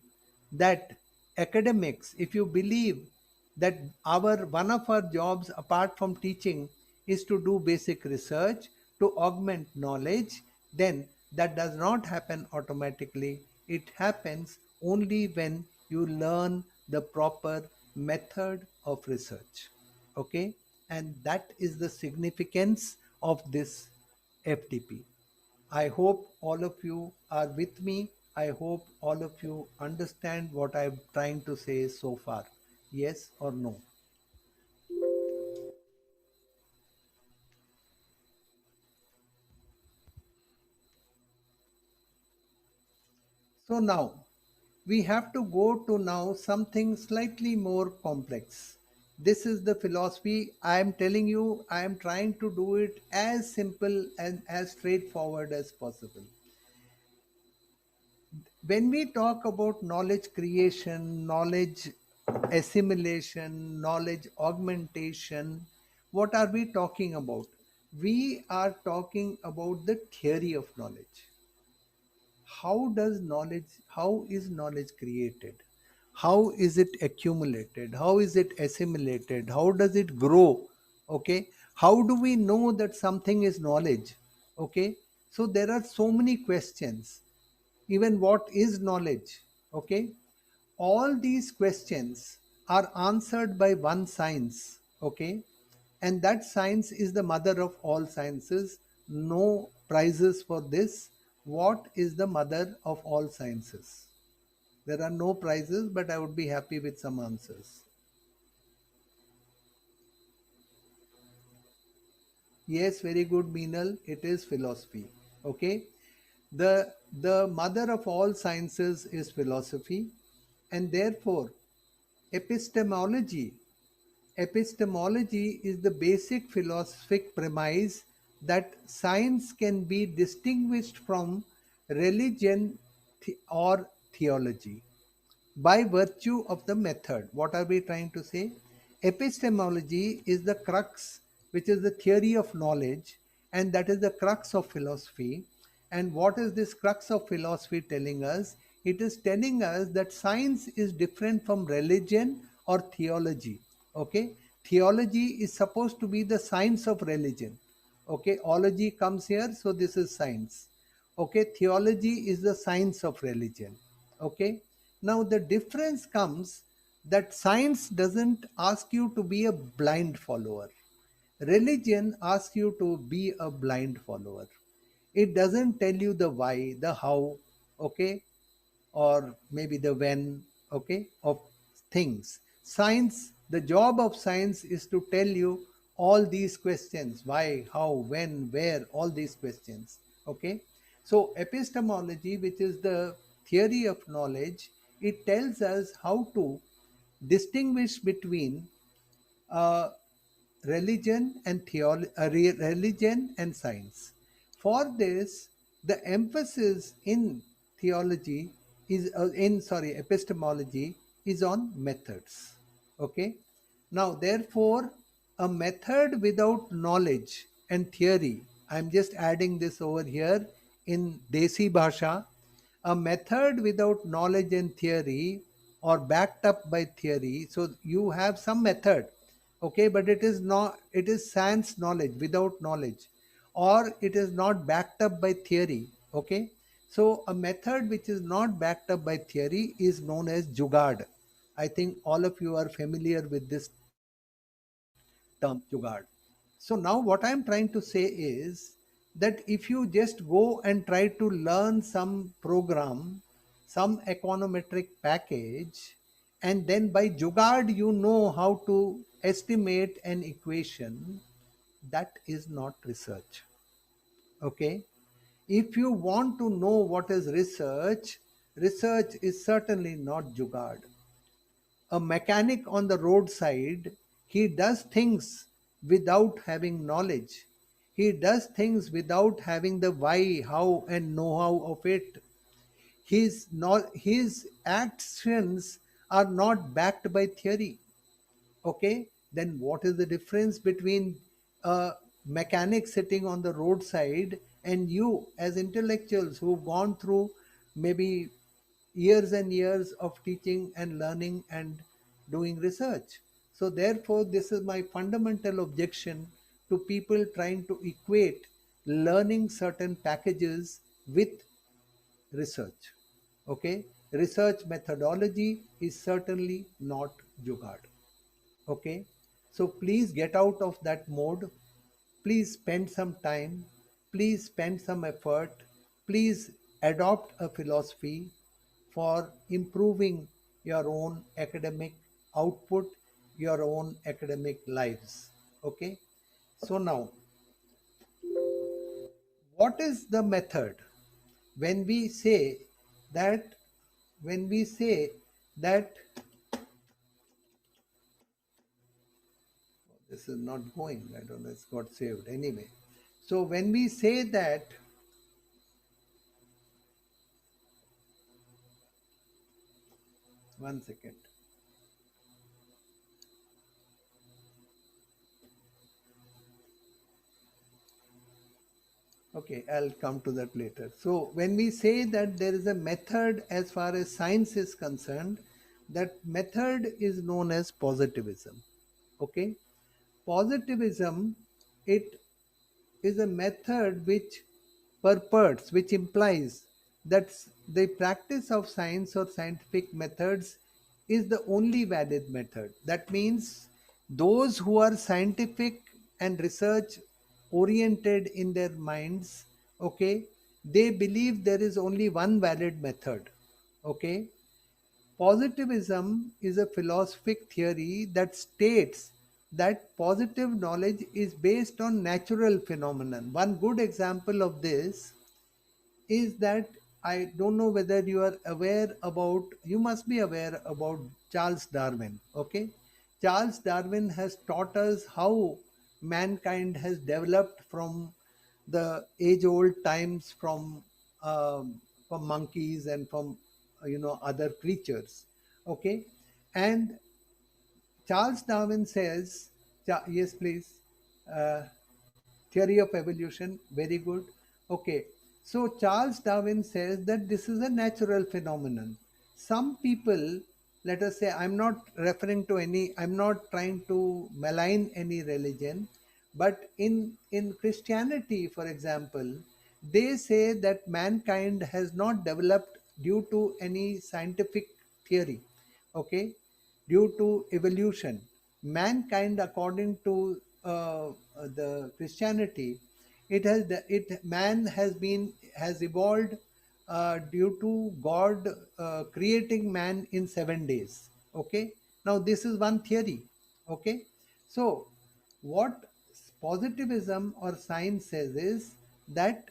that academics, if you believe that our one of our jobs apart from teaching is to do basic research to augment knowledge, then that does not happen automatically. It happens only when you learn the proper method of research. Okay, and that is the significance of this FDP. I hope all of you are with me. I hope all of you understand what I'm trying to say so far. Yes or no? So now we have to go to now something slightly more complex. This is the philosophy. I am telling you, I am trying to do it as simple and as straightforward as possible. When we talk about knowledge creation, knowledge assimilation, knowledge augmentation, what are we talking about? We are talking about the theory of knowledge. How is knowledge created? How is it accumulated? How is it assimilated? How does it grow? Okay. How do we know that something is knowledge? Okay. So there are so many questions. Even what is knowledge? Okay. All these questions are answered by one science. Okay. And that science is the mother of all sciences. No prizes for this. What is the mother of all sciences? There are no prizes, but I would be happy with some answers. Yes, very good, Meenal. It is philosophy. Okay. The mother of all sciences is philosophy, and therefore epistemology is the basic philosophic premise that science can be distinguished from religion or theology by virtue of the method. What are we trying to say? Epistemology is the crux, which is the theory of knowledge, and that is the crux of philosophy. And what is this crux of philosophy telling us? It is telling us that science is different from religion or theology. Okay, theology is supposed to be the science of religion. Okay, ology comes here, so this is science. Okay, theology is the science of religion. Okay, now the difference comes that science doesn't ask you to be a blind follower. Religion asks you to be a blind follower. It doesn't tell you the why, the how, okay, or maybe the when, okay, of things. Science, the job of science is to tell you all these questions: why, how, when, where, all these questions. Okay. So epistemology, which is the theory of knowledge, it tells us how to distinguish between uh, religion and science. For this, the emphasis in theology is epistemology is on methods. Okay. Now, therefore, a method without knowledge and theory. I'm just adding this over here in Desi Bhasha. A method without knowledge and theory, or backed up by theory. So you have some method, okay, but it is not, it is sans knowledge, without knowledge, or it is not backed up by theory. Okay, so a method which is not backed up by theory is known as jugad. I think all of you are familiar with this term, jugad. So now what I'm trying to say is that if you just go and try to learn some program, some econometric package, and then by jugad you know how to estimate an equation, that is not research. Okay. If you want to know what is research, research is certainly not jugad. A mechanic on the roadside, he does things without having knowledge. He does things without having the why, how, and know-how of it. His actions are not backed by theory. Okay, then what is the difference between a mechanic sitting on the roadside and you as intellectuals who've gone through maybe years and years of teaching and learning and doing research? So therefore, this is my fundamental objection to people trying to equate learning certain packages with research. Okay, research methodology is certainly not jugad. Okay, so please get out of that mode. Please spend some time. Please spend some effort. Please adopt a philosophy for improving your own academic output, your own academic lives. Okay, so now what is the method? When we say that, when we say that this is not going. I don't know, it's got saved anyway. So when we say that, one second. Okay, I'll come to that later. So when we say that there is a method as far as science is concerned, that method is known as positivism. Okay, positivism, it is a method which purports, which implies that the practice of science or scientific methods is the only valid method. That means those who are scientific and research oriented in their minds, okay, they believe there is only one valid method. Okay, positivism is a philosophic theory that states that positive knowledge is based on natural phenomenon. One good example of this is that, I don't know whether you are aware about, you must be aware about Charles Darwin. Okay, Charles Darwin has taught us how mankind has developed from the age old times, from monkeys and from other creatures. Okay, and Charles Darwin says, yes, please. Uh, Theory of evolution, very good. Okay, so Charles Darwin says that this is a natural phenomenon. Some people, let us say, I'm not referring to any, I'm not trying to malign any religion, but in Christianity, for example, they say that mankind has not developed due to any scientific theory. Okay, due to evolution, mankind, according to the Christianity, man has evolved due to God creating man in 7 days. Okay, now this is one theory. Okay, so what positivism or science says is that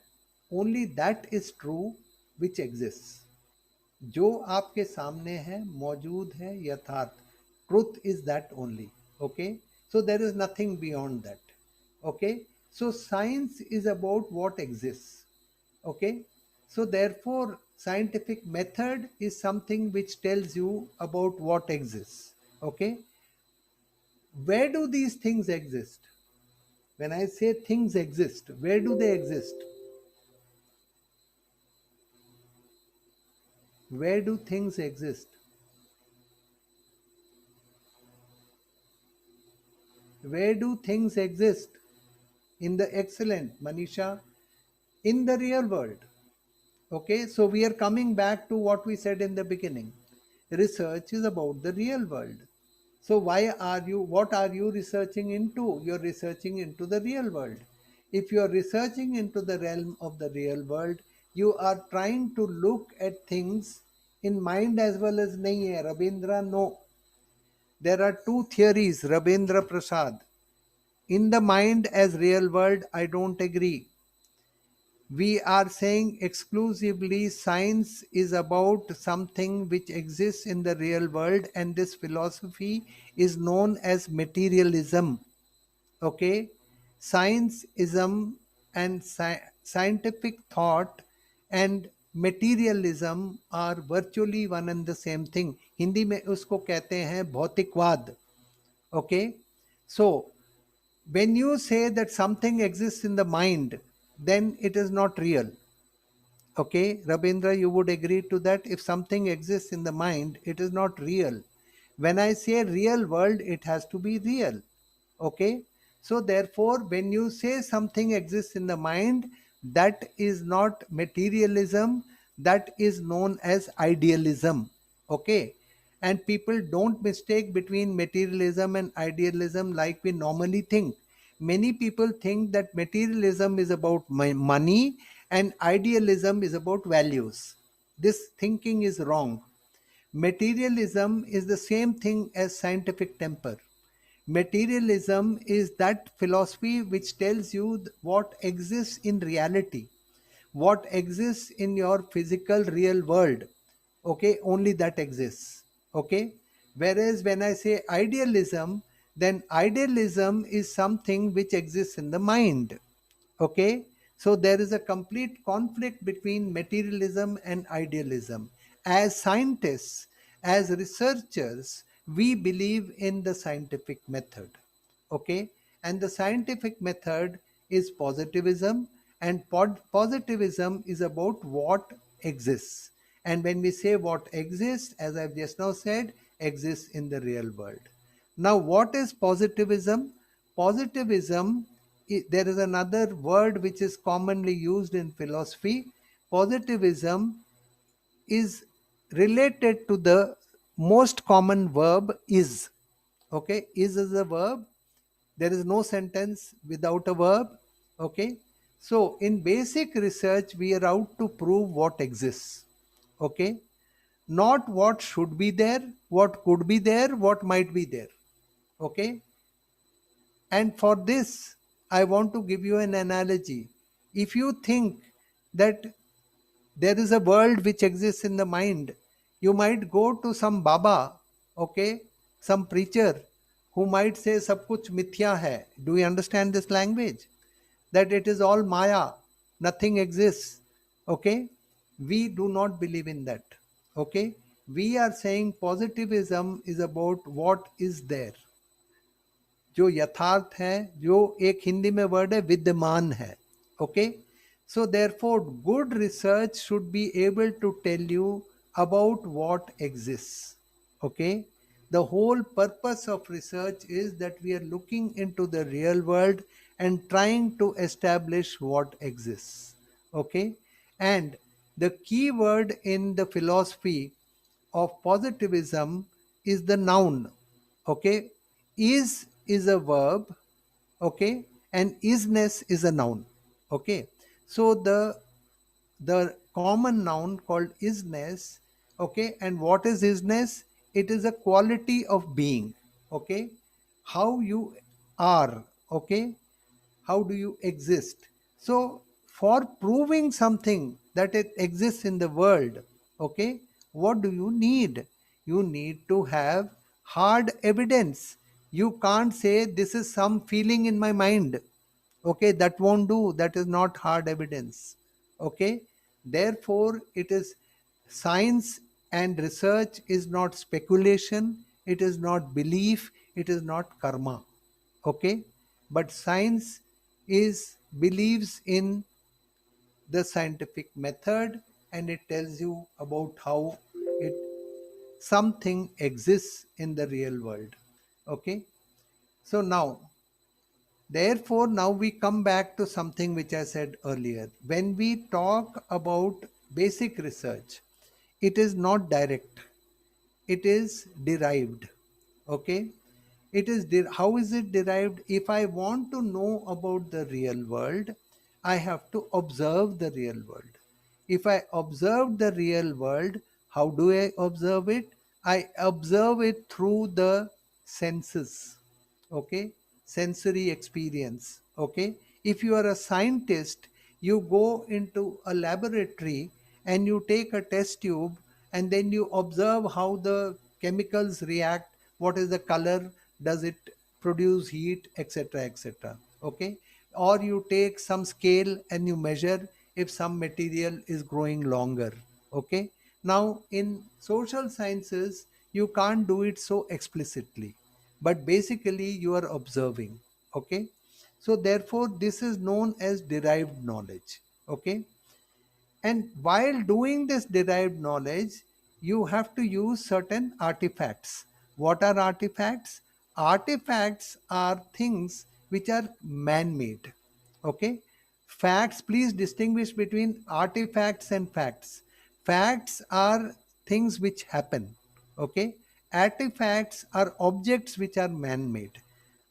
only that is true which exists. जो आपके सामने है, मौजूद है, यथार्थ, truth is that only. Okay, so there is nothing beyond that. Okay, so science is about what exists. Okay, so therefore scientific method is something which tells you about what exists. Okay, where do these things exist? When I say things exist, where do they exist? Where do things exist? Where do things exist? In the excellent, Manisha, in the real world. Okay, so we are coming back to what we said in the beginning. Research is about the real world. So what are you researching into? You're researching into the real world. If you're researching into the realm of the real world, you are trying to look at things in mind as well as nahi hai. Rabindra, no. There are two theories, Rabindra Prasad. In the mind as real world, I don't agree. We are saying exclusively science is about something which exists in the real world, and this philosophy is known as materialism. Okay, scienceism and scientific thought and materialism are virtually one and the same thing. Hindi में उसको कहते हैं भौतिकवाद. Okay, so when you say that something exists in the mind, then it is not real. Okay, Rabindra, you would agree to that? If something exists in the mind, it is not real. When I say real world, it has to be real. Okay, so therefore, when you say something exists in the mind, that is not materialism, that is known as idealism. Okay, and people don't mistake between materialism and idealism like we normally think. Many people think that materialism is about money and idealism is about values. This thinking is wrong. Materialism is the same thing as scientific temper. Materialism is that philosophy which tells you what exists in reality, what exists in your physical real world. Okay, only that exists. Okay, whereas when I say idealism, then idealism is something which exists in the mind. Okay, so there is a complete conflict between materialism and idealism. As scientists, as researchers, we believe in the scientific method. Okay, and the scientific method is positivism, and positivism is about what exists. And when we say what exists, as I've just now said, exists in the real world. Now, what is positivism? Positivism, there is another word which is commonly used in philosophy. Positivism is related to the most common verb is. Okay, is a verb. There is no sentence without a verb. Okay, so in basic research, we are out to prove what exists. Okay, not what should be there, what could be there, what might be there. Okay, and for this, I want to give you an analogy. If you think that there is a world which exists in the mind, you might go to some Baba, okay, some preacher who might say sab kuch mithya hai. Do you understand this language? That it is all Maya, nothing exists. Okay, we do not believe in that. Okay, we are saying positivism is about what is there, जो यथार्थ है, जो एक हिंदी में word है विद्यमान है. Okay, so therefore good research should be able to tell you about what exists. Okay, the whole purpose of research is that we are looking into the real world and trying to establish what exists. Okay, and the key word in the philosophy of positivism is the noun. Okay, is a verb. Okay, and isness is a noun. Okay, so the common noun called isness. Okay, and what is isness? It is a quality of being. Okay, how you are. Okay, how do you exist? So for proving something that it exists in the world, okay, what do you need? You need to have hard evidence. You can't say this is some feeling in my mind. Okay, that won't do. That is not hard evidence. Okay, therefore it is science, and research is not speculation, it is not belief, it is not karma. Okay, but science is believes in the scientific method, and it tells you about how it something exists in the real world. Okay, so now therefore now we come back to something which I said earlier. When we talk about basic research, it is not direct, it is derived. Okay, it is how is it derived? If I want to know about the real world, I have to observe the real world. If I observe the real world, how do I observe it? I observe it through the senses. Okay, sensory experience. Okay, if you are a scientist, you go into a laboratory and you take a test tube, and then you observe how the chemicals react, what is the color, does it produce heat, etc., etc. Okay, or you take some scale and you measure if some material is growing longer. Okay, now in social sciences you can't do it so explicitly, but basically you are observing. Okay, so therefore this is known as derived knowledge. Okay, and while doing this derived knowledge, you have to use certain artifacts. What are artifacts? Artifacts are things which are man-made. Okay, facts, please distinguish between artifacts and facts. Facts are things which happen. Okay, artifacts are objects which are man-made.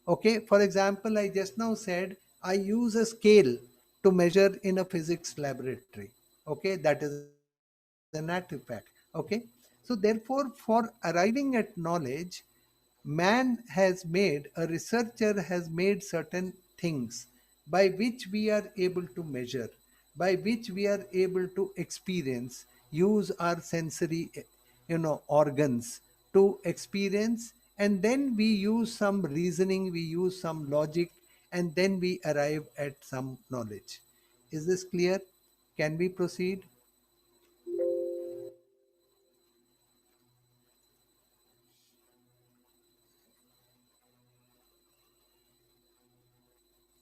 Okay, for example, I just now said I use a scale to measure in a physics laboratory. Okay, that is an artifact. Okay, so therefore for arriving at knowledge, man has made, a researcher has made certain things by which we are able to measure, by which we are able to experience, use our sensory organs to experience and then we use some reasoning, we use some logic, and then we arrive at some knowledge. Is this clear? Can we proceed?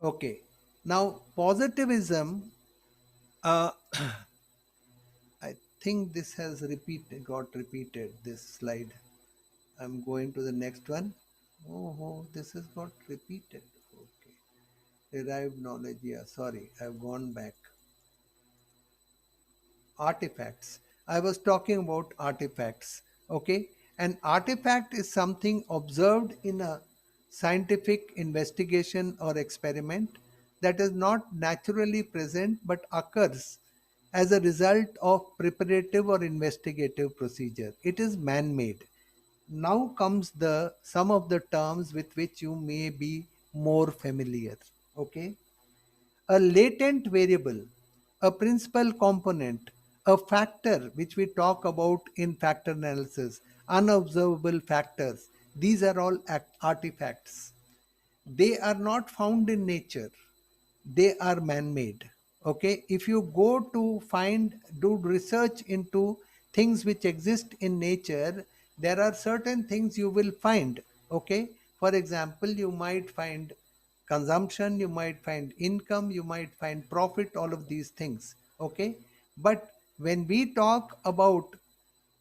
Okay. Now, positivism, I think this has got repeated, this slide. I'm going to the next one. Oh, this has got repeated. Okay. Derived knowledge. Yeah, sorry, I've gone back. Artifacts. I was talking about artifacts. Okay. An artifact is something observed in a scientific investigation or experiment that is not naturally present but occurs as a result of preparative or investigative procedure. It is man-made. Now comes the some of the terms with which you may be more familiar. Okay. A latent variable, a principal component, a factor which we talk about in factor analysis, unobservable factors. These are all artifacts. They are not found in nature. They are man-made. Okay. If you go to do research into things which exist in nature, there are certain things you will find. Okay. For example, you might find consumption, you might find income, you might find profit, all of these things. Okay. But when we talk about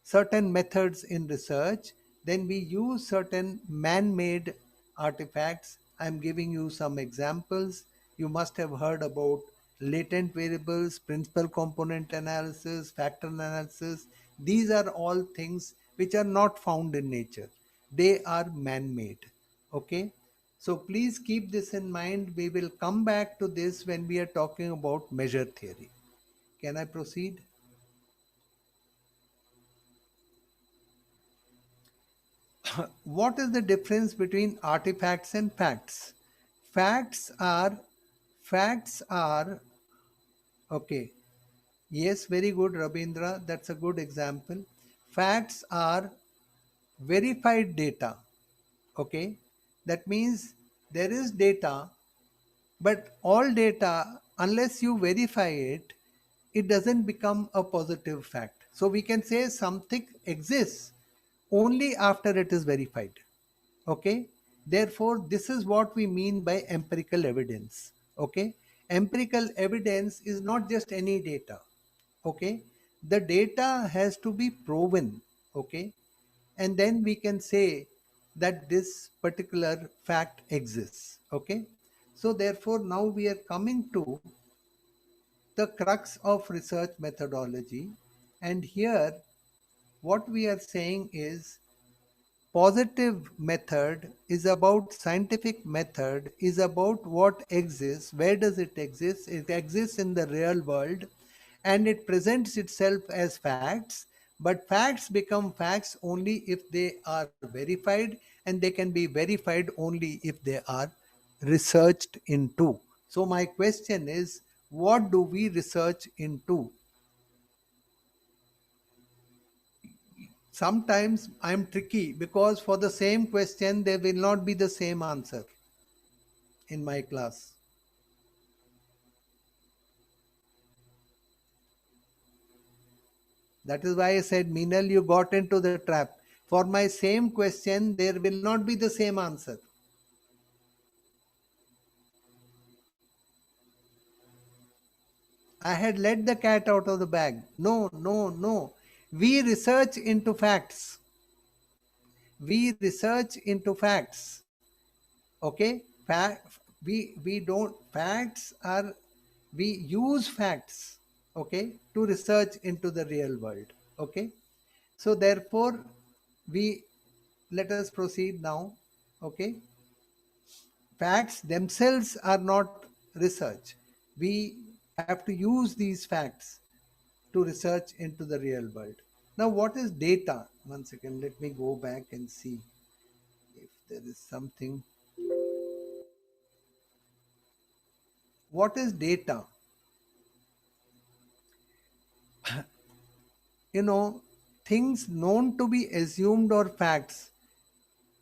certain methods in research, then we use certain man-made artifacts. I'm giving you some examples. You must have heard about latent variables, principal component analysis, factor analysis. These are all things which are not found in nature. They are man-made. Okay. So please keep this in mind. We will come back to this when we are talking about measure theory. Can I proceed? What is the difference between artifacts and facts? Facts are, okay. Yes, very good, Rabindra. That's a good example. Facts are verified data. Okay. That means there is data, but all data, unless you verify it, it doesn't become a positive fact. So we can say something exists only after it is verified. Okay. Therefore, this is what we mean by empirical evidence. Okay. Empirical evidence is not just any data. Okay. The data has to be proven. Okay. And then we can say that this particular fact exists. Okay. So therefore, now we are coming to the crux of research methodology. And here, what we are saying is positive method is about scientific method, is about what exists. Where does it exist? It exists in the real world and it presents itself as facts. But facts become facts only if they are verified, and they can be verified only if they are researched into. So my question is, what do we research into? Sometimes I'm tricky because for the same question, there will not be the same answer in my class. That is why I said, Meenal, you got into the trap. For my same question, there will not be the same answer. I had let the cat out of the bag. No, no, no. We research into facts. We research into facts. Okay. We don't, facts are, we use facts, okay, to research into the real world. Okay. So therefore, let us proceed now. Okay. Facts themselves are not research. We have to use these facts to research into the real world. Now, what is data? One second, let me go back and see if there is something. What is data? Things known to be assumed or facts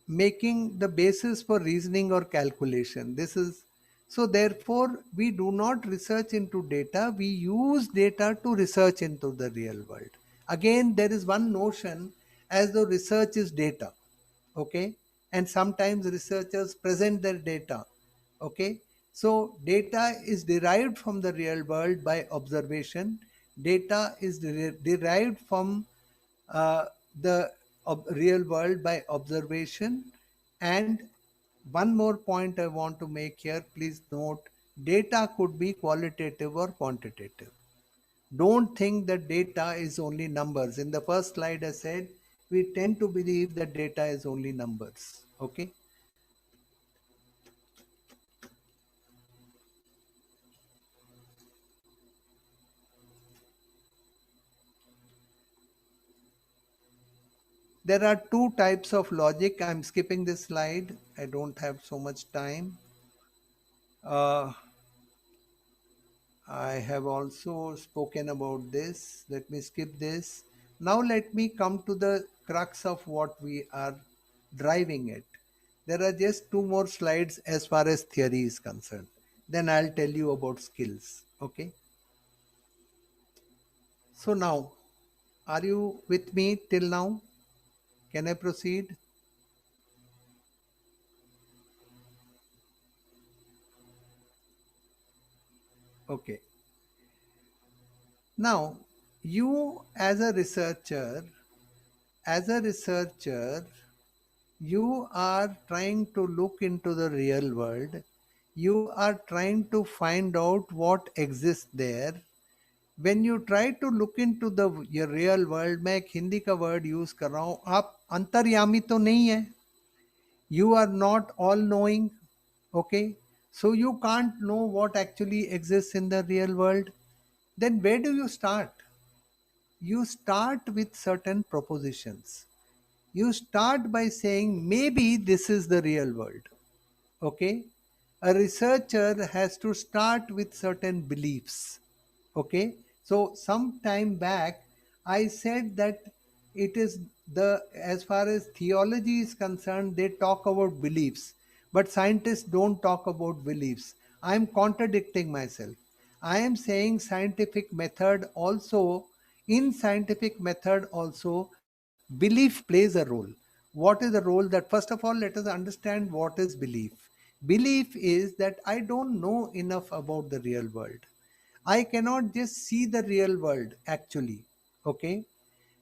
making the basis for reasoning or calculation. This is so therefore we do not research into data, we use data to research into the real world. Again, there is one notion as though research is data, okay, and sometimes researchers present their data, okay. So data is derived from the real world by observation, data is derived from the real world by observation. And one more point I want to make here, please note, data could be qualitative or quantitative. Don't think that data is only numbers. In the first slide I said we tend to believe that data is only numbers, okay. There are two types of logic. I'm skipping this slide, I don't have so much time. I have also spoken about this. Let me skip this. Now let me come to the crux of what we are driving at. There are just two more slides as far as theory is concerned. Then I'll tell you about skills. Okay. So now, are you with me till now? Can I proceed? Okay. Now, you as a researcher, you are trying to look into the real world. You are trying to find out what exists there. When you try to look into the your real world, मैं एक हिंदी का word use कर रहा हूँ, आप अंतर्यामी तो नहीं है. You are not all knowing, okay? So you can't know what actually exists in the real world. Then where do you start? You start with certain propositions. You start by saying maybe this is the real world, okay. A researcher has to start with certain beliefs, okay. So some time back I said that it is the, as far as theology is concerned, they talk about beliefs, but scientists don't talk about beliefs. I am contradicting myself. I am saying scientific method also, in scientific method also, belief plays a role. What is the role? That first of all, let us understand what is belief. Belief is that I don't know enough about the real world. I cannot just see the real world actually, okay.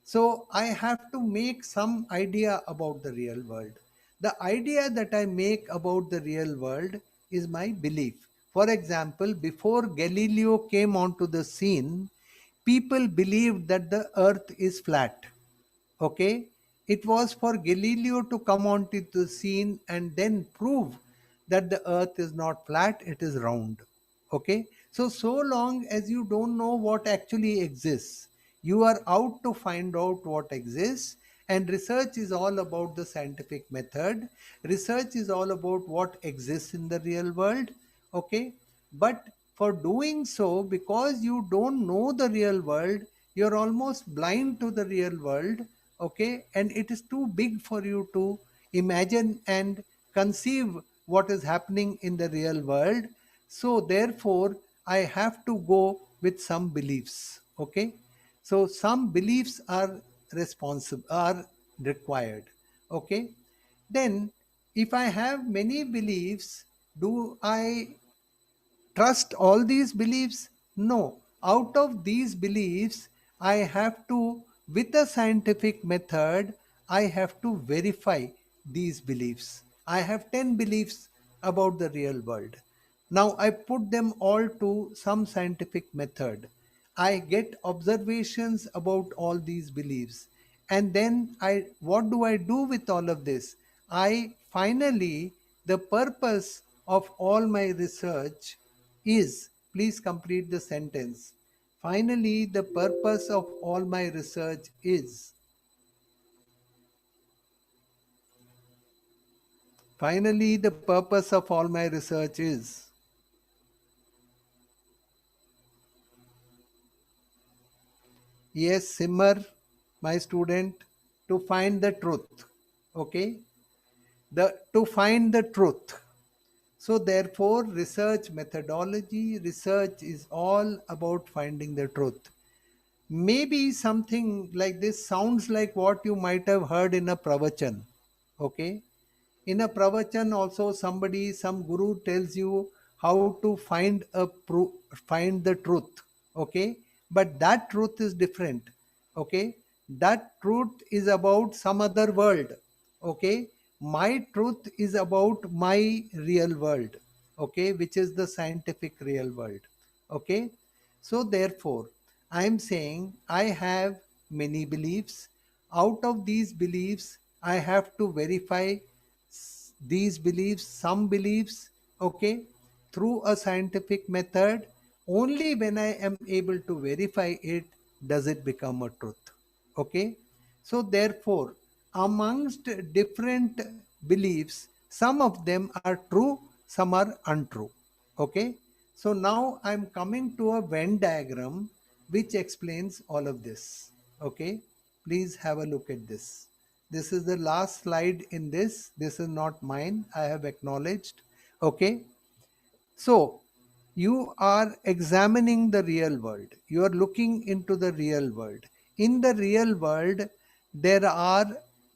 So I have to make some idea about the real world. The idea that I make about the real world is my belief. For example, before Galileo came onto the scene, people believed that the earth is flat, okay. It was for Galileo to come onto the scene and then prove that the earth is not flat, it is round, okay. So long as you don't know what actually exists, you are out to find out what exists. And research is all about the scientific method. Research is all about what exists in the real world, okay. But for doing so, because you don't know the real world, you're almost blind to the real world, okay, and it is too big for you to imagine and conceive what is happening in the real world. So therefore I have to go with some beliefs, okay. So some beliefs are responsible, are required, okay. Then if I have many beliefs, do I trust all these beliefs? No. Out of these beliefs, I have to, with a scientific method, I have to verify these beliefs. I have 10 beliefs about the real world. Now I put them all to some scientific method. I get observations about all these beliefs. And then what do I do with all of this? I finally, the purpose of all my research is, please complete the sentence. Finally, the purpose of all my research is. Finally, the purpose of all my research is. Yes, Simmer, my student, to find the truth. Okay. to find the truth. So therefore, research methodology, research is all about finding the truth. Maybe something like this sounds like what you might have heard in a pravachan. Okay. In a pravachan also some guru tells you how to find the truth. Okay. But that truth is different. Okay. That truth is about some other world. Okay. My truth is about my real world. Okay. Which is the scientific real world. Okay. So therefore, I am saying I have many beliefs. Out of these beliefs, I have to verify these beliefs, some beliefs, okay, through a scientific method. Only when I am able to verify it does it become a truth. Okay. So therefore, amongst different beliefs, some of them are true, some are untrue. Okay. So now I'm coming to a Venn diagram which explains all of this. Okay. Please have a look at this. This is the last slide in this. This is not mine. I have acknowledged. Okay. So you are examining the real world. You are looking into the real world. In the real world, there are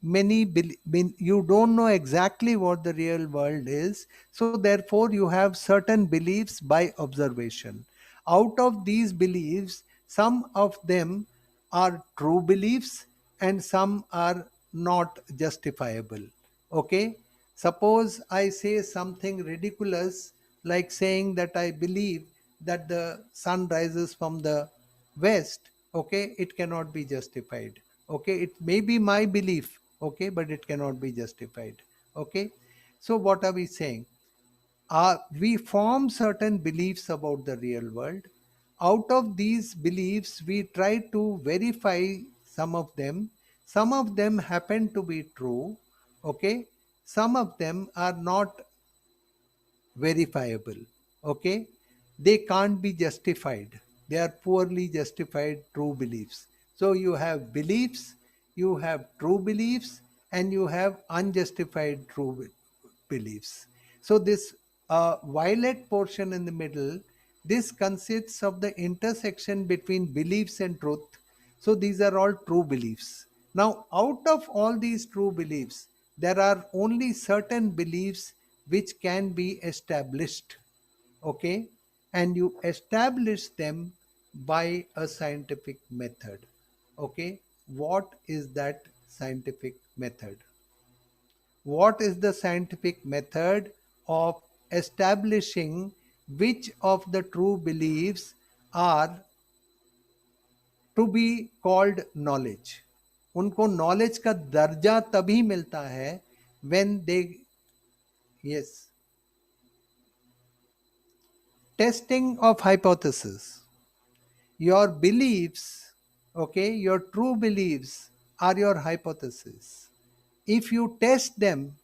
you don't know exactly what the real world is. So therefore, you have certain beliefs by observation. Out of these beliefs, some of them are true beliefs and some are not justifiable. Okay. Suppose I say something ridiculous like saying that I believe that the sun rises from the west. Okay. It cannot be justified. Okay. It may be my belief. Okay. But it cannot be justified. Okay. So what are we saying? We form certain beliefs about the real world. Out of these beliefs, we try to verify some of them. Some of them happen to be true. Okay. Some of them are not verifiable. Okay. They can't be justified. They are poorly justified true beliefs. So you have beliefs, you have true beliefs, and you have unjustified beliefs. So this violet portion in the middle, this consists of the intersection between beliefs and truth. So these are all true beliefs. Now, out of all these true beliefs, there are only certain beliefs which can be established. Okay. And you establish them by a scientific method. Okay. What is that scientific method? What is the scientific method of establishing which of the true beliefs are to be called knowledge? उनको knowledge का दर्जा तभी मिलता है when they, yes, testing of hypothesis. Your beliefs, okay, your true beliefs are your hypothesis. If you test them,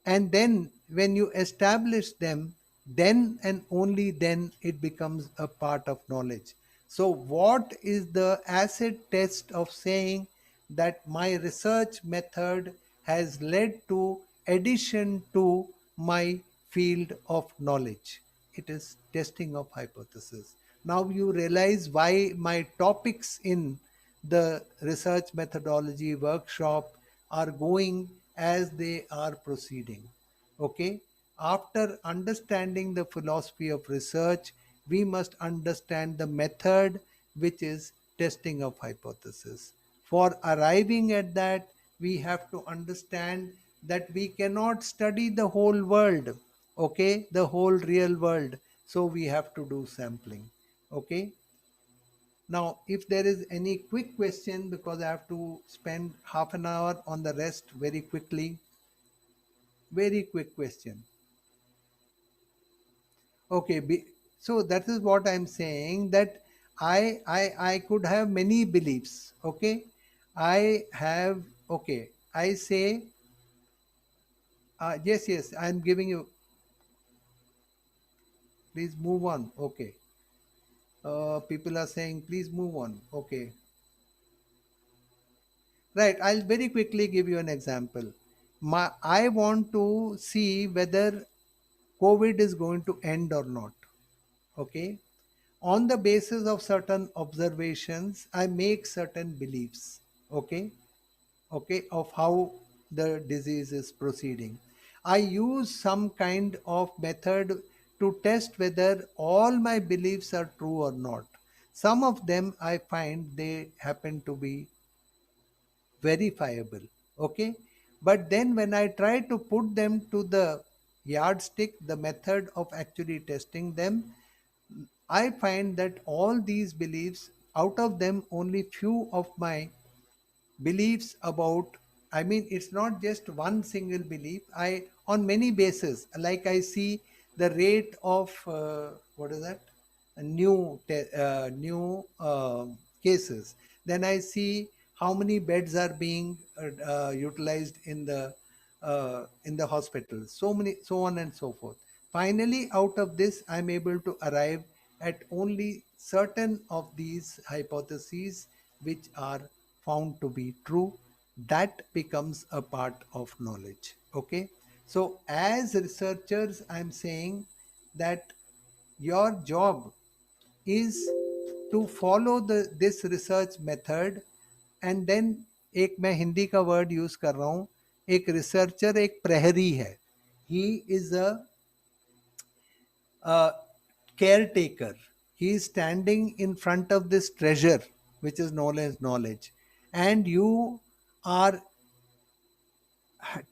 and then when you establish them, then and only then it becomes a part of knowledge. So what is the acid test of saying that my research method has led to addition to my field of knowledge? It is testing of hypothesis. Now you realize why my topics in the research methodology workshop are going as they are proceeding. Okay. After understanding the philosophy of research, we must understand the method, which is testing of hypothesis. For arriving at that, we have to understand that we cannot study the whole world. Okay. The whole real world. So we have to do sampling. Okay. Now, if there is any quick question, because I have to spend half an hour on the rest very quickly. Very quick question. Okay, so that is what I'm saying, that I could have many beliefs. Okay, I have, okay, I say, yes, I'm giving you, please move on. Okay. People are saying, please move on. Okay. Right, I'll very quickly give you an example. I want to see whether COVID is going to end or not. Okay. On the basis of certain observations, I make certain beliefs. Okay. Okay. Of how the disease is proceeding. I use some kind of method to test whether all my beliefs are true or not. Some of them I find they happen to be verifiable. Okay. But then when I try to put them to the yardstick, the method of actually testing them, I find that all these beliefs, out of them only few of my beliefs about, I mean, it's not just one single belief. I, on many bases, like I see the rate of what is that, new cases. Then I see how many beds are being utilized in the hospitals, so many, so on and so forth. Finally, out of this, I'm able to arrive at only certain of these hypotheses which are found to be true. That becomes a part of knowledge. Okay. So as researchers, I'm saying that your job is to follow this research method. And then एक मैं हिंदी का word use कर रहा हूं, एक researcher एक प्रहरी है. He is a caretaker. He is standing in front of this treasure, which is known as knowledge. And you are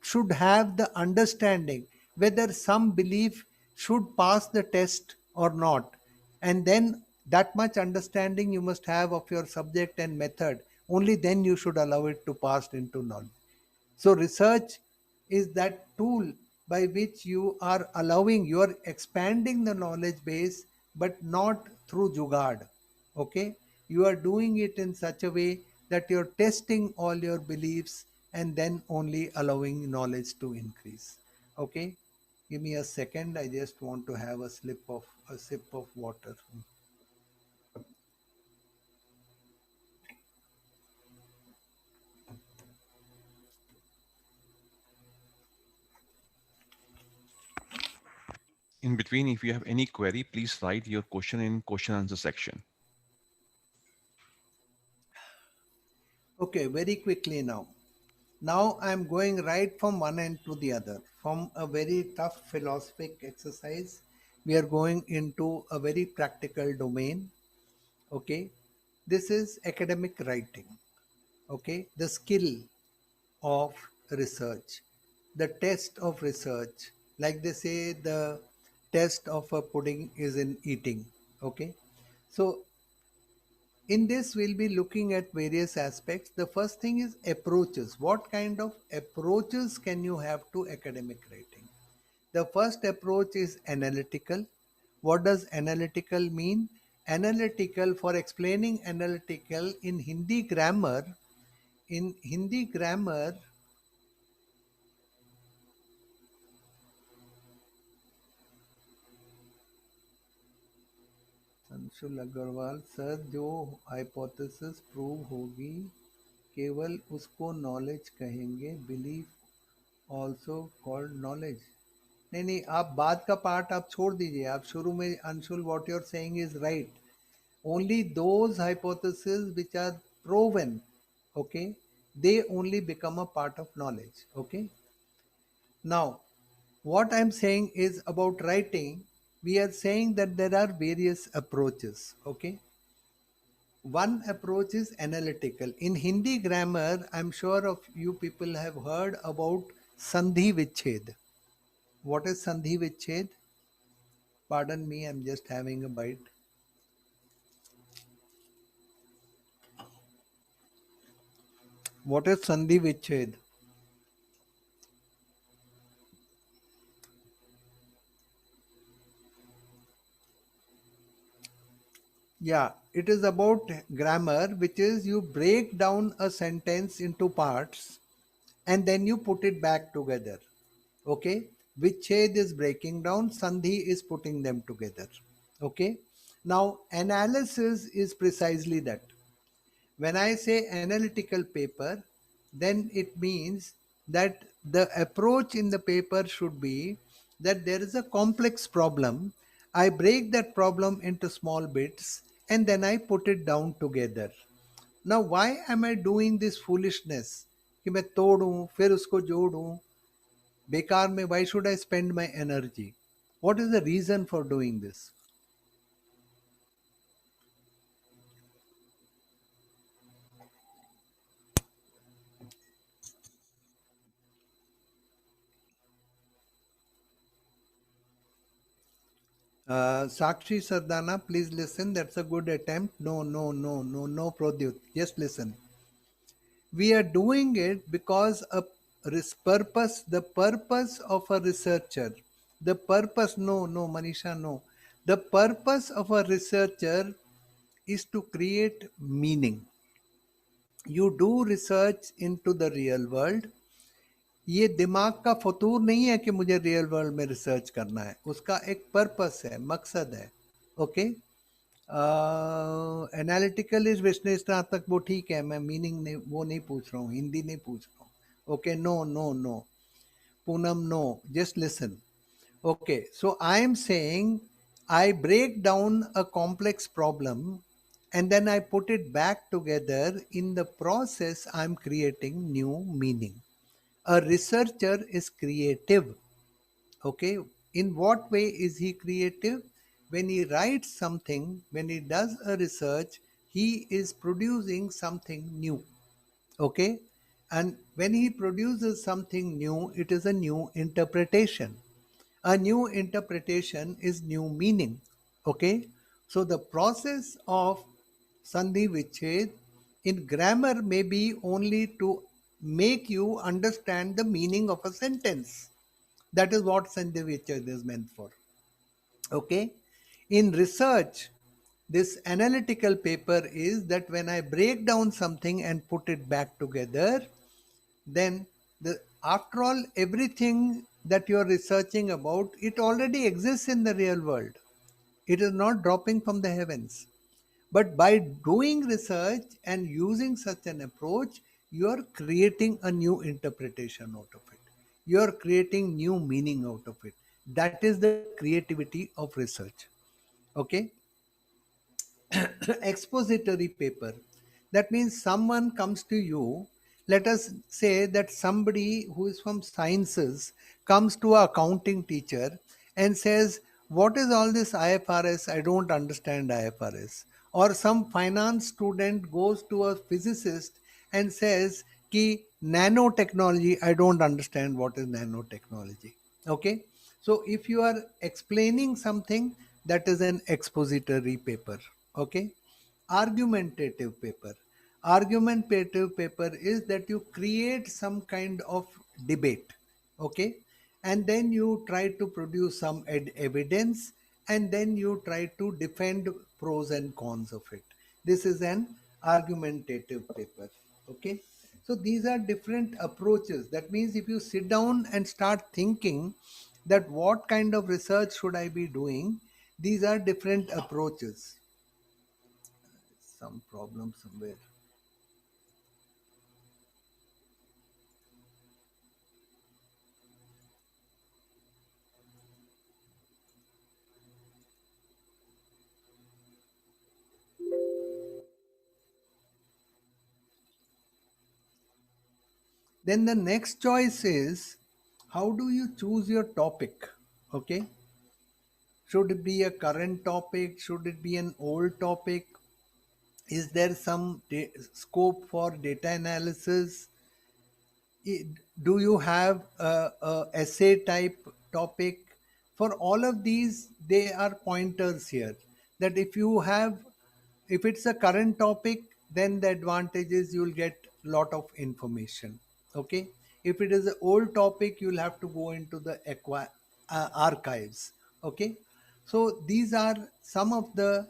should have the understanding whether some belief should pass the test or not. And then that much understanding you must have of your subject and method. Only then you should allow it to pass into knowledge. So research is that tool by which you are allowing, you are expanding the knowledge base, but not through jugad. Okay. You are doing it in such a way that you're testing all your beliefs and then only allowing knowledge to increase. Okay. Give me a second. I just want to have a sip of water. In between, if you have any query, please write your question in question answer section. Okay, very quickly now. Now I'm going right from one end to the other. From a very tough philosophic exercise, we are going into a very practical domain. Okay, this is academic writing. Okay, the skill of research, the test of research. Like they say, the test of a pudding is in eating. Okay, so in this, we'll be looking at various aspects. The first thing is approaches. What kind of approaches can you have to academic writing? The first approach is analytical. What does analytical mean? Analytical, for explaining analytical in Hindi grammar, Anshul Agrawal sir, जो hypothesis prove होगी केवल उसको knowledge कहेंगे, belief also called knowledge. नहीं नहीं, आप बाद का पार्ट आप छोड़ दीजिए. आप शुरू में, Anshul, what you are saying is right. Only those hypothesis which are proven, okay, they only become a part of knowledge. Okay. Now what I'm saying is about writing, we are saying that there are various approaches. Okay. One approach is analytical. In Hindi grammar, I'm sure of you people have heard about sandhi vichhed. What is sandhi vichhed? Pardon me, I'm just having a bite. What is sandhi vichhed? Yeah, it is about grammar, which is you break down a sentence into parts and then you put it back together. Okay. Vichhed is breaking down, sandhi is putting them together. Okay. Now, analysis is precisely that. When I say analytical paper, then it means that the approach in the paper should be that there is a complex problem. I break that problem into small bits and then I put it down together. Now, why am I doing this foolishness? कि मैं तोड़ूं फिर उसको जोड़ूं बेकार में, why should I spend my energy? What is the reason for doing this? Sakshi Sardana, please listen. That's a good attempt. No, Pradyut. Just listen. We are doing it because the purpose of a researcher, Manisha, no. The purpose of a researcher is to create meaning. You do research into the real world. ये दिमाग का फतूर नहीं है कि मुझे real world में research करना है, उसका एक पर्पस है, मकसद है. ओके, एनालिटिकल इज विश्लेषणात्मक, वो ठीक है, मैं मीनिंग नहीं, वो नहीं पूछ रहा हूँ, हिंदी नहीं पूछ रहा हूँ. Okay, no Poonam, no, just listen. Okay, so I am saying I break down a complex problem and then I put it back together. In the process, I'm creating new meaning. A researcher is creative. Okay, in what way is he creative? When he writes something, when he does a research, he is producing something new. Okay, and when he produces something new, it is a new interpretation. A new interpretation is new meaning. Okay, so the process of Sandhi Vichhed in grammar may be only to make you understand the meaning of a sentence. That is what Sandhi Vichhed is meant for. Okay, in research, this analytical paper is that when I break down something and put it back together, then after all, everything that you are researching about, it already exists in the real world. It is not dropping from the heavens. But by doing research and using such an approach, you are creating a new interpretation out of it. You are creating new meaning out of it. That is the creativity of research. Okay? Expository paper. That means someone comes to you. Let us say that somebody who is from sciences comes to an accounting teacher and says, what is all this IFRS? I don't understand IFRS. Or some finance student goes to a physicist and says, ki nanotechnology, I don't understand what is nanotechnology. Okay. So if you are explaining something, that is an expository paper. Okay. Argumentative paper. Argumentative paper is that you create some kind of debate. Okay. And then you try to produce some evidence and then you try to defend pros and cons of it. This is an argumentative paper. Okay. So these are different approaches. That means if you sit down and start thinking that what kind of research should I be doing, these are different approaches. Some problem somewhere. Then the next choice is, how do you choose your topic? Okay. Should it be a current topic? Should it be an old topic? Is there some scope for data analysis? Do you have a essay type topic? For all of these, they are pointers here. That if it's a current topic, then the advantage is you'll get a lot of information. Okay. If it is an old topic, you'll have to go into the archives. Okay. So these are some of the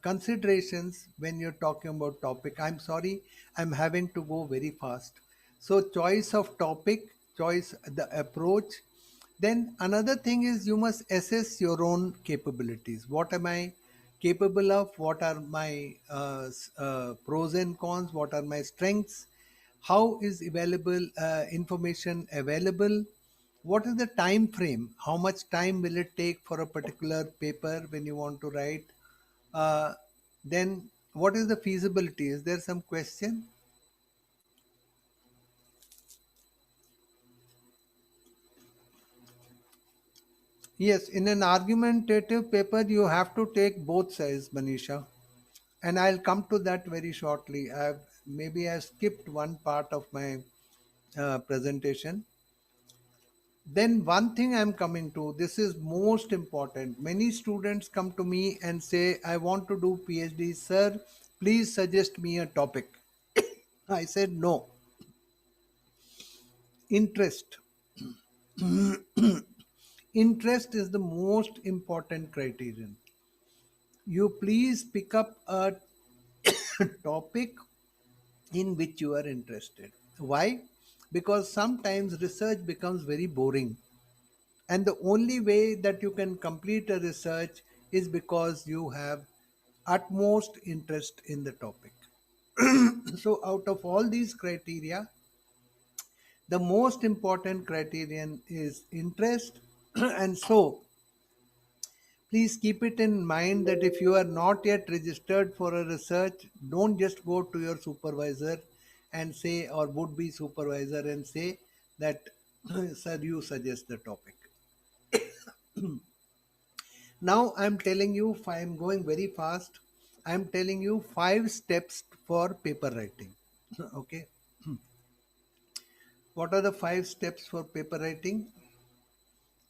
considerations when you're talking about topic. I'm sorry, I'm having to go very fast. So choice of topic, choice the approach. Then another thing is you must assess your own capabilities. What am I capable of? What are my pros and cons? What are my strengths? how is information available, what is the time frame, how much time will it take for a particular paper when you want to write, then what is the feasibility, is there some question? Yes, in an argumentative paper you have to take both sides, Manisha, and I'll come to that very shortly. Maybe I skipped one part of my presentation. Then one thing I'm coming to, this is most important. Many students come to me and say, I want to do PhD, sir, please suggest me a topic. I said, no. Interest. Interest is the most important criterion. You please pick up a topic in which you are interested. Why? Because sometimes research becomes very boring. And the only way that you can complete a research is because you have utmost interest in the topic. So, out of all these criteria, the most important criterion is interest. And so, please keep it in mind that if you are not yet registered for a research, don't just go to your supervisor and say, or would be supervisor, and say that, sir, you suggest the topic. Now I'm telling you, I'm going very fast. I'm telling you 5 steps for paper writing. Okay. What are the 5 steps for paper writing?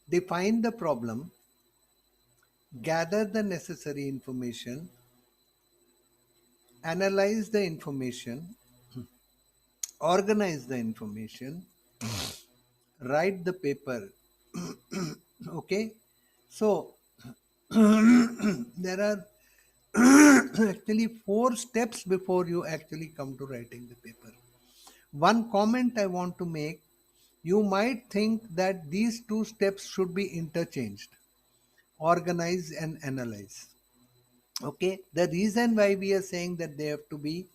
Define the problem, gather the necessary information, analyze the information, organize the information, write the paper. Okay. So there are actually 4 steps before you actually come to writing the paper. One comment I want to make, you might think that these 2 steps should be interchanged, organize and analyze. Okay, the reason why we are saying that they have to be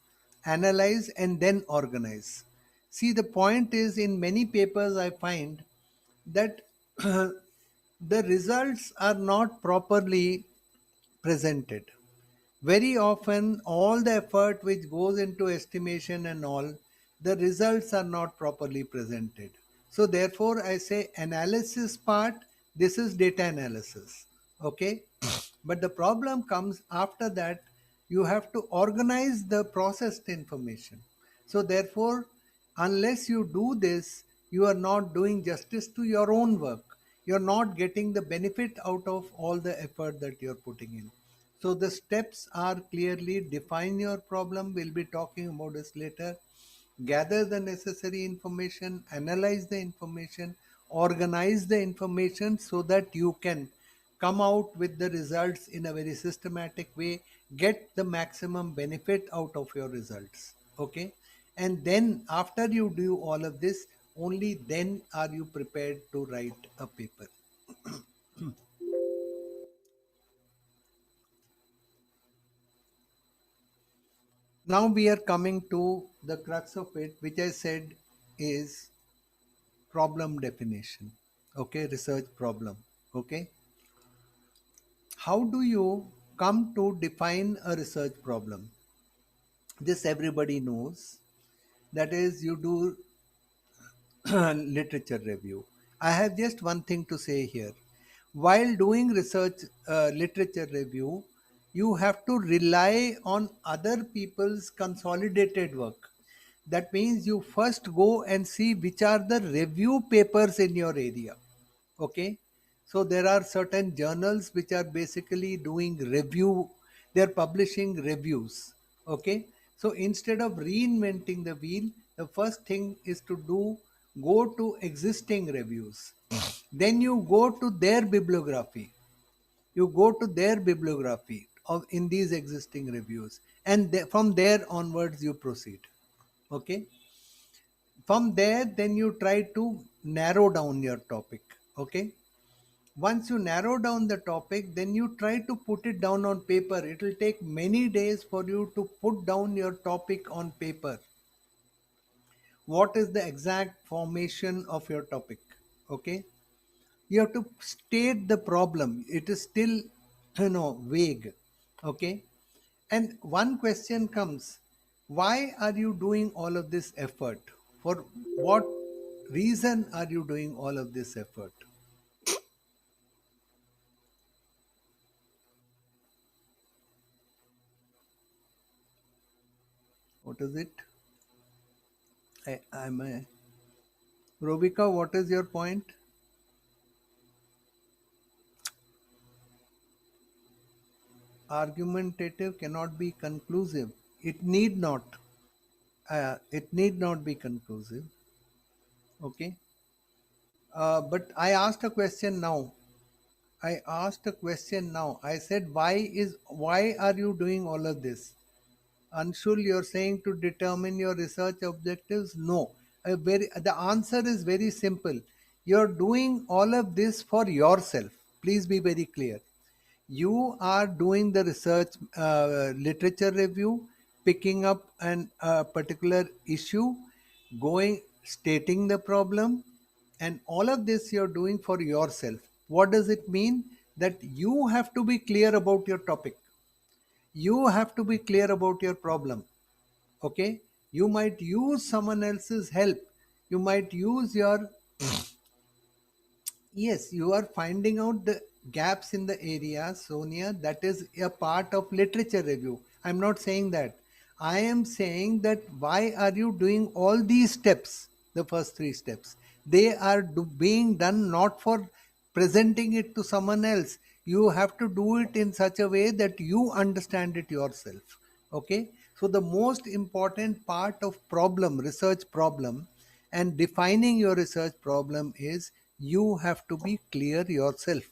analyze and then organize. See, the point is, in many papers I find that the results are not properly presented. Very often, all the effort which goes into estimation and all, the results are not properly presented. So therefore, I say analysis part, this is data analysis. Okay. But the problem comes after that, you have to organize the processed information. So therefore, unless you do this, you are not doing justice to your own work. You're not getting the benefit out of all the effort that you're putting in. So the steps are clearly define your problem. We'll be talking about this later. Gather the necessary information, analyze the information, organize the information so that you can come out with the results in a very systematic way, get the maximum benefit out of your results. Okay. And then after you do all of this, only then are you prepared to write a paper. Now we are coming to the crux of it, which I said is problem definition. Okay, research problem. Okay. How do you come to define a research problem? This everybody knows. That is, you do literature review. I have just one thing to say here. While doing research literature review, you have to rely on other people's consolidated work. That means you first go and see which are the review papers in your area. Okay. So there are certain journals which are basically doing review, they're publishing reviews. Okay. So instead of reinventing the wheel, the first thing is to go to existing reviews. Then you go to their bibliography. You go to their bibliography of in these existing reviews, and from there onwards you proceed. Okay. From there, then you try to narrow down your topic. Okay. Once you narrow down the topic, then you try to put it down on paper. It will take many days for you to put down your topic on paper. what is the exact formation of your topic. Okay, you have to state the problem. It is still, vague. Okay, and one question comes, why are you doing all of this effort? For what reason are you doing all of this effort? What is it? I'm a Robika, what is your point? Argumentative cannot be conclusive. It need not. It need not be conclusive. Okay. But I asked a question now. I said, why are you doing all of this? Anshul, you're saying to determine your research objectives? No. The answer is very simple. You're doing all of this for yourself. Please be very clear. You are doing the research, literature review, picking up a particular issue, stating the problem, and all of this you're doing for yourself. What does it mean? That you have to be clear about your topic. You have to be clear about your problem. Okay, you might use someone else's help. You might use your Yes, you are finding out the gaps in the area, Sonia. That is a part of literature review. I'm not saying that. I am saying that why are you doing all these steps, the first three steps? They are being done not for presenting it to someone else. You have to do it in such a way that you understand it yourself. Okay? So the most important part of research problem, and defining your research problem is you have to be clear yourself.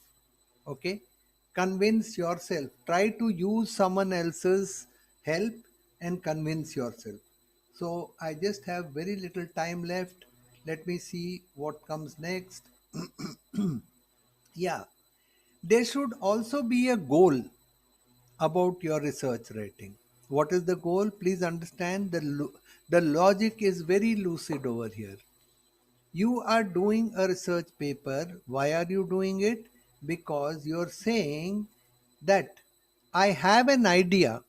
Okay, convince yourself. Try to use someone else's help and convince yourself. So I just have very little time left. Let me see what comes next. Yeah, there should also be a goal about your research writing. What is the goal? Please understand the logic is very lucid over here. You are doing a research paper. Why are you doing it? Because you're saying that I have an idea.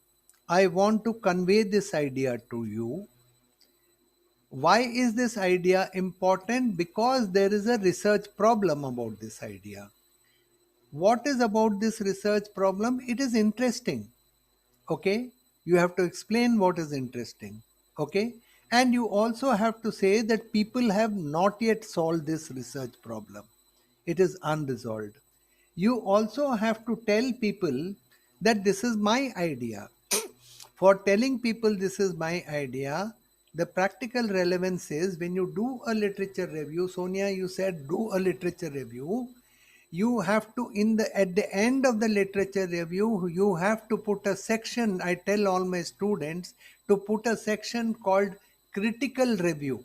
I want to convey this idea to you. Why is this idea important? Because there is a research problem about this idea. What is about this research problem? It is interesting. Okay, you have to explain what is interesting. Okay, and you also have to say that people have not yet solved this research problem. It is unresolved. You also have to tell people that this is my idea. For telling people this is my idea, the practical relevance is when you do a literature review. Sonia, you said do a literature review. You have to, at the end of the literature review, you have to put a section. I tell all my students to put a section called critical review.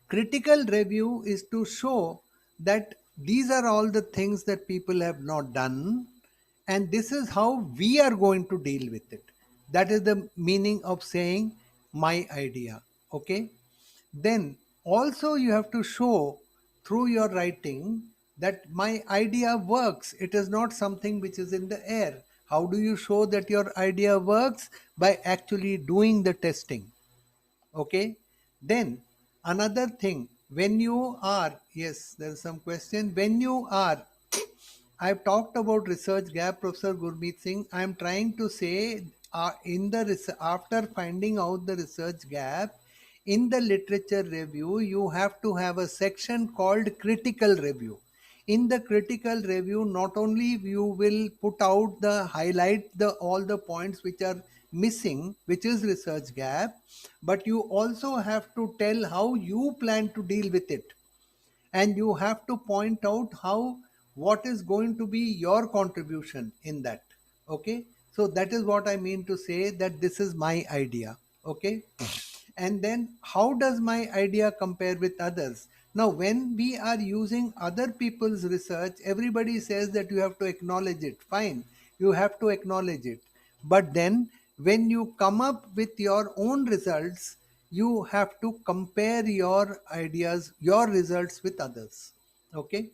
Critical review is to show that these are all the things that people have not done, and this is how we are going to deal with it. That is the meaning of saying my idea. Okay, then also you have to show through your writing that my idea works. It is not something which is in the air. How do you show that your idea works? By actually doing the testing. Okay, then another thing, when you are, yes, there's some question. When you are, I've talked about research gap, Professor Gurmeet Singh. I'm trying to say after finding out the research gap, in the literature review, you have to have a section called critical review. In the critical review, not only you will put out all the points which are missing, which is research gap, but you also have to tell how you plan to deal with it. And you have to point out what is going to be your contribution in that. Okay, so that is what I mean to say that this is my idea. Okay, and then how does my idea compare with others? Now when we are using other people's research, everybody says that you have to acknowledge it. Fine, you have to acknowledge it, but then when you come up with your own results, you have to compare your ideas, your results with others. Okay.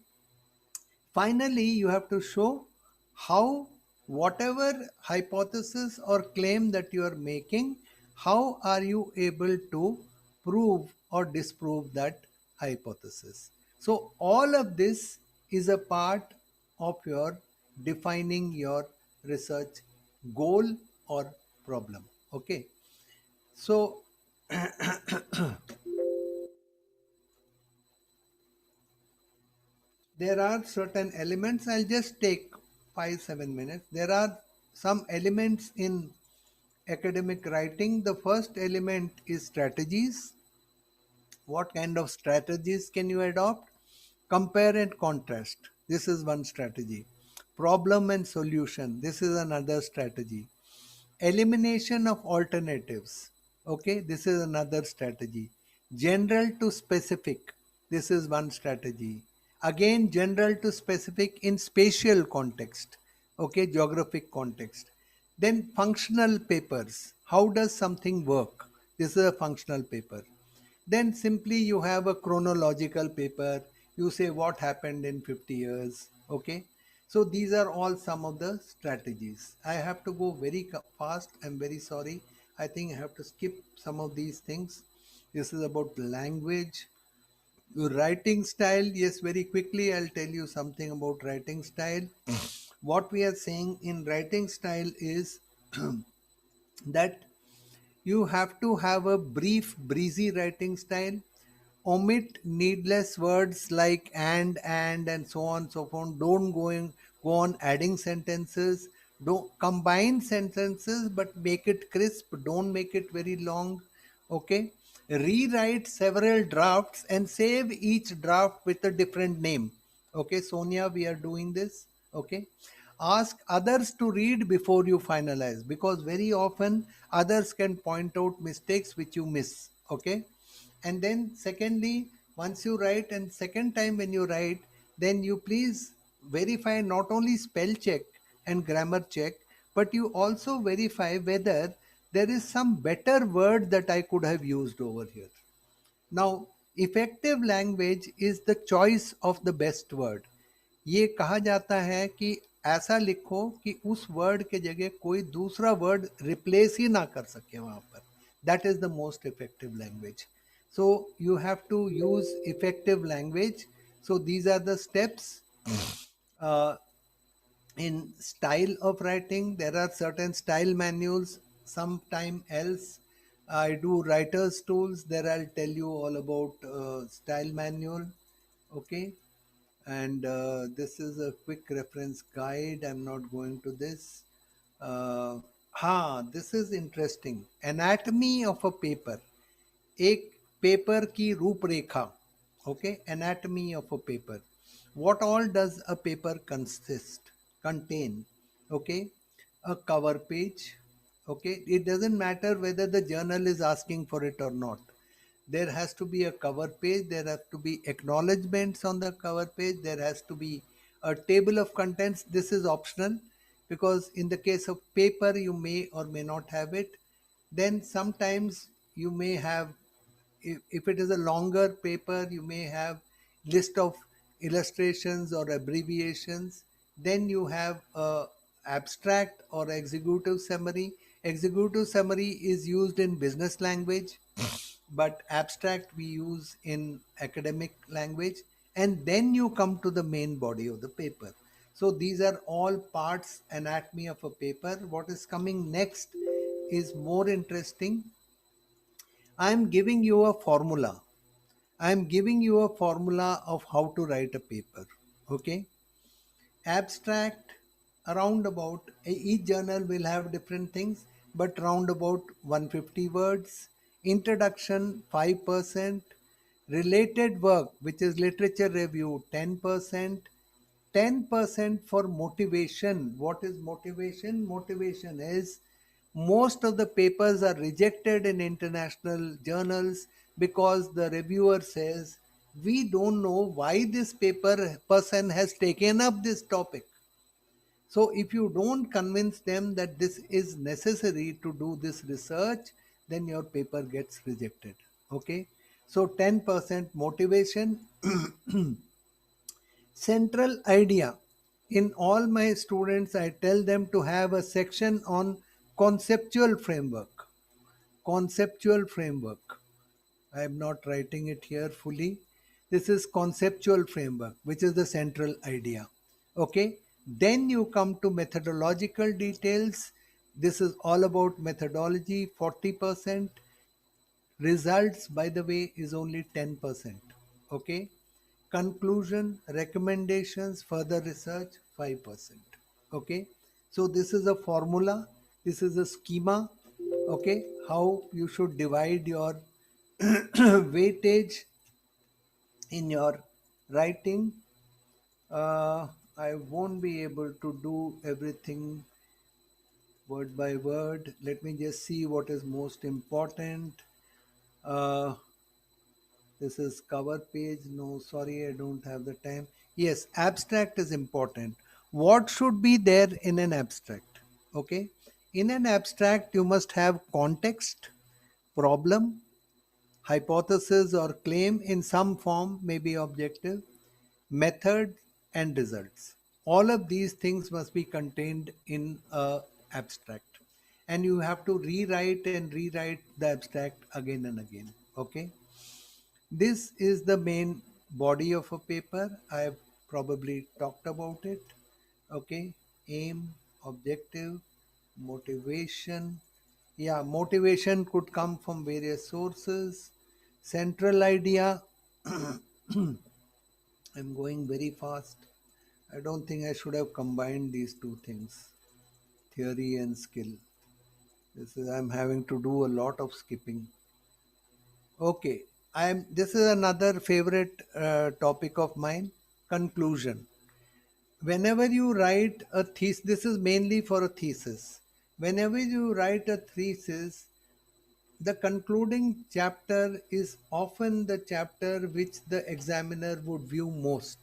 Finally, you have to show how whatever hypothesis or claim that you are making, how are you able to prove or disprove that hypothesis. So all of this is a part of your defining your research goal or problem. Okay. So there are certain elements. I'll just take 5-7 minutes. There are some elements in academic writing. The first element is strategies. What kind of strategies can you adopt? Compare and contrast. This is one strategy. Problem and solution. This is another strategy. Elimination of alternatives. Okay, this is another strategy. General to specific. This is one strategy. Again, general to specific in spatial context. Okay, geographic context. Then functional papers. How does something work? This is a functional paper. Then simply you have a chronological paper. You say what happened in 50 years. Okay. So these are all some of the strategies. I have to go very fast. I'm very sorry. I think I have to skip some of these things. This is about language. Your writing style. Yes, very quickly I'll tell you something about writing style. What we are saying in writing style is that you have to have a brief, breezy writing style. Omit needless words like and so on so on. Don't go on adding sentences. Don't combine sentences, but make it crisp. Don't make it very long. Okay. Rewrite several drafts and save each draft with a different name. Okay, Sonia, we are doing this. Okay. Ask others to read before you finalize, because very often others can point out mistakes which you miss. Okay. And then secondly, once you write, and second time when you write, then you please verify, not only spell check and grammar check, but you also verify whether there is some better word that I could have used over here. Now, effective language is the choice of the best word. ये कहा जाता है कि ऐसा लिखो कि उस word के जगह कोई दूसरा वर्ड रिप्लेस ही ना कर सके वहां पर. That is the most effective language. So you have to use effective language. So these are the steps. In style of writing, there are certain style manuals. Sometime else I do writers tools. There I'll tell you all about style manual. Okay. And this is a quick reference guide. I'm not going to this. This is interesting. Anatomy of a paper. एक paper की रूपरेखा. Okay, anatomy of a paper. What all does a paper contain? Okay, a cover page. Okay, it doesn't matter whether the journal is asking for it or not. There has to be a cover page. There have to be acknowledgements on the cover page. There has to be a table of contents. This is optional, because in the case of paper you may or may not have it. Then sometimes you may have, if it is a longer paper, you may have list of illustrations or abbreviations. Then you have a abstract or executive summary. Executive summary is used in business language, but abstract we use in academic language. And then you come to the main body of the paper. So these are all parts, anatomy of a paper. What is coming next is more interesting. I am giving you a formula. I am giving you a formula of how to write a paper. Okay. Abstract, around about, each journal will have different things, but round about 150 words. Introduction 5%. Related work, which is literature review, 10%. 10% for motivation. What is motivation? Motivation is most of the papers are rejected in international journals because the reviewer says, we don't know why this person has taken up this topic. So if you don't convince them that this is necessary to do this research, then your paper gets rejected. Okay, so 10% motivation. Central idea. In all my students, I tell them to have a section on conceptual framework. Conceptual framework. I am not writing it here fully. This is conceptual framework, which is the central idea. Okay. Then you come to methodological details. This is all about methodology, 40%. Results, by the way, is only 10%. Okay. Conclusion, recommendations, further research, 5%. Okay. So this is a formula. This is a schema. Okay. How you should divide your weightage in your writing. I won't be able to do everything word by word. Let me just see what is most important. Uh, this is cover page. No, sorry, I don't have the time. Yes, abstract is important. What should be there in an abstract? Okay. In an abstract, you must have context, problem, hypothesis or claim in some form, may be objective, method, and results. All of these things must be contained in a abstract, and you have to rewrite and rewrite the abstract again and again. Okay, this is the main body of a paper. I have probably talked about it. Okay, aim, objective, motivation. Yeah, motivation could come from various sources. Central idea. I'm going very fast. I don't think I should have combined these two things, theory and skill. I'm having to do a lot of skipping. Okay, this is another favorite topic of mine, conclusion. Whenever you write a thesis, this is mainly for a thesis. Whenever you write a thesis, the concluding chapter is often the chapter which the examiner would view most.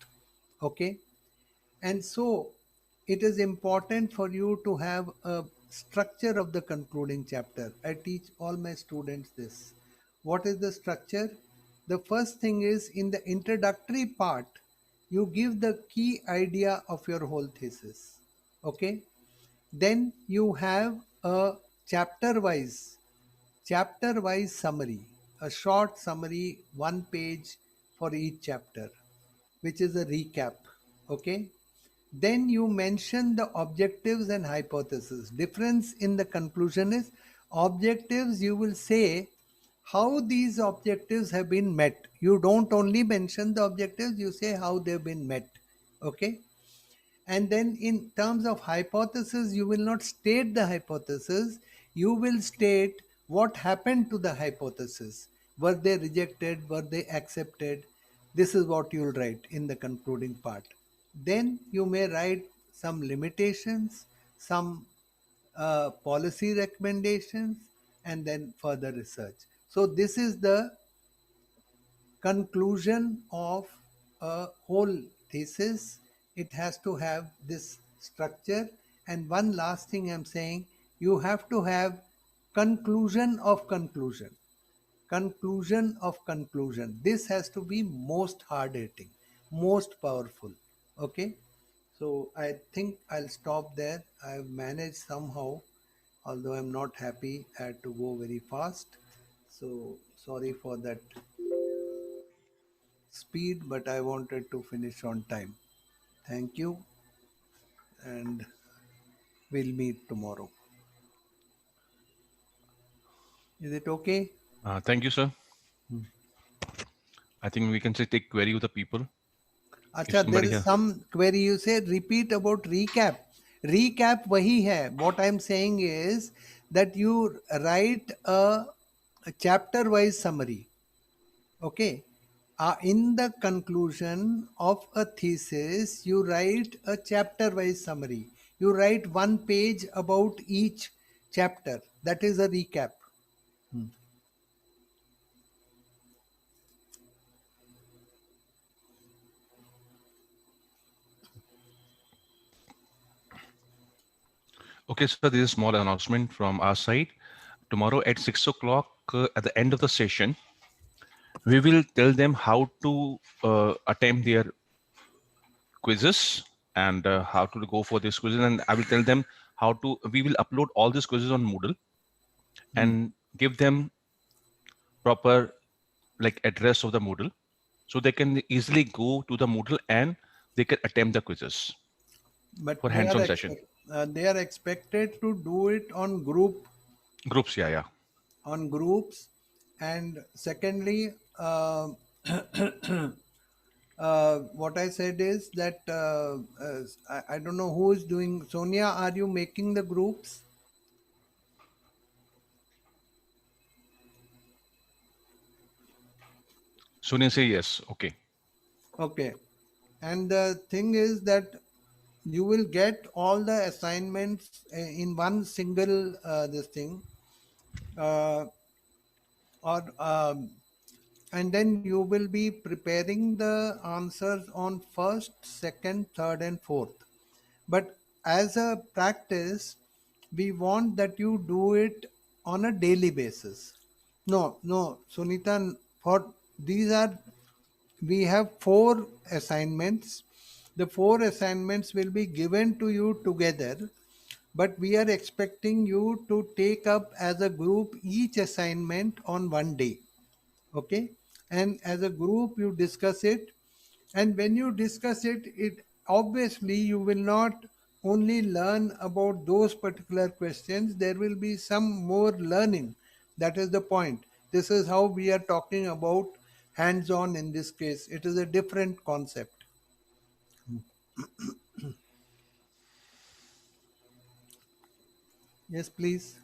Okay, and so it is important for you to have a structure of the concluding chapter. I teach all my students this. What is the structure? The first thing is, in the introductory part, you give the key idea of your whole thesis. Okay, then you have a chapter wise summary, a short summary, 1 page for each chapter, which is a recap. Okay, then you mention the objectives and hypothesis. Difference in the conclusion is, objectives you will say how these objectives have been met. You don't only mention the objectives, you say how they've been met. Okay, and then in terms of hypothesis, you will not state the hypothesis, you will state what happened to the hypothesis. Were they rejected, were they accepted? This is what you'll write in the concluding part. Then you may write some limitations, some policy recommendations, and then further research. So this is the conclusion of a whole thesis. It has to have this structure. And one last thing I'm saying, you have to have conclusion of conclusion. Conclusion of conclusion. This has to be most hard hitting, most powerful. Okay, so I think I'll stop there. I've managed somehow, although I'm not happy. I had to go very fast, so sorry for that speed, but I wanted to finish on time. Thank you, and we'll meet tomorrow. Is it okay? Thank you, sir. I think we can say take query with the people. Acha, there is some query. You say repeat about recap. Recap wahi hai. What I'm saying is that you write a chapter wise summary. Okay. In the conclusion of a thesis, you write a chapter wise summary. You write 1 page about each chapter. That is a recap. Okay, so this is a small announcement from our side. tomorrow at 6 o'clock at the end of the session, we will tell them how to attempt their quizzes and how to go for these quizzes. And I will tell them how to, we will upload all these quizzes on Moodle and give them proper like address of the Moodle, so they can easily go to the Moodle and they can attempt the quizzes But for hands-on session. They are expected to do it on Groups, yeah. on groups. And secondly, what I said is that I don't know who is doing. Sonia, are you making the groups? Sonia say yes. Okay. Okay. And the thing is that you will get all the assignments in one single this thing, or and then you will be preparing the answers on first, second, third, and fourth. But as a practice, we want that you do it on a daily basis. No, Sunita, for these are, we have 4 assignments. The 4 assignments will be given to you together, but we are expecting you to take up as a group each assignment on one day. Okay? And as a group, you discuss it. And when you discuss it, obviously you will not only learn about those particular questions, there will be some more learning. That is the point. This is how we are talking about hands-on in this case. It is a different concept. Yes, please.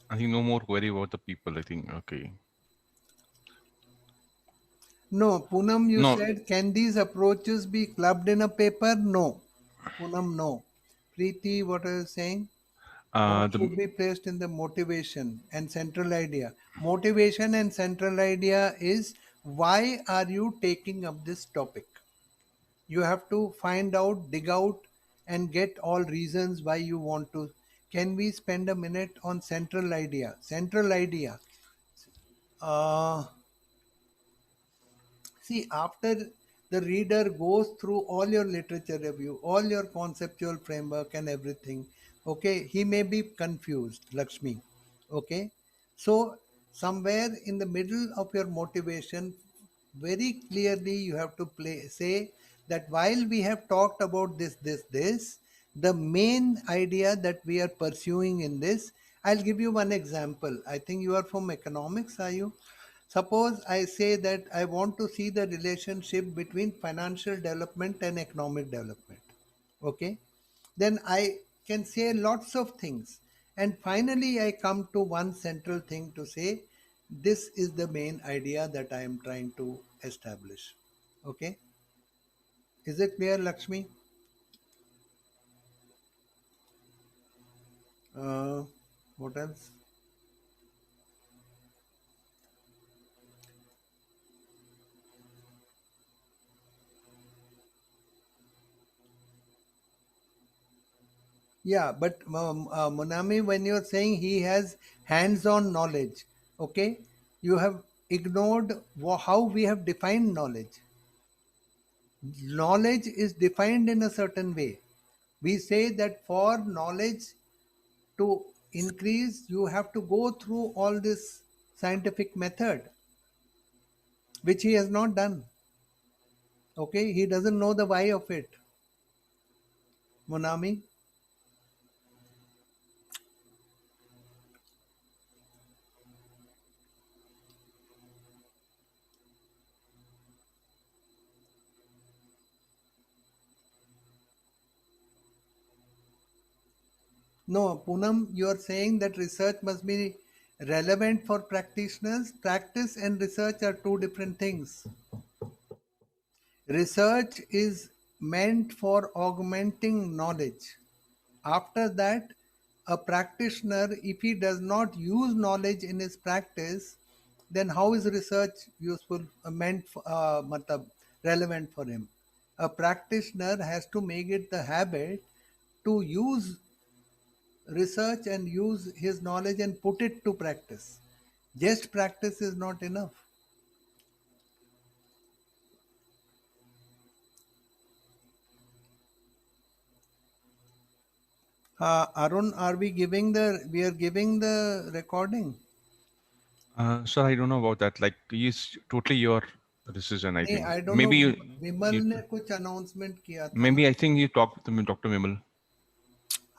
I think no more query about the people, I think. Okay. No, Poonam, you said, can these approaches be clubbed in a paper? No. Poonam, no. Preeti, what are you saying? Or should be placed in the motivation and central idea. Motivation and central idea is, why are you taking up this topic? You have to find out, dig out, and get all reasons why you want to. Can we spend a minute on central idea? Central idea. See, after the reader goes through all your literature review, all your conceptual framework and everything, okay, he may be confused, Lakshmi. Okay, so somewhere in the middle of your motivation, very clearly you have to say that while we have talked about this, the main idea that we are pursuing in this, I'll give you one example. I think you are from economics, are you? Suppose I say that I want to see the relationship between financial development and economic development. Okay, then I can say lots of things. And finally, I come to one central thing to say, this is the main idea that I am trying to establish. Okay, is it clear, Lakshmi? What else? Yeah, but Monami, when you're saying he has hands-on knowledge, okay, you have ignored how we have defined knowledge. Knowledge is defined in a certain way. We say that for knowledge to increase, you have to go through all this scientific method, which he has not done. Okay, he doesn't know the why of it. Monami? No, Poonam, you are saying that research must be relevant for practitioners. Practice and research are two different things. Research is meant for augmenting knowledge. After that, a practitioner, if he does not use knowledge in his practice, then how is research useful, relevant for him? A practitioner has to make it the habit to use research and use his knowledge and put it to practice. Just practice is not enough. Arun, are we giving the recording? Sir, I don't know about that. Like, it's totally your decision, I नहीं, think. I don't Maybe know. you, विमल ने कुछ announcement किया था maybe ना? I think you talked to Dr. Vimal.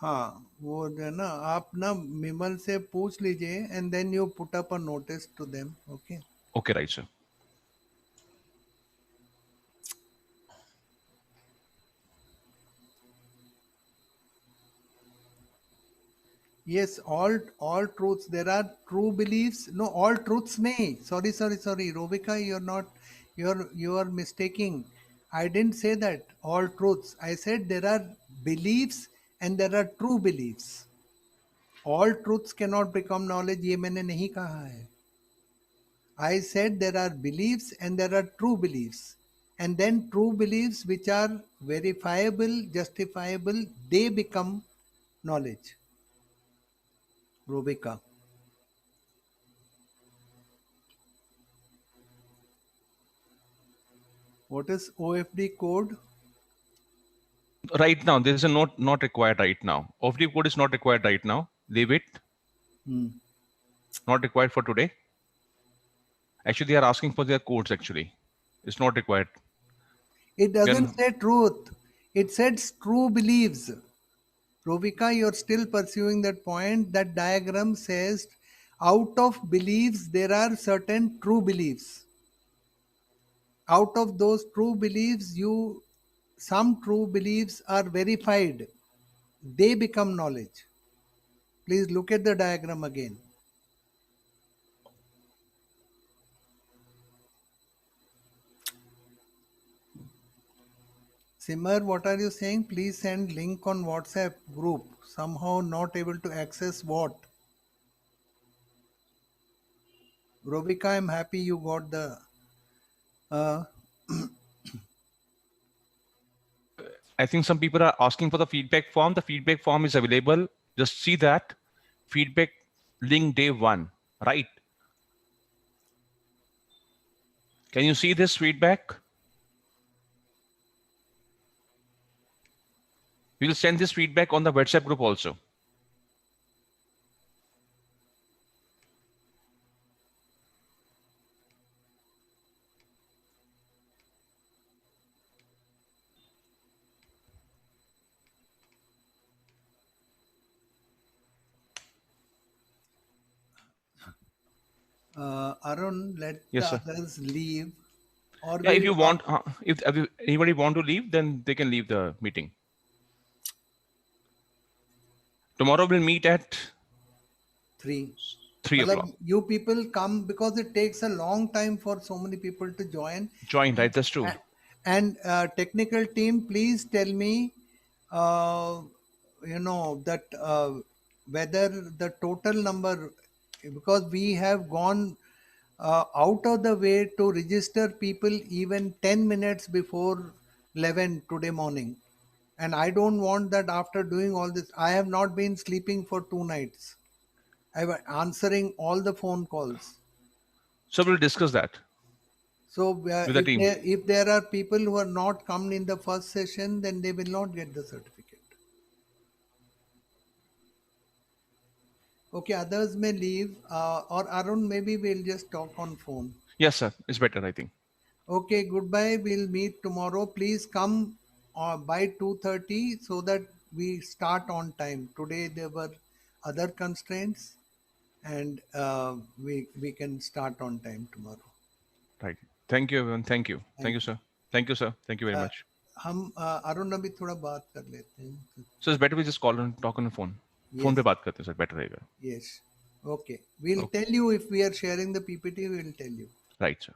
हाँ, वो है ना, आप ना विमल से पूछ लीजिए and then you put up a notice to them. Okay. Okay, right, sir. Yes, all truths. There are true beliefs. No, all truths. Nahi. Sorry. Rovika, you are mistaking. I didn't say that. All truths. I said there are beliefs and there are true beliefs. All truths cannot become knowledge. ये मैंने नहीं कहा है. I said there are beliefs and there are true beliefs. And then true beliefs which are verifiable, justifiable, they become knowledge. Rovika. What is OFD code? Right now, there is a not required right now. OFD code is not required right now. Leave it. Not required for today. Actually, they are asking for their codes actually. It's not required. It doesn't say truth. It says true beliefs. Rovika, you're still pursuing that point. That diagram says out of beliefs, there are certain true beliefs. Out of those true beliefs, some true beliefs are verified. They become knowledge. Please look at the diagram again. Simar, what are you saying? Please send link on WhatsApp group. Somehow not able to access what? Rovika, I'm happy you got the... I think some people are asking for the feedback form. The feedback form is available. Just see that. Feedback link day 1, right? Can you see this feedback? We will send this feedback on the WhatsApp group also. Arun, let Yes, the sir. others leave. Or Yeah, if you we'll want, if anybody want to leave, then they can leave the meeting. Tomorrow we'll meet at 3 o'clock. You people come because it takes a long time for so many people to join. Join, right? That's true. And technical team, please tell me, that whether the total number, because we have gone out of the way to register people even 10 minutes before 11 today morning. And I don't want that after doing all this. I have not been sleeping for 2 nights. I was answering all the phone calls. So we'll discuss that. So with the team. if there are people who are not come in the first session, then they will not get the certificate. Okay, others may leave, or Arun, maybe we'll just talk on phone. Yes, sir. It's better, I think. Okay, goodbye. We'll meet tomorrow. Please come by 2:30 so that we start on time. Today there were other constraints, and we can start on time tomorrow. Right. Thank you, everyone. Thank you. Thank you, sir. Thank you, sir. Thank you very much. हम अरुण अभी थोड़ा बात कर लेते हैं. So it's better we just call and talk on the phone. Yes. Phone पे बात करते हैं, sir. Better रहेगा. Yes. Okay. We'll tell you if we are sharing the PPT. We will tell you. Right, sir.